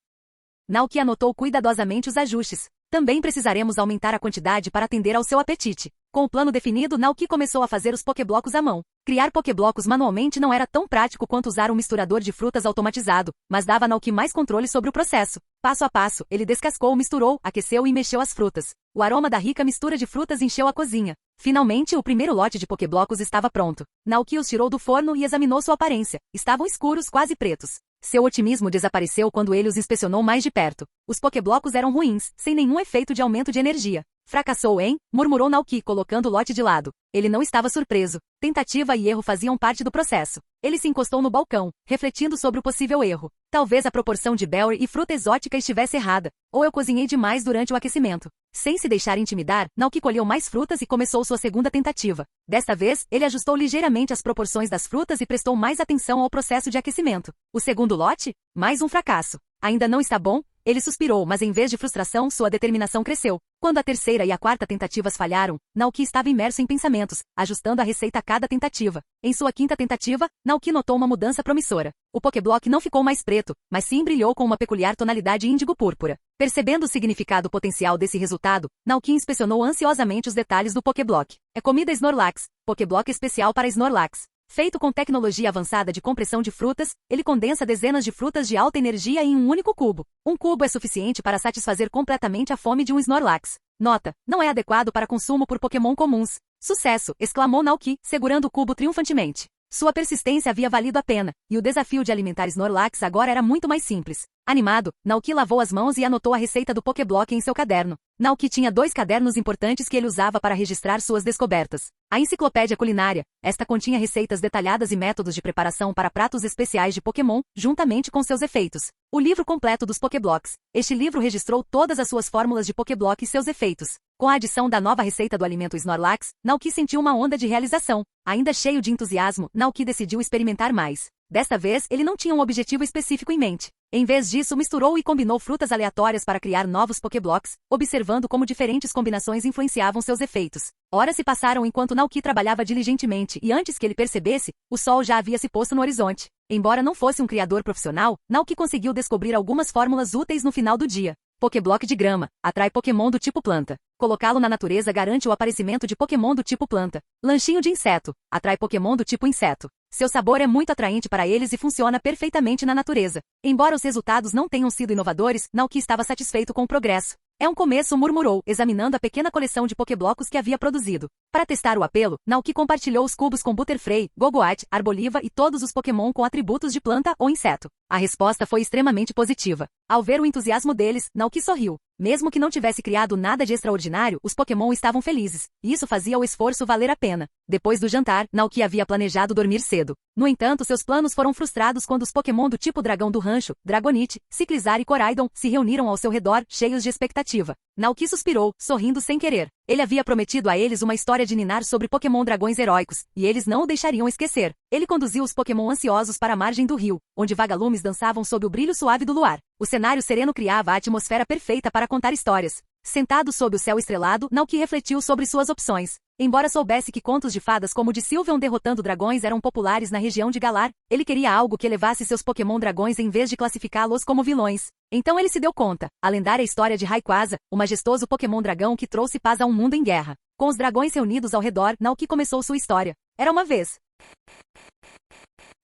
Naoki anotou cuidadosamente os ajustes. Também precisaremos aumentar a quantidade para atender ao seu apetite. Com o plano definido, Naoki começou a fazer os Pokéblocos à mão. Criar Pokéblocos manualmente não era tão prático quanto usar um misturador de frutas automatizado, mas dava a Naoki mais controle sobre o processo. Passo a passo, ele descascou, misturou, aqueceu e mexeu as frutas. O aroma da rica mistura de frutas encheu a cozinha. Finalmente, o primeiro lote de Pokéblocos estava pronto. Naoki os tirou do forno e examinou sua aparência. Estavam escuros, quase pretos. Seu otimismo desapareceu quando ele os inspecionou mais de perto. Os Pokéblocos eram ruins, sem nenhum efeito de aumento de energia. Fracassou, hein? Murmurou Naoki, colocando o lote de lado. Ele não estava surpreso. Tentativa e erro faziam parte do processo. Ele se encostou no balcão, refletindo sobre o possível erro. Talvez a proporção de Belry e fruta exótica estivesse errada. Ou eu cozinhei demais durante o aquecimento. Sem se deixar intimidar, Naoki colheu mais frutas e começou sua segunda tentativa. Desta vez, ele ajustou ligeiramente as proporções das frutas e prestou mais atenção ao processo de aquecimento. O segundo lote? Mais um fracasso. Ainda não está bom? Ele suspirou, mas em vez de frustração, sua determinação cresceu. Quando a terceira e a quarta tentativas falharam, Naoki estava imerso em pensamentos, ajustando a receita a cada tentativa. Em sua quinta tentativa, Naoki notou uma mudança promissora. O Pokéblock não ficou mais preto, mas sim brilhou com uma peculiar tonalidade índigo-púrpura. Percebendo o significado potencial desse resultado, Naoki inspecionou ansiosamente os detalhes do Pokéblock. É comida Snorlax, Pokéblock especial para Snorlax. Feito com tecnologia avançada de compressão de frutas, ele condensa dezenas de frutas de alta energia em um único cubo. Um cubo é suficiente para satisfazer completamente a fome de um Snorlax. Nota: não é adequado para consumo por Pokémon comuns. Sucesso! Exclamou Naoki, segurando o cubo triunfantemente. Sua persistência havia valido a pena, e o desafio de alimentar Snorlax agora era muito mais simples. Animado, Naoki lavou as mãos e anotou a receita do Pokéblock em seu caderno. Naoki tinha 2 cadernos importantes que ele usava para registrar suas descobertas. A enciclopédia culinária. Esta continha receitas detalhadas e métodos de preparação para pratos especiais de Pokémon, juntamente com seus efeitos. O livro completo dos Pokéblocks. Este livro registrou todas as suas fórmulas de Pokéblock e seus efeitos. Com a adição da nova receita do alimento Snorlax, Naoki sentiu uma onda de realização. Ainda cheio de entusiasmo, Naoki decidiu experimentar mais. Desta vez, ele não tinha um objetivo específico em mente. Em vez disso, misturou e combinou frutas aleatórias para criar novos Pokéblocks, observando como diferentes combinações influenciavam seus efeitos. Horas se passaram enquanto Naoki trabalhava diligentemente e antes que ele percebesse, o sol já havia se posto no horizonte. Embora não fosse um criador profissional, Naoki conseguiu descobrir algumas fórmulas úteis no final do dia. Pokéblock de grama. Atrai Pokémon do tipo planta. Colocá-lo na natureza garante o aparecimento de Pokémon do tipo planta. Lanchinho de inseto. Atrai Pokémon do tipo inseto. Seu sabor é muito atraente para eles e funciona perfeitamente na natureza. Embora os resultados não tenham sido inovadores, Naoki estava satisfeito com o progresso. É um começo, murmurou, examinando a pequena coleção de Pokéblocos que havia produzido. Para testar o apelo, Naoki compartilhou os cubos com Butterfree, Gogoat, Arboliva e todos os Pokémon com atributos de planta ou inseto. A resposta foi extremamente positiva. Ao ver o entusiasmo deles, Naoki sorriu. Mesmo que não tivesse criado nada de extraordinário, os Pokémon estavam felizes, e isso fazia o esforço valer a pena. Depois do jantar, Naoki havia planejado dormir cedo. No entanto, seus planos foram frustrados quando os Pokémon do tipo dragão do rancho, Dragonite, Ciclizar e Koraidon, se reuniram ao seu redor, cheios de expectativa. Naoki suspirou, sorrindo sem querer. Ele havia prometido a eles uma história de ninar sobre Pokémon dragões heróicos, e eles não o deixariam esquecer. Ele conduziu os Pokémon ansiosos para a margem do rio, onde vagalumes dançavam sob o brilho suave do luar. O cenário sereno criava a atmosfera perfeita para contar histórias. Sentado sob o céu estrelado, Naoki refletiu sobre suas opções. Embora soubesse que contos de fadas como o de Sylveon derrotando dragões eram populares na região de Galar, ele queria algo que elevasse seus Pokémon dragões em vez de classificá-los como vilões. Então ele se deu conta. A lendária história de Rayquaza, o majestoso Pokémon dragão que trouxe paz a um mundo em guerra. Com os dragões reunidos ao redor, Naoki começou sua história. Era uma vez.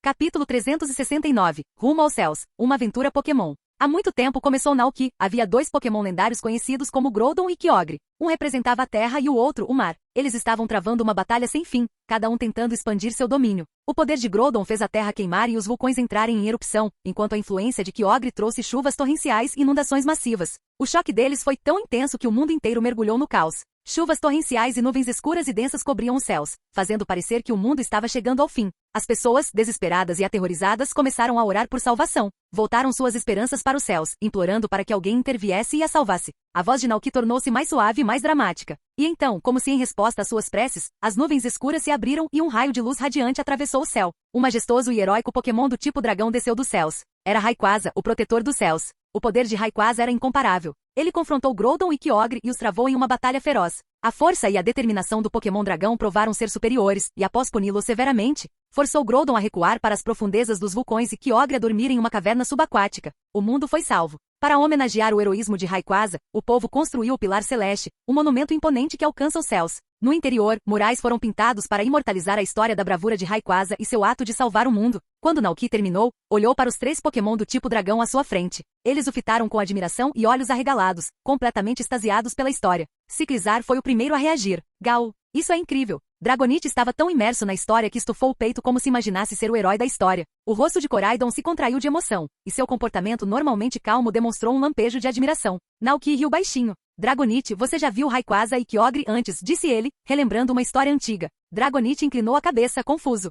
Capítulo 369. Rumo aos céus. Uma aventura Pokémon. Há muito tempo começou Naoki. Havia dois Pokémon lendários conhecidos como Groudon e Kyogre. Um representava a terra e o outro o mar. Eles estavam travando uma batalha sem fim, cada um tentando expandir seu domínio. O poder de Groudon fez a terra queimar e os vulcões entrarem em erupção, enquanto a influência de Kyogre trouxe chuvas torrenciais e inundações massivas. O choque deles foi tão intenso que o mundo inteiro mergulhou no caos. Chuvas torrenciais e nuvens escuras e densas cobriam os céus, fazendo parecer que o mundo estava chegando ao fim. As pessoas, desesperadas e aterrorizadas, começaram a orar por salvação. Voltaram suas esperanças para os céus, implorando para que alguém interviesse e a salvasse. A voz de Naoki tornou-se mais suave e mais dramática. E então, como se em resposta às suas preces, as nuvens escuras se abriram e um raio de luz radiante atravessou o céu. Um majestoso e heróico Pokémon do tipo dragão desceu dos céus. Era Rayquaza, o protetor dos céus. O poder de Rayquaza era incomparável. Ele confrontou Groudon e Kyogre e os travou em uma batalha feroz. A força e a determinação do Pokémon dragão provaram ser superiores, e após puni-lo severamente, forçou Groudon a recuar para as profundezas dos vulcões e Kyogre a dormir em uma caverna subaquática. O mundo foi salvo. Para homenagear o heroísmo de Rayquaza, o povo construiu o Pilar Celeste, um monumento imponente que alcança os céus. No interior, murais foram pintados para imortalizar a história da bravura de Rayquaza e seu ato de salvar o mundo. Quando Naoki terminou, olhou para os três Pokémon do tipo dragão à sua frente. Eles o fitaram com admiração e olhos arregalados, completamente extasiados pela história. Ciclizar foi o primeiro a reagir. Gau, isso é incrível. Dragonite estava tão imerso na história que estufou o peito como se imaginasse ser o herói da história. O rosto de Koraidon se contraiu de emoção, e seu comportamento normalmente calmo demonstrou um lampejo de admiração. Naoki riu baixinho. Dragonite, você já viu Rayquaza e Kyogre antes, disse ele, relembrando uma história antiga. Dragonite inclinou a cabeça, confuso.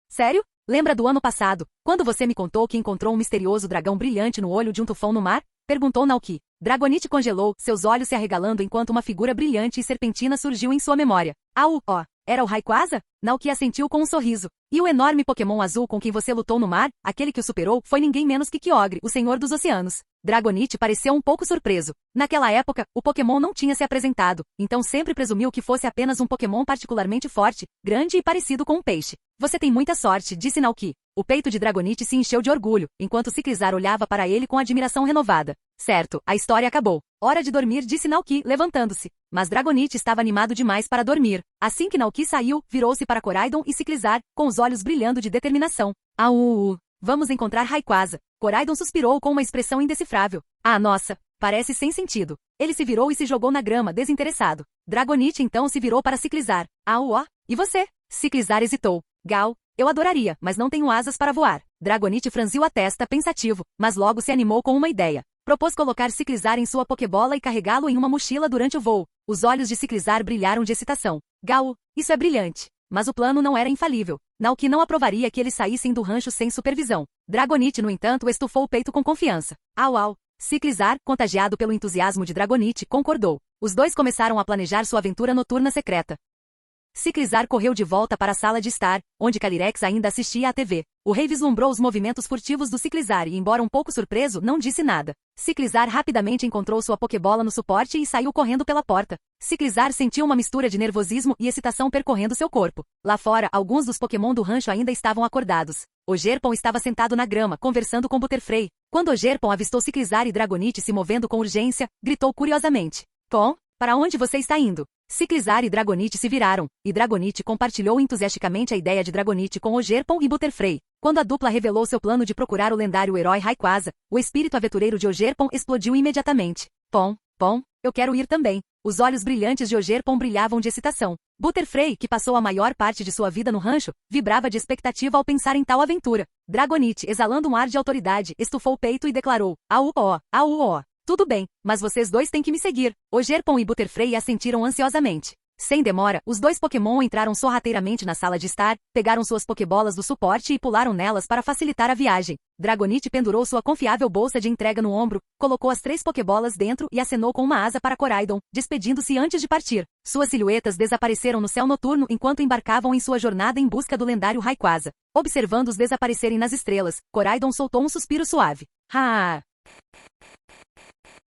Sério? Lembra do ano passado, quando você me contou que encontrou um misterioso dragão brilhante no olho de um tufão no mar? Perguntou Naoki. Dragonite congelou, seus olhos se arregalando enquanto uma figura brilhante e serpentina surgiu em sua memória. Era o Rayquaza? Naoki assentiu com um sorriso. E o enorme Pokémon azul com quem você lutou no mar, aquele que o superou, foi ninguém menos que Kyogre, o Senhor dos Oceanos. Dragonite pareceu um pouco surpreso. Naquela época, o Pokémon não tinha se apresentado, então sempre presumiu que fosse apenas um Pokémon particularmente forte, grande e parecido com um peixe. Você tem muita sorte, disse Naoki. O peito de Dragonite se encheu de orgulho, enquanto Ciclizar olhava para ele com admiração renovada. Certo, a história acabou. Hora de dormir, disse Naoki, levantando-se. Mas Dragonite estava animado demais para dormir. Assim que Naoki saiu, virou-se para Koraidon e Ciclizar, com os olhos brilhando de determinação. Vamos encontrar Rayquaza. Koraidon suspirou com uma expressão indecifrável. Nossa, parece sem sentido. Ele se virou e se jogou na grama, desinteressado. Dragonite então se virou para Ciclizar. E você? Ciclizar hesitou. Gal, eu adoraria, mas não tenho asas para voar. Dragonite franziu a testa, pensativo, mas logo se animou com uma ideia. Propôs colocar Ciclizar em sua Pokébola e carregá-lo em uma mochila durante o voo. Os olhos de Ciclizar brilharam de excitação. Gal, isso é brilhante. Mas o plano não era infalível. Naoki não aprovaria que eles saíssem do rancho sem supervisão. Dragonite, no entanto, estufou o peito com confiança. Ciclizar, contagiado pelo entusiasmo de Dragonite, concordou. Os dois começaram a planejar sua aventura noturna secreta. Ciclizar correu de volta para a sala de estar, onde Calyrex ainda assistia à TV. O rei vislumbrou os movimentos furtivos do Ciclizar e, embora um pouco surpreso, não disse nada. Ciclizar rapidamente encontrou sua Pokébola no suporte e saiu correndo pela porta. Ciclizar sentiu uma mistura de nervosismo e excitação percorrendo seu corpo. Lá fora, alguns dos Pokémon do rancho ainda estavam acordados. Ogerpon estava sentado na grama, conversando com Butterfree. Quando Ogerpon avistou Ciclizar e Dragonite se movendo com urgência, gritou curiosamente: Pon, para onde você está indo? Ciclizar e Dragonite se viraram, e Dragonite compartilhou entusiasticamente a ideia de Dragonite com Ogerpon e Butterfree. Quando a dupla revelou seu plano de procurar o lendário herói Rayquaza, o espírito aventureiro de Ogerpon explodiu imediatamente. Pon, eu quero ir também. Os olhos brilhantes de Ogerpon brilhavam de excitação. Butterfree, que passou a maior parte de sua vida no rancho, vibrava de expectativa ao pensar em tal aventura. Dragonite, exalando um ar de autoridade, estufou o peito e declarou: Au-ó, au-ó. Tudo bem, mas vocês dois têm que me seguir. Ogerpon e Butterfree assentiram ansiosamente. Sem demora, os dois Pokémon entraram sorrateiramente na sala de estar, pegaram suas Pokébolas do suporte e pularam nelas para facilitar a viagem. Dragonite pendurou sua confiável bolsa de entrega no ombro, colocou as 3 Pokébolas dentro e acenou com uma asa para Koraidon, despedindo-se antes de partir. Suas silhuetas desapareceram no céu noturno enquanto embarcavam em sua jornada em busca do lendário Rayquaza. Observando-os desaparecerem nas estrelas, Koraidon soltou um suspiro suave. Ah!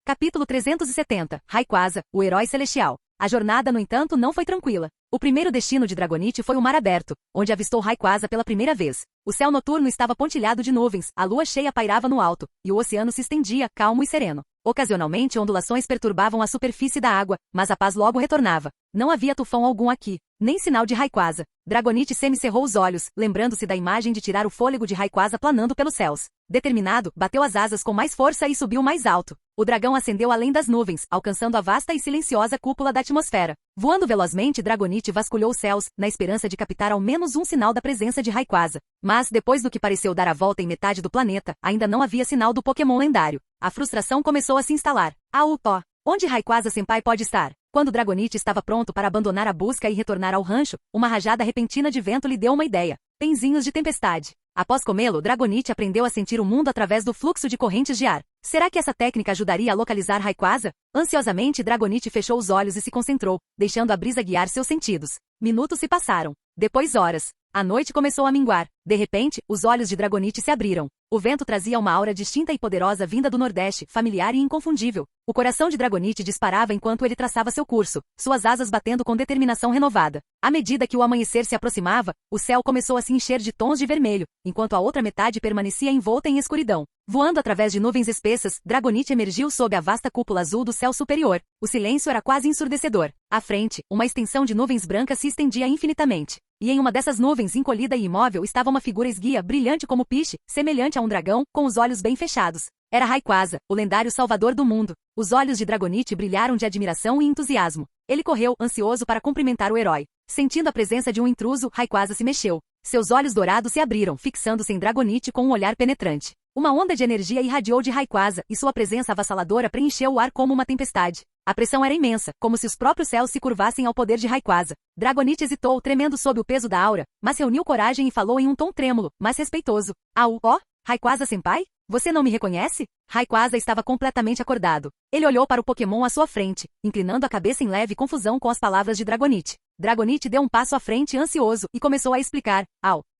Capítulo 370, Rayquaza, o herói celestial. A jornada, no entanto, não foi tranquila. O primeiro destino de Dragonite foi o mar aberto, onde avistou Rayquaza pela primeira vez. O céu noturno estava pontilhado de nuvens, a lua cheia pairava no alto, e o oceano se estendia, calmo e sereno. Ocasionalmente ondulações perturbavam a superfície da água, mas a paz logo retornava. Não havia tufão algum aqui, nem sinal de Rayquaza. Dragonite semicerrou os olhos, lembrando-se da imagem de tirar o fôlego de Rayquaza planando pelos céus. Determinado, bateu as asas com mais força e subiu mais alto. O dragão ascendeu além das nuvens, alcançando a vasta e silenciosa cúpula da atmosfera. Voando velozmente, Dragonite vasculhou os céus, na esperança de captar ao menos um sinal da presença de Rayquaza. Mas, depois do que pareceu dar a volta em metade do planeta, ainda não havia sinal do Pokémon lendário. A frustração começou a se instalar. Au-ó! Onde Rayquaza-senpai pode estar? Quando Dragonite estava pronto para abandonar a busca e retornar ao rancho, uma rajada repentina de vento lhe deu uma ideia. Penzinhos de tempestade. Após comê-lo, Dragonite aprendeu a sentir o mundo através do fluxo de correntes de ar. Será que essa técnica ajudaria a localizar Rayquaza? Ansiosamente, Dragonite fechou os olhos e se concentrou, deixando a brisa guiar seus sentidos. Minutos se passaram. Depois horas. A noite começou a minguar. De repente, os olhos de Dragonite se abriram. O vento trazia uma aura distinta e poderosa vinda do Nordeste, familiar e inconfundível. O coração de Dragonite disparava enquanto ele traçava seu curso, suas asas batendo com determinação renovada. À medida que o amanhecer se aproximava, o céu começou a se encher de tons de vermelho, enquanto a outra metade permanecia envolta em escuridão. Voando através de nuvens espessas, Dragonite emergiu sob a vasta cúpula azul do céu superior. O silêncio era quase ensurdecedor. À frente, uma extensão de nuvens brancas se estendia infinitamente. E em uma dessas nuvens, encolhida e imóvel, estava uma figura esguia, brilhante como piche, semelhante a um dragão, com os olhos bem fechados. Era Rayquaza, o lendário salvador do mundo. Os olhos de Dragonite brilharam de admiração e entusiasmo. Ele correu, ansioso para cumprimentar o herói. Sentindo a presença de um intruso, Rayquaza se mexeu. Seus olhos dourados se abriram, fixando-se em Dragonite com um olhar penetrante. Uma onda de energia irradiou de Rayquaza, e sua presença avassaladora preencheu o ar como uma tempestade. A pressão era imensa, como se os próprios céus se curvassem ao poder de Rayquaza. Dragonite hesitou, tremendo sob o peso da aura, mas reuniu coragem e falou em um tom trêmulo, mas respeitoso. Au-ó, Rayquaza-senpai? Você não me reconhece? Rayquaza estava completamente acordado. Ele olhou para o Pokémon à sua frente, inclinando a cabeça em leve confusão com as palavras de Dragonite. Dragonite deu um passo à frente ansioso e começou a explicar.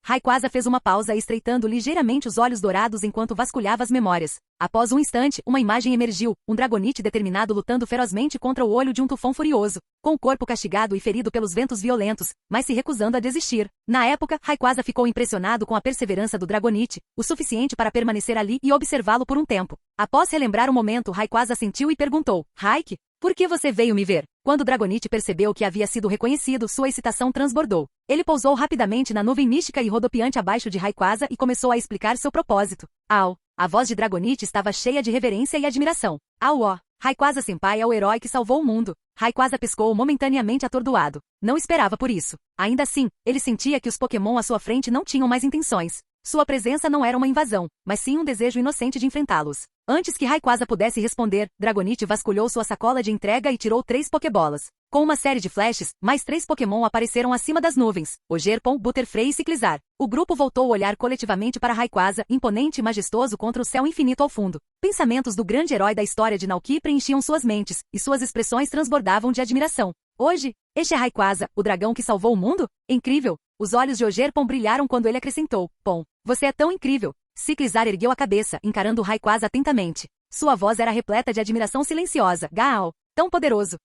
Rayquaza fez uma pausa estreitando ligeiramente os olhos dourados enquanto vasculhava as memórias. Após um instante, uma imagem emergiu, um Dragonite determinado lutando ferozmente contra o olho de um tufão furioso, com o corpo castigado e ferido pelos ventos violentos, mas se recusando a desistir. Na época, Rayquaza ficou impressionado com a perseverança do Dragonite, o suficiente para permanecer ali e observá-lo por um tempo. Após relembrar o momento, Rayquaza sentiu e perguntou: Raik, por que você veio me ver? Quando Dragonite percebeu que havia sido reconhecido, sua excitação transbordou. Ele pousou rapidamente na nuvem mística e rodopiante abaixo de Rayquaza e começou a explicar seu propósito. A voz de Dragonite estava cheia de reverência e admiração. Au-ó, Rayquaza-senpai é o herói que salvou o mundo. Rayquaza piscou momentaneamente atordoado. Não esperava por isso. Ainda assim, ele sentia que os Pokémon à sua frente não tinham mais intenções. Sua presença não era uma invasão, mas sim um desejo inocente de enfrentá-los. Antes que Rayquaza pudesse responder, Dragonite vasculhou sua sacola de entrega e tirou 3 Pokébolas. Com uma série de flashes, mais 3 Pokémon apareceram acima das nuvens: Ogerpon, Butterfree e Ciclizar. O grupo voltou a olhar coletivamente para Rayquaza, imponente e majestoso contra o céu infinito ao fundo. Pensamentos do grande herói da história de Naoki preenchiam suas mentes, e suas expressões transbordavam de admiração. Hoje, este é Rayquaza, o dragão que salvou o mundo? Incrível! Os olhos de Ogerpon brilharam quando ele acrescentou: Pon, você é tão incrível! Ciclizar ergueu a cabeça, encarando Rayquaza atentamente. Sua voz era repleta de admiração silenciosa. Gaal, tão poderoso!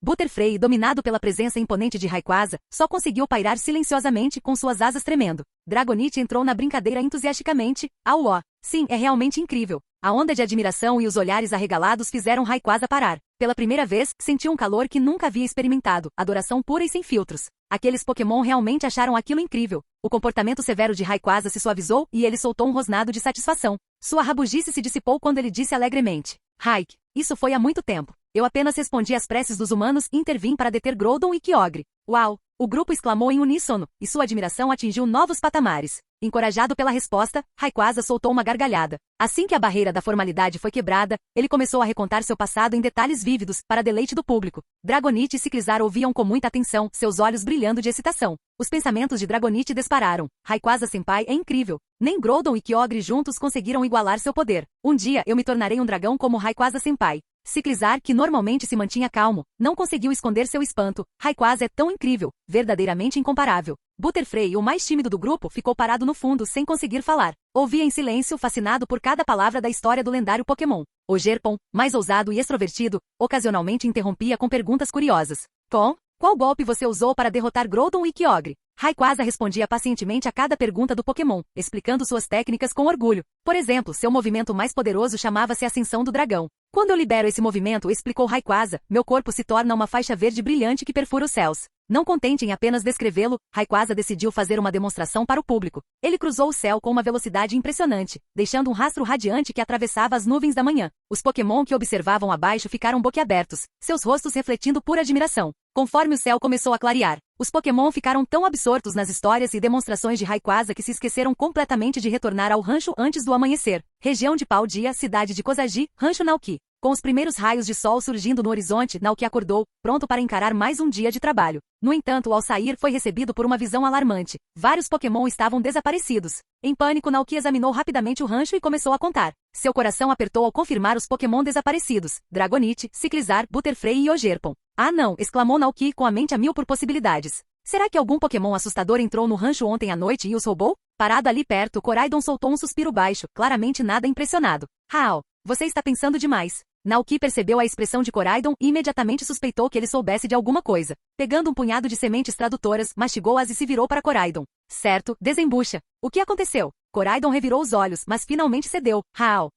Butterfree, dominado pela presença imponente de Rayquaza, só conseguiu pairar silenciosamente com suas asas tremendo. Dragonite entrou na brincadeira entusiasticamente. Ó, sim, é realmente incrível. A onda de admiração e os olhares arregalados fizeram Rayquaza parar. Pela primeira vez, sentiu um calor que nunca havia experimentado, adoração pura e sem filtros. Aqueles Pokémon realmente acharam aquilo incrível. O comportamento severo de Rayquaza se suavizou e ele soltou um rosnado de satisfação. Sua rabugice se dissipou quando ele disse alegremente: Raik, isso foi há muito tempo. Eu apenas respondi às preces dos humanos e intervim para deter Groudon e Kyogre. Uau! O grupo exclamou em uníssono, e sua admiração atingiu novos patamares. Encorajado pela resposta, Rayquaza soltou uma gargalhada. Assim que a barreira da formalidade foi quebrada, ele começou a recontar seu passado em detalhes vívidos, para deleite do público. Dragonite e Ciclizar ouviam com muita atenção, seus olhos brilhando de excitação. Os pensamentos de Dragonite dispararam. Rayquaza-senpai é incrível. Nem Groudon e Kyogre juntos conseguiram igualar seu poder. Um dia eu me tornarei um dragão como Rayquaza-senpai. Ciclizar, que normalmente se mantinha calmo, não conseguiu esconder seu espanto. Rayquaza é tão incrível, verdadeiramente incomparável. Butterfree, o mais tímido do grupo, ficou parado no fundo sem conseguir falar. Ouvia em silêncio, fascinado por cada palavra da história do lendário Pokémon. Ogerpon, mais ousado e extrovertido, ocasionalmente interrompia com perguntas curiosas. Pon, qual golpe você usou para derrotar Groudon e Kyogre? Rayquaza respondia pacientemente a cada pergunta do Pokémon, explicando suas técnicas com orgulho. Por exemplo, seu movimento mais poderoso chamava-se Ascensão do Dragão. Quando eu libero esse movimento, explicou Rayquaza, meu corpo se torna uma faixa verde brilhante que perfura os céus. Não contente em apenas descrevê-lo, Rayquaza decidiu fazer uma demonstração para o público. Ele cruzou o céu com uma velocidade impressionante, deixando um rastro radiante que atravessava as nuvens da manhã. Os Pokémon que observavam abaixo ficaram boquiabertos, seus rostos refletindo pura admiração. Conforme o céu começou a clarear, os Pokémon ficaram tão absortos nas histórias e demonstrações de Rayquaza que se esqueceram completamente de retornar ao rancho antes do amanhecer. Região de Paldea, cidade de Kozagi, Rancho Naoki. Com os primeiros raios de sol surgindo no horizonte, Naoki acordou, pronto para encarar mais um dia de trabalho. No entanto, ao sair, foi recebido por uma visão alarmante. Vários Pokémon estavam desaparecidos. Em pânico, Naoki examinou rapidamente o rancho e começou a contar. Seu coração apertou ao confirmar os Pokémon desaparecidos: Dragonite, Ciclizar, Butterfree e Ogerpon. Ah não! Exclamou Naoki com a mente a mil por possibilidades. Será que algum Pokémon assustador entrou no rancho ontem à noite e os roubou? Parado ali perto, Koraidon soltou um suspiro baixo, claramente nada impressionado. Hao, você está pensando demais. Naoki percebeu a expressão de Koraidon e imediatamente suspeitou que ele soubesse de alguma coisa. Pegando um punhado de sementes tradutoras, mastigou-as e se virou para Koraidon. Certo, desembucha. O que aconteceu? Koraidon revirou os olhos, mas finalmente cedeu. Hao.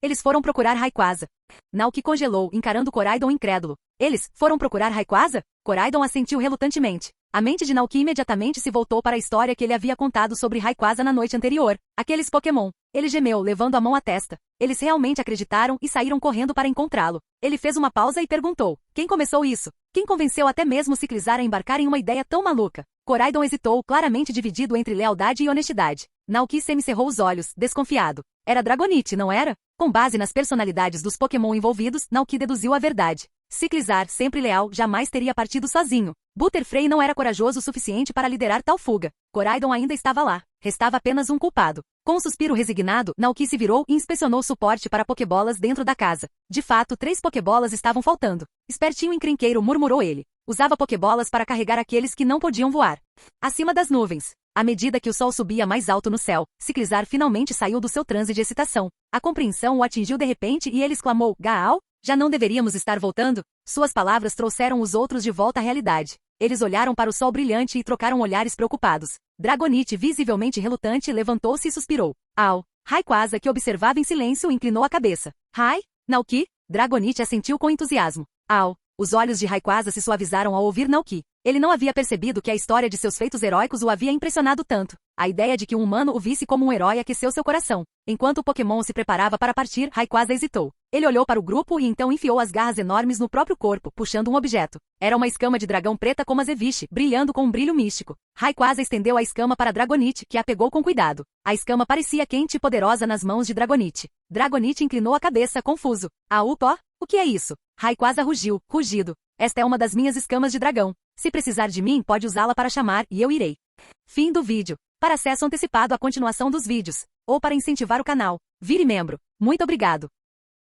Eles foram procurar Rayquaza. Naoki congelou, encarando Koraidon incrédulo. Eles foram procurar Rayquaza? Koraidon assentiu relutantemente. A mente de Naoki imediatamente se voltou para a história que ele havia contado sobre Rayquaza na noite anterior. Aqueles Pokémon. Ele gemeu, levando a mão à testa. Eles realmente acreditaram e saíram correndo para encontrá-lo. Ele fez uma pausa e perguntou: quem começou isso? Quem convenceu até mesmo Ciclizar a embarcar em uma ideia tão maluca? Koraidon hesitou, claramente dividido entre lealdade e honestidade. Naoki semicerrou os olhos, desconfiado. Era Dragonite, não era? Com base nas personalidades dos Pokémon envolvidos, Naoki deduziu a verdade. Ciclizar, sempre leal, jamais teria partido sozinho. Butterfree não era corajoso o suficiente para liderar tal fuga. Koraidon ainda estava lá. Restava apenas um culpado. Com um suspiro resignado, Naoki se virou e inspecionou suporte para Pokébolas dentro da casa. De fato, 3 Pokébolas estavam faltando. Espertinho encrenqueiro, murmurou ele. Usava Pokébolas para carregar aqueles que não podiam voar. Acima das nuvens. À medida que o sol subia mais alto no céu, Ciclizar finalmente saiu do seu transe de excitação. A compreensão o atingiu de repente e ele exclamou: Gaal? Já não deveríamos estar voltando? Suas palavras trouxeram os outros de volta à realidade. Eles olharam para o sol brilhante e trocaram olhares preocupados. Dragonite, visivelmente relutante, levantou-se e suspirou. Rayquaza, que observava em silêncio, inclinou a cabeça. Naoki? Dragonite assentiu com entusiasmo. Os olhos de Rayquaza se suavizaram ao ouvir Naoki. Ele não havia percebido que a história de seus feitos heróicos o havia impressionado tanto. A ideia de que um humano o visse como um herói aqueceu seu coração. Enquanto o Pokémon se preparava para partir, Rayquaza hesitou. Ele olhou para o grupo e então enfiou as garras enormes no próprio corpo, puxando um objeto. Era uma escama de dragão preta como azeviche, brilhando com um brilho místico. Rayquaza estendeu a escama para Dragonite, que a pegou com cuidado. A escama parecia quente e poderosa nas mãos de Dragonite. Dragonite inclinou a cabeça, confuso. O que é isso? Rayquaza rugiu, rugido. Esta é uma das minhas escamas de dragão. Se precisar de mim, pode usá-la para chamar e eu irei. Fim do vídeo. Para acesso antecipado à continuação dos vídeos, ou para incentivar o canal, vire membro. Muito obrigado.